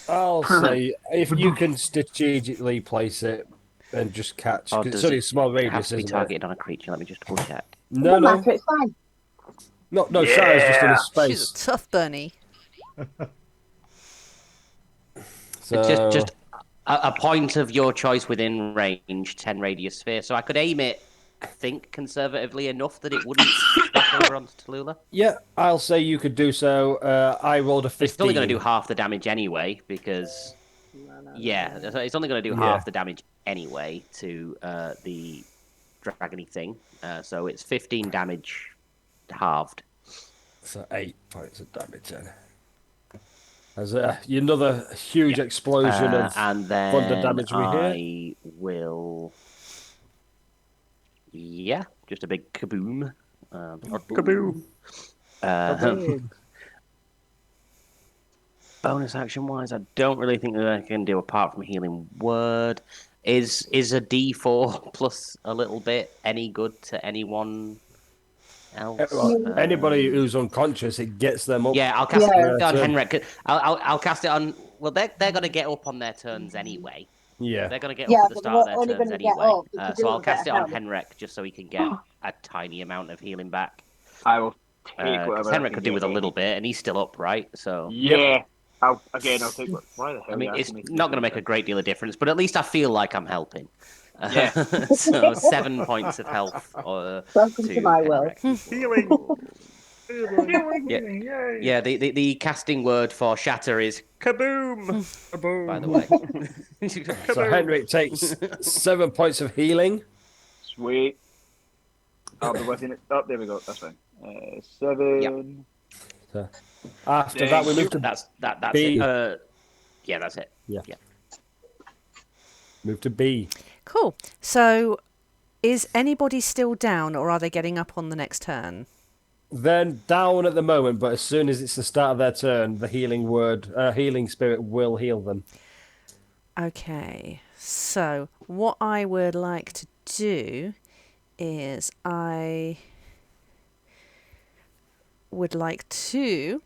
I'll say if you can strategically place it and just catch. Or 'Cause it's does only it a small have radius, to be isn't targeted on a creature? Let me just double check. it? No, no, It's fine. no. Shadow's just in a She's space. a tough bunny. So Just a point of your choice within range, 10 radius sphere. So I could aim it, I think, conservatively enough that it wouldn't splash over onto Tallulah. yeah, I'll say you could do so. I rolled a 15. It's only going to do half the damage anyway, because it's only going to do half the damage anyway to the dragony thing. So it's 15 damage halved. So 8 points of damage then. There's another huge explosion of and then thunder damage we hear. I will, just a big kaboom. Kaboom. Bonus action wise, I don't really think that I can do apart from healing word. Is a D4 plus a little bit any good to anyone else? Well, anybody who's unconscious, it gets them up. Yeah, I'll cast it on turn. Henrik. I'll cast it on. Well, they're going to get up on their turns anyway. Yeah. They're going to get Yeah, up at the but start we're of only their turns gonna get anyway. up if you So do I'll a cast bit it on of Henrik just so he can get a tiny amount of healing back. I will take Because whatever. Henrik could do with a little bit, and he's still up, right? So Yeah. I'll take what. Why the hell? I mean, are you it's asking me to not do going to make a great deal of difference, but at least I feel like I'm helping. Yeah. So 7 points of health. Welcome to my world. Healing. Yeah, the casting word for shatter is kaboom. By the way. So Henrik takes 7 points of healing. Sweet. I'll be within it. Oh, there we go. That's fine. 7. So after that, we move to That's B. it. Yeah, that's it. Yeah. Move to B. Cool. So, is anybody still down, or are they getting up on the next turn? Then down at the moment, but as soon as it's the start of their turn, the healing spirit will heal them. Okay. So, what I would like to do is I would like to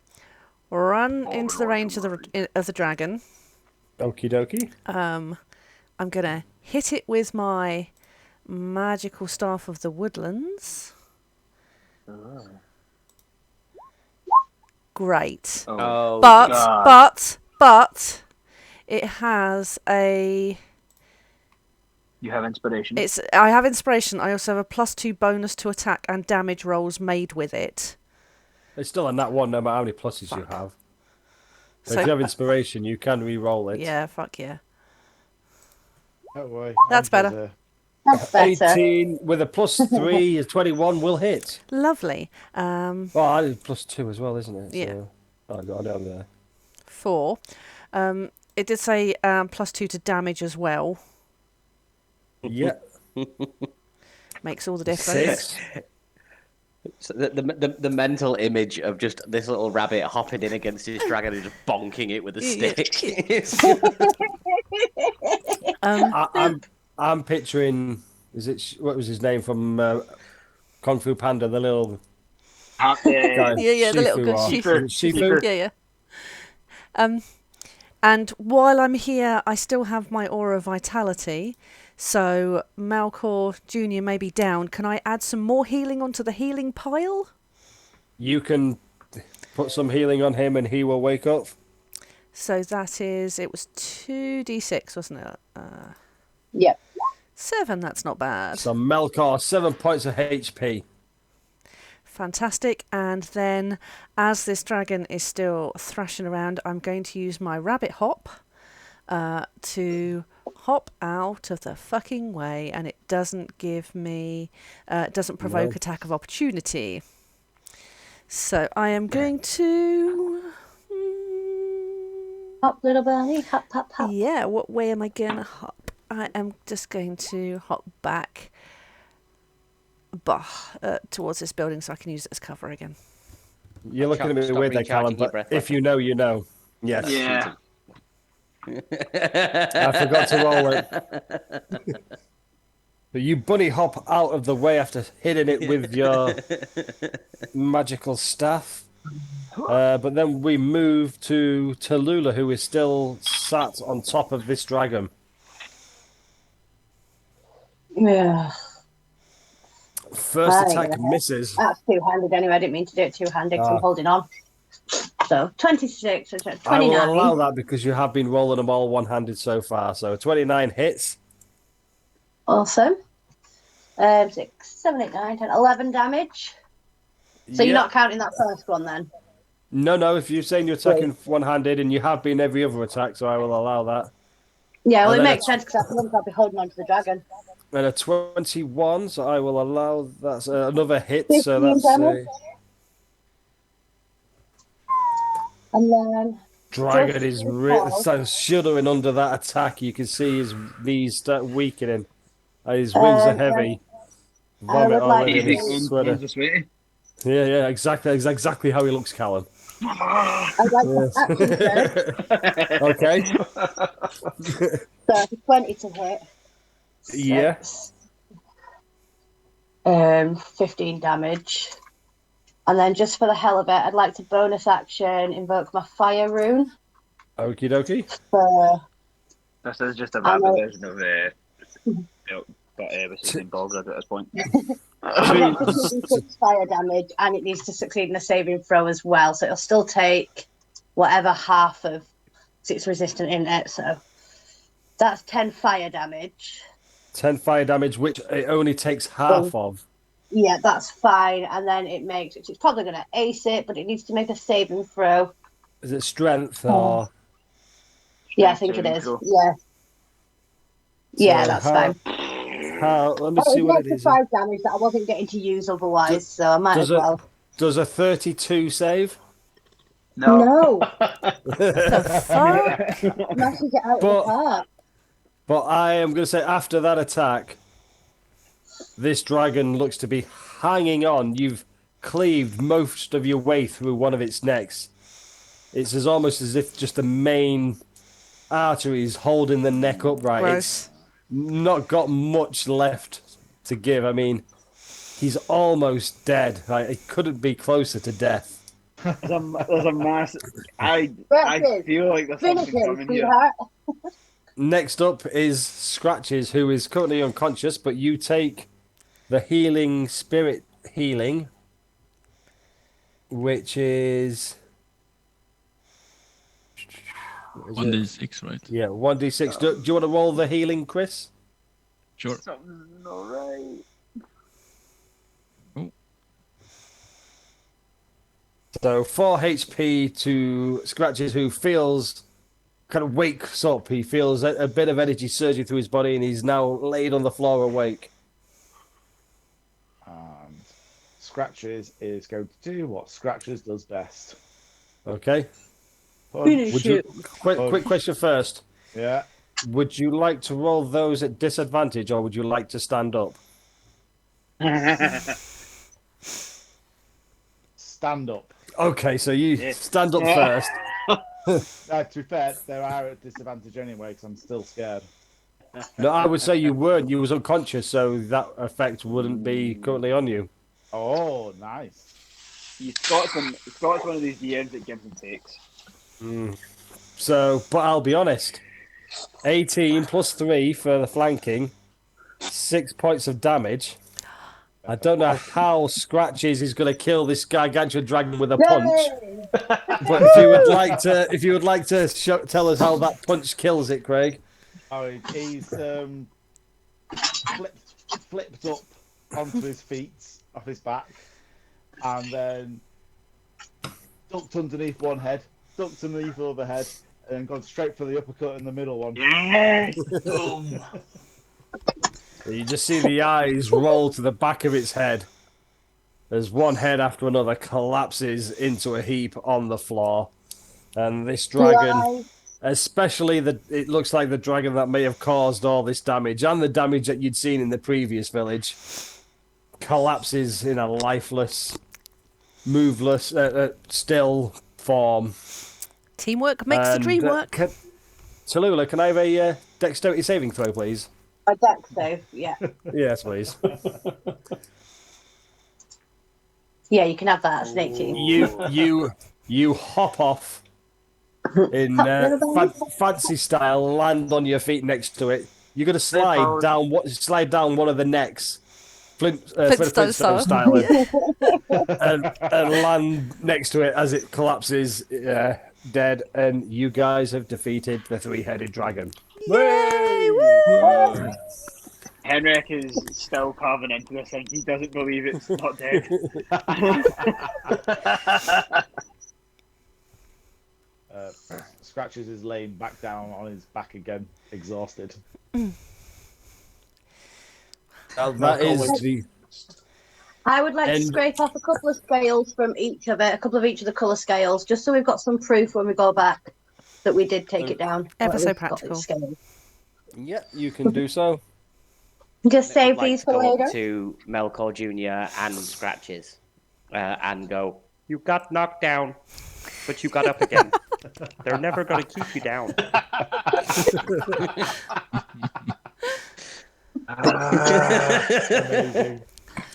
run into the range of the dragon. Okie dokie. I'm gonna hit it with my magical staff of the woodlands. Great. Oh, But it has a. you have inspiration. I have inspiration. I also have a +2 bonus to attack and damage rolls made with it. It's still a nat 1 no matter how many pluses you have. So So- if you have inspiration, you can re-roll it. Yeah, fuck yeah. Don't worry. That's better. That's better. 18 with a +3 is 21 will hit. Lovely. Well, I did +2 as well, isn't it? Yeah. So I got it down there. 4. It did say +2 to damage as well. Yeah. Makes all the difference. 6. So the mental image of just this little rabbit hopping in against his dragon and just bonking it with a stick. I'm picturing. What was his name from Kung Fu Panda? The little guy. Yeah, the little good Shifu. Shifu. Yeah. And while I'm here, I still have my aura of vitality. So Malcor Jr. may be down. Can I add some more healing onto the healing pile? You can put some healing on him, and he will wake up. So it was 2d6, wasn't it? Yep. 7, that's not bad. So Melkor, 7 points of HP. Fantastic. And then, as this dragon is still thrashing around, I'm going to use my rabbit hop to hop out of the fucking way, and it doesn't give me, doesn't provoke attack of opportunity. So I am going to. Hop, little bunny, hop, hop, hop. Yeah, what way am I going to hop? I am just going to hop back towards this building so I can use it as cover again. You're looking at me Stop weird there, Callum, recharging your but breath if weapon. you know, you know. Yes. Yeah. I forgot to roll it. But you bunny hop out of the way after hitting it with your magical staff. But then we move to Tallulah, who is still sat on top of this dragon. Yeah. First attack yeah. misses. That's two-handed anyway. I didn't mean to do it two-handed because I'm holding on. So 26, so 29. I will allow that because you have been rolling them all one-handed so far. So 29 hits. Awesome. 6, 7, 8, 9, 10, 11 damage. So you're not counting that first one then? No. If you're saying you're attacking one-handed, and you have been every other attack, so I will allow that. Yeah, well, And it then makes sense because I'll be holding on to the dragon. And a 21, so I will allow that's another hit. 15 So that's damage. And then dragon just is before- so shuddering under that attack. You can see his knees start weakening. His wings are heavy. Vomit would like already in to- his sweater. Yeah, exactly. That's exactly how he looks, Callum. I'd like to action first. Okay. So 20 to hit. Yeah. 15 damage. And then just for the hell of it, I'd like to bonus action invoke my fire rune. Okie dokie. For This is just a I know. rabbit version of but this is in Bulgrad at this point. fire damage, and it needs to succeed in a saving throw as well. So it'll still take whatever half of it's resistant in it. So that's 10 fire damage. 10 fire damage, which it only takes half of. Yeah, that's fine. And then it makes it's probably going to ace it, but it needs to make a saving throw. Is it strength or? Yeah, I think it is. Yeah. Yeah, So that's how- fine. Let me see what it is. 5 damage that I wasn't getting to use otherwise, so I might as well. Does a 32 save? No. Fuck. Smashes it out of But- the park. But I am going to say after that attack, this dragon looks to be hanging on. You've cleaved most of your way through one of its necks. It's almost as if just the main artery is holding the neck upright. Gross. It's not got much left to give. I mean, he's almost dead. Like, it couldn't be closer to death. There's a massive. I Scratches. feel like there's Finish something him, coming here. sweetheart. Next up is Scratches, who is currently unconscious, but you take the healing spirit healing, which is 1d6, right? yeah, 1d6. Do you want to roll the healing, Chris? Sure. Something's not right. So 4 HP to Scratches, who feels kind of wakes up. He feels a bit of energy surging through his body, and he's now laid on the floor awake. And Scratches is going to do what Scratches does best. Okay. Finish Would you, it. quick question first. Yeah. Would you like to roll those at disadvantage, or would you like to stand up? Stand up. Okay, so you stand up first. To be fair, they are at disadvantage anyway because I'm still scared. No, I would say you weren't. You was unconscious, so that effect wouldn't be currently on you. Oh, nice. It's got one of these DMs that gives and takes. So, but I'll be honest. 18 plus 3 for the flanking, 6 points of damage. I don't know how Scratches is going to kill this gargantuan dragon with a punch. But if you would like to tell us how that punch kills it, Craig. Oh, he's flipped up onto his feet, off his back, and then ducked underneath one head, ducked underneath the other head, and then gone straight for the uppercut in the middle one. Yes! Boom! You just see the eyes roll to the back of its head. as one head after another collapses into a heap on the floor. And this dragon, especially it looks like the dragon that may have caused all this damage and the damage that you'd seen in the previous village, collapses in a lifeless, moveless, still form. Teamwork makes the dream work. Tallulah, can I have a dexterity saving throw, please? A dex save, yeah. Yes, please. Yeah, you can have that. It's an 18. You hop off in fancy style, land on your feet next to it. You're gonna slide down one of the necks, Flintstone style, and land next to it as it collapses, dead. And you guys have defeated the three-headed dragon. Yay! Woo! Henrik is still carving into this thing. He doesn't believe it's not dead. Scratches is laying back down on his back again, exhausted. That is the. I would like to scrape off a couple of scales from each of it, a couple of each of the colour scales, just so we've got some proof when we go back that we did take it down. Ever so practical. Yeah, you can do so. Just save I'd like these to for go later. up to Melkor Jr. and Scratches and go, You got knocked down, but you got up again. They're never going to keep you down. Amazing.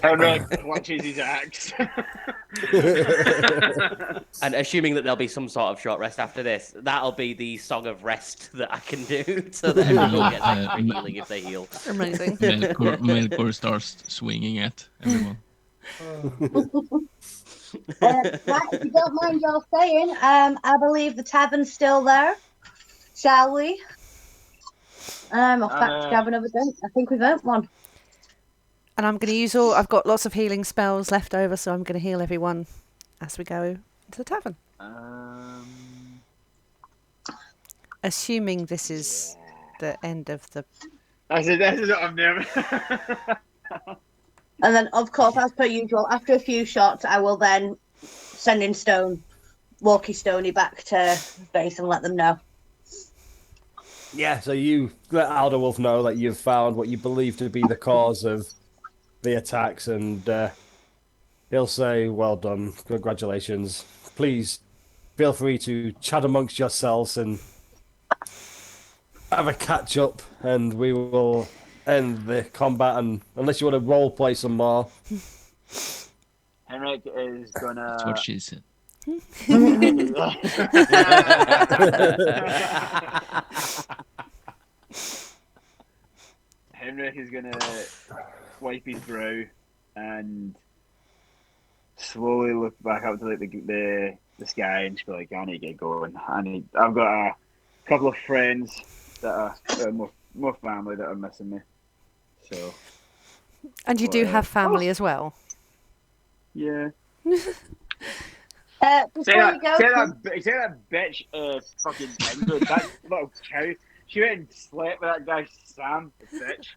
Henrik clutches his axe. And assuming that there'll be some sort of short rest after this, that'll be the song of rest that I can do, so that everyone gets extra healing if they heal. Amazing. Melkor starts swinging at everyone. Right, if you don't mind y'all saying, I believe the tavern's still there. Shall we? Off back to have another drink. I think we've earned one. And I'm going to use all. I've got lots of healing spells left over, so I'm going to heal everyone as we go to the tavern. Assuming this is the end of the. This is what I'm doing. And then, of course, as per usual, after a few shots, I will then send in Walkie Stoney back to base and let them know. Yeah, so you let Alderwolf know that you've found what you believe to be the cause of the attacks, and he'll say, well done, congratulations. Please feel free to chat amongst yourselves and have a catch-up, and we will end the combat, and unless you want to role-play some more. Henrik is gonna... That's what she said. Henrik is gonna wipe his brow and slowly look back up to like the sky and just be like, I need to get going. I've got a couple of friends that are more family that are missing me. So. And you do have family as well. Yeah. Before you go, Say that bitch, fucking Ingrid, that little cow. She went and slept with that guy Sam, the bitch.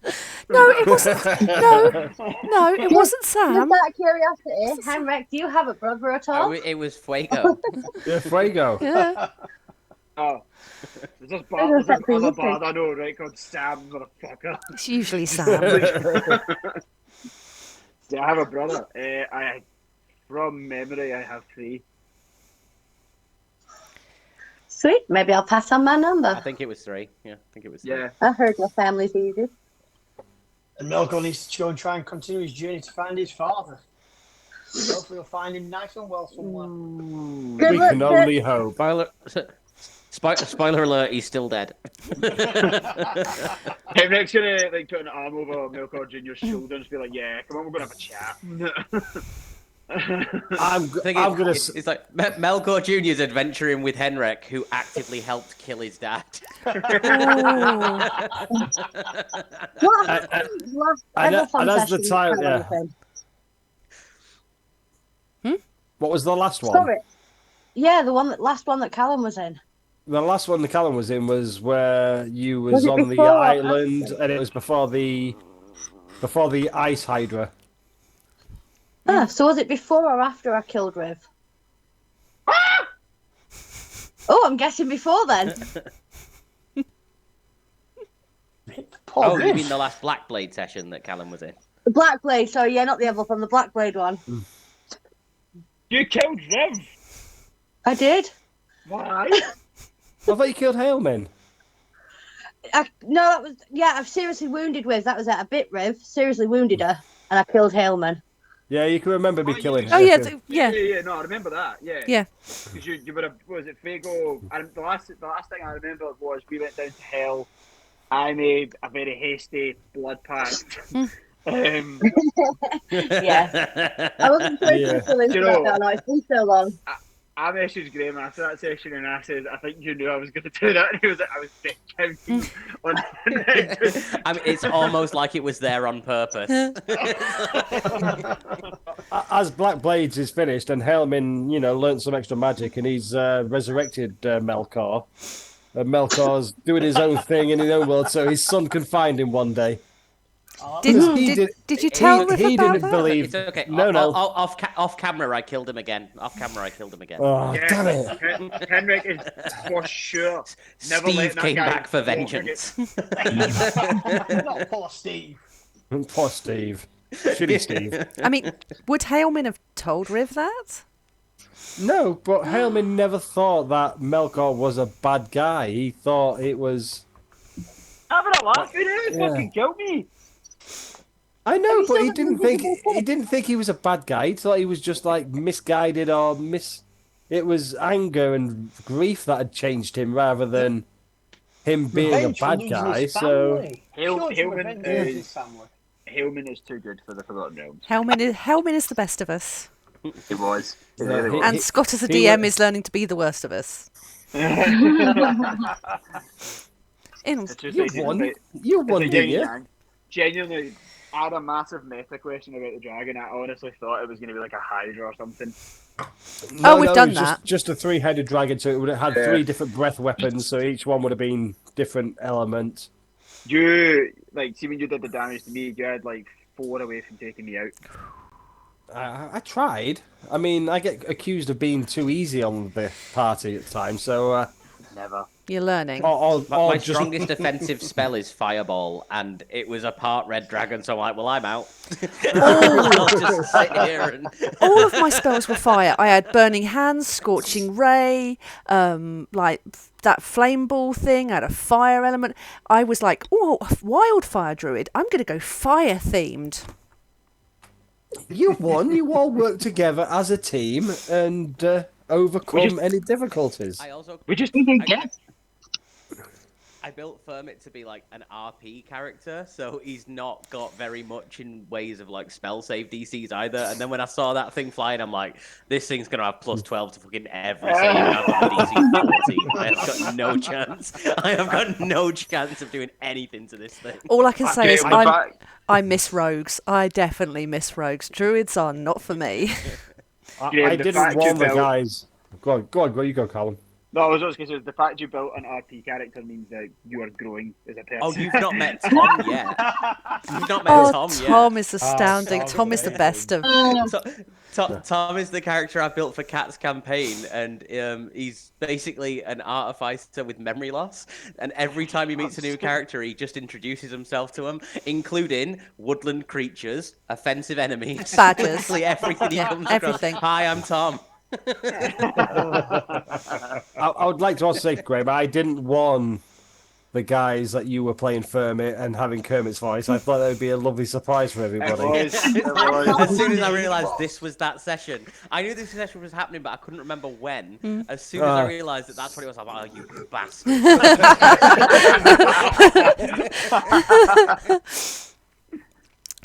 No, it wasn't. No, it wasn't Sam. Just out of curiosity, Henrik, do you have a brother at all? Oh, it was Fuego. Yeah, Fuego. Yeah. Oh. There's this other bard I know, right, called Sam, motherfucker. It's usually Sam. I have a brother. From memory, I have 3. Sweet. Maybe I'll pass on my number. I think it was 3. Yeah, I think it was 3. Yeah. I heard your family's easy. And Melkor needs to go and try and continue his journey to find his father. Hopefully he'll find him nice and well somewhere. Good We luck, can only hope. Spoiler alert, he's still dead. Henrik's gonna like put an arm over Melkor Jr.'s shoulder and just be like, yeah, come on, we're gonna have a chat. I'm gonna. It's like Melkor Jr.'s adventuring with Henrik, who actively helped kill his dad. What happened last ever and as the session time, you yeah. found What was the last one? Sorry. Yeah, the last one that Callum was in. The last one that Callum was in was where you was Was it on the before or island, after? and it was before the ice hydra. So was it before or after I killed Riv? Oh, I'm guessing before then. Oh, you mean the last Blackblade session that Callum was in? The Blackblade, sorry, yeah, not the other one, the Blackblade one. You killed Riv. I did. Why? I thought you killed Hailman. No, that was I've seriously wounded Riv. That was it. I bit Riv, seriously wounded her, and I killed Hailman. Yeah, you can remember me killing her. Oh yeah, Yeah. No, I remember that. Yeah. Yeah. Because you would have. Was it Fago? And the last thing I remember was we went down to hell. I made a very hasty blood pact. Yeah. I wasn't supposed to kill him for that. No, it's been so long. I messaged Graham after that session and I said, I think you knew I was going to do that. And he was like, I was dick counting on the I mean, it's almost like it was there on purpose. As Black Blades is finished and Hailman, learnt some extra magic and he's resurrected Melkor. Melkor's doing his own thing in his own world, so his son can find him one day. Did you tell Riv he about didn't that? believe. It's okay. No. Off camera, I killed him again. Off camera, I killed him again. Oh, Yeah, damn it. Henrik is for sure. Never Steve let that came guy back for forget. vengeance. Not poor Steve. Poor Steve. Shitty Steve. I mean, would Hailman have told Riv that? No, but Hailman never thought that Melkor was a bad guy. He thought it was... Having a laugh, he didn't fucking kill me. I know, but he didn't think he was a bad guy. He thought he was just like misguided or It was anger and grief that had changed him rather than him being Revenge a for bad losing guy. his So family. Sure, it's revenge for losing his family. Hailman is too good for the Forgotten Realms. Hailman is the best of us. It was. It Yeah, really was. And Scott as a he DM wa- is learning to be the worst of us. you won, didn't you? Genuinely, I had a massive meta question about the dragon. I honestly thought it was going to be like a Hydra or something. No, we've it done was that. Just a three-headed dragon, so it would have had 3 different breath weapons, so each one would have been different elements. You, see when you did the damage to me, you had 4 away from taking me out. I tried. I mean, I get accused of being too easy on the party at times, so... Never. You're learning. My strongest defensive spell is Fireball, and it was a part red dragon, so I'm like, well, I'm out. I'll just sit here and... All of my spells were fire. I had Burning Hands, Scorching Ray, that Flame Ball thing. I had a fire element. I was like, oh, a Wildfire Druid. I'm going to go fire themed. You won. You all worked together as a team and overcome any difficulties. We just didn't get. I built Fermit to be like an RP character, so he's not got very much in ways of spell save DCs either. And then when I saw that thing flying, I'm like, this thing's gonna have plus 12 to fucking every save. I've got DC 14. I have got no chance. I have got no chance of doing anything to this thing. All I can say is I miss rogues. I definitely miss rogues. Druids are not for me. I didn't warn the guys. Go on, you go, Callum. No, I was just going to say, the fact you built an RP character means that you are growing as a person. Oh, you've not met Tom yet. You've not met Tom yet. Tom is astounding. Tom is the best of... Tom is the character I built for Cat's campaign, and he's basically an artificer with memory loss. And every time he meets a new character, he just introduces himself to them, including woodland creatures, offensive enemies, badgers, literally everything he comes everything. across. Hi, I'm Tom. I would like to also say, Graham, I didn't warn the guys that you were playing Fermit and having Kermit's voice. I thought that would be a lovely surprise for everybody. As soon as I realised this was that session, I knew this session was happening, but I couldn't remember when. As soon as I realised that that's what it was, I'm like, oh, you bastard.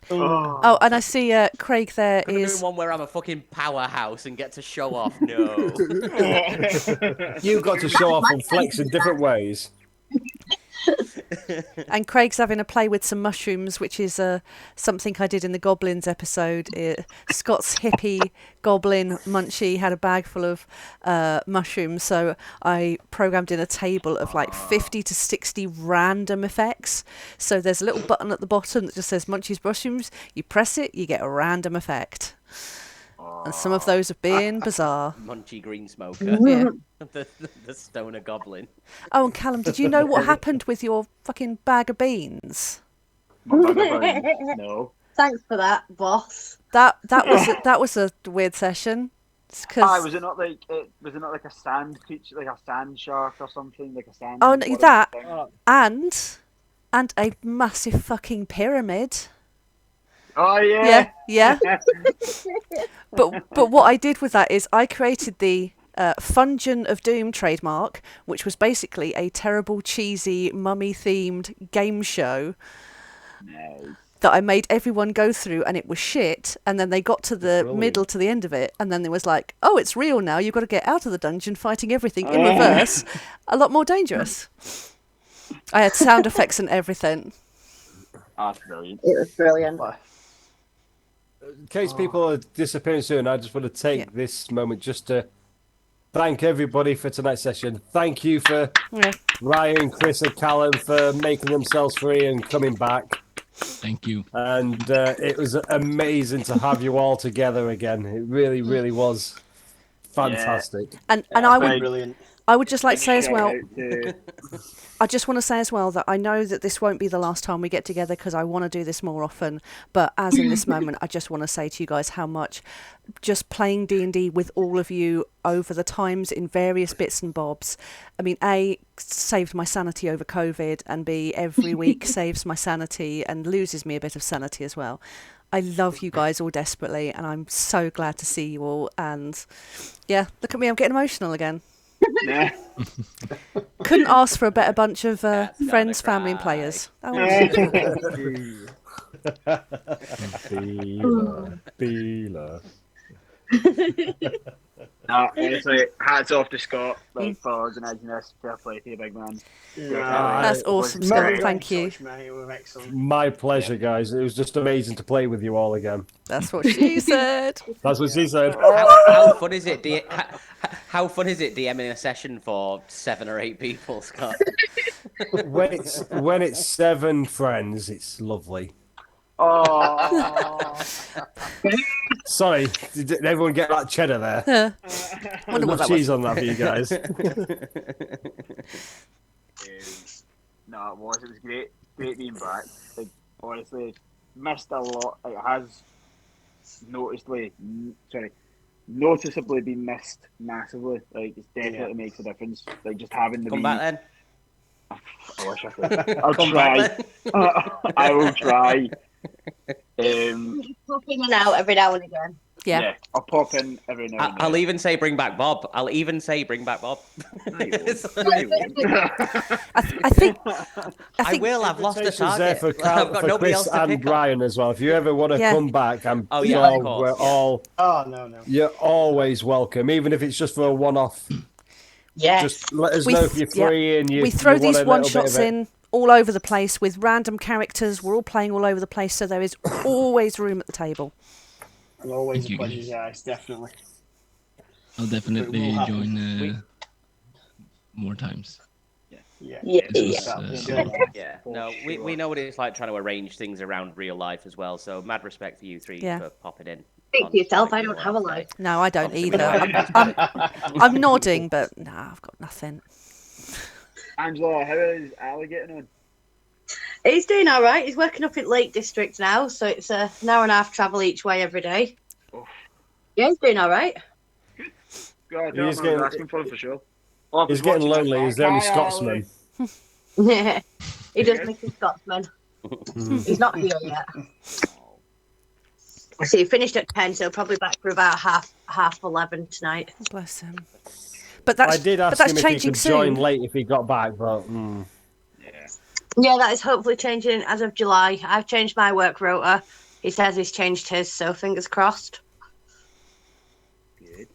Oh, and I see Craig there is... doing one where I'm a fucking powerhouse and get to show off. No. You got to show off and flex in different ways. And Craig's having a play with some mushrooms, which is something I did in the Goblins episode. Scott's hippie goblin Munchie had a bag full of mushrooms, so I programmed in a table of 50 to 60 random effects. So there's a little button at the bottom that just says Munchie's mushrooms. You press it, you get a random effect. And some of those have been bizarre. Munchy green smoker. Yeah. the stoner goblin. Oh, and Callum, did you know what happened with your fucking bag of beans? No. Thanks for that, boss. That was a weird session. Was it not like a sand creature, like a sand shark or something, like a sand? Oh, no, whatever that thing? and a massive fucking pyramid. Oh yeah. Yeah. But what I did with that is I created the Fungeon of Doom trademark, which was basically a terrible, cheesy, mummy-themed game show that I made everyone go through, and it was shit. And then they got to the middle, to the end of it, and then there was like, oh, it's real now. You've got to get out of the dungeon, fighting everything in reverse, a lot more dangerous. I had sound effects and everything. That's brilliant. It was brilliant. In case people are disappearing soon, I just want to take this moment just to thank everybody for tonight's session. Thank you for Ryan, Chris, and Callum for making themselves free and coming back. Thank you. And it was amazing to have you all together again. It really, really was fantastic. And I would just like to say as well, I just want to say as well that I know that this won't be the last time we get together because I want to do this more often. But as in this moment, I just want to say to you guys how much just playing D&D with all of you over the times in various bits and bobs. I mean, A, saved my sanity over COVID, and B, every week saves my sanity and loses me a bit of sanity as well. I love you guys all desperately, and I'm so glad to see you all. And yeah, look at me, I'm getting emotional again. Couldn't ask for a better bunch of friends, family, and players. Beela. No, honestly, hats off to Scott for organising this. Fair play to you, big man. That's awesome, Scott. Thank you. My pleasure, guys. It was just amazing to play with you all again. That's what she said. That's what she said. How fun is it? How fun is it DMing a session for 7 or 8 people, Scott? when it's 7 friends, it's lovely. Oh. Sorry, did everyone get that cheddar there? Wonder what that cheese was. on that for you guys. No, it was. It was great. Great being back. Like, honestly, missed a lot. It has noticeably been missed massively. Like, it definitely makes a difference. Like, just having the Come back then. I wish I could. I'll try. I will try. Pop in and out every now and again. Yeah. I'll pop in every now and then. I'll even say bring back Bob. I will. I've lost the Invitation's there target. for I've got for nobody Chris else to and pick on. Brian as well. If you ever want to come back, I'm Oh, yeah, sure of course, we're yeah. all. Oh, no. You're always welcome, even if it's just for a one-off. Yes. Just let us know if you're free and you. We throw you want these a little bit one-shots of it. in all over the place with random characters. We're all playing all over the place, so there is always room at the table. Always Thank a you, pleasure, guys. guys. Definitely. I'll definitely It will happen. join more times. Yeah. No, we know what it's like trying to arrange things around real life as well. So mad respect for you 3 Yeah. for popping in. Speak for yourself. I don't have a life. No, I don't Obviously, either. we I'm nodding, but nah, I've got nothing. Angela, how is Ali getting on? He's doing all right. He's working up in Lake District now, so it's an hour and a half travel each way every day. Yeah, he's doing all right. God, He's I'm getting- asking for him for sure. He's getting lonely. He's the only Scotsman. He does miss his Scotsman. He's not here yet. So he finished at 10, so probably back for about half 11 tonight. Bless him. But that's I did ask that's him if he changing could soon. join late if he got back, but Yeah, that is hopefully changing as of July. I've changed my work rota. He says he's changed his, so fingers crossed. Good.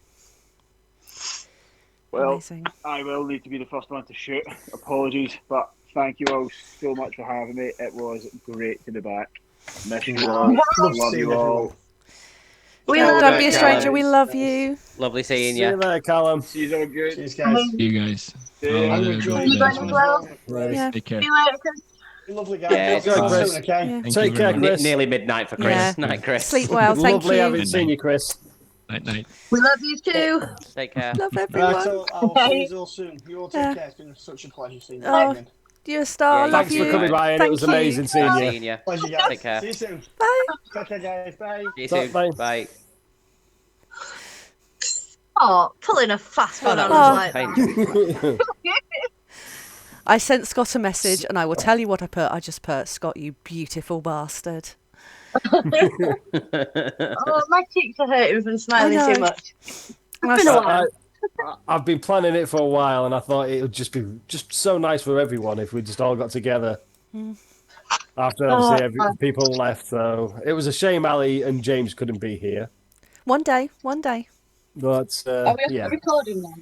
Well, Amazing. I will need to be the first one to shoot. Apologies, but thank you all so much for having me. It was great to be back. Miss you all. Love you all. Don't be a stranger. We love you. Lovely seeing see you you. there, Callum. She's all good. Cheers, guys. See you guys. Yeah, I'll, I'm go enjoying to You bed guys as as well. well. Yeah. Take care. See you later, Chris. Lovely guys. Yeah, Talk to you all Chris. soon, okay? Yeah. Thank Take you care, very much. Chris. Nearly midnight for Chris. Yeah. Night, Chris. Sleep well. Thank Lovely you. having seen you, Chris. Night, night. We love you too. Take care. Love Right, everyone. so I will see you all soon. You all take Yeah. care. It's been such a pleasure seeing you Oh, again. you're a star. Yeah, Love Thanks you. for coming by, and Thank it was you. amazing seeing you. Seeing you. Pleasure, guys. Take care. See you soon. Bye. Take care, guys. Bye. See you soon. Bye. Bye. Oh, pulling a fast one on Oh. us like Thank that. you. I sent Scott a message, and I will tell you what I put. I just put, Scott, you beautiful bastard. Oh, my cheeks are hurting from smiling I know. too much. And I Been a said- while. I've been planning it for a while, and I thought it would just be just so nice for everyone if we just all got together. After obviously people left, so it was a shame Ali and James couldn't be here. One day, one day. But Are we yeah, recording now?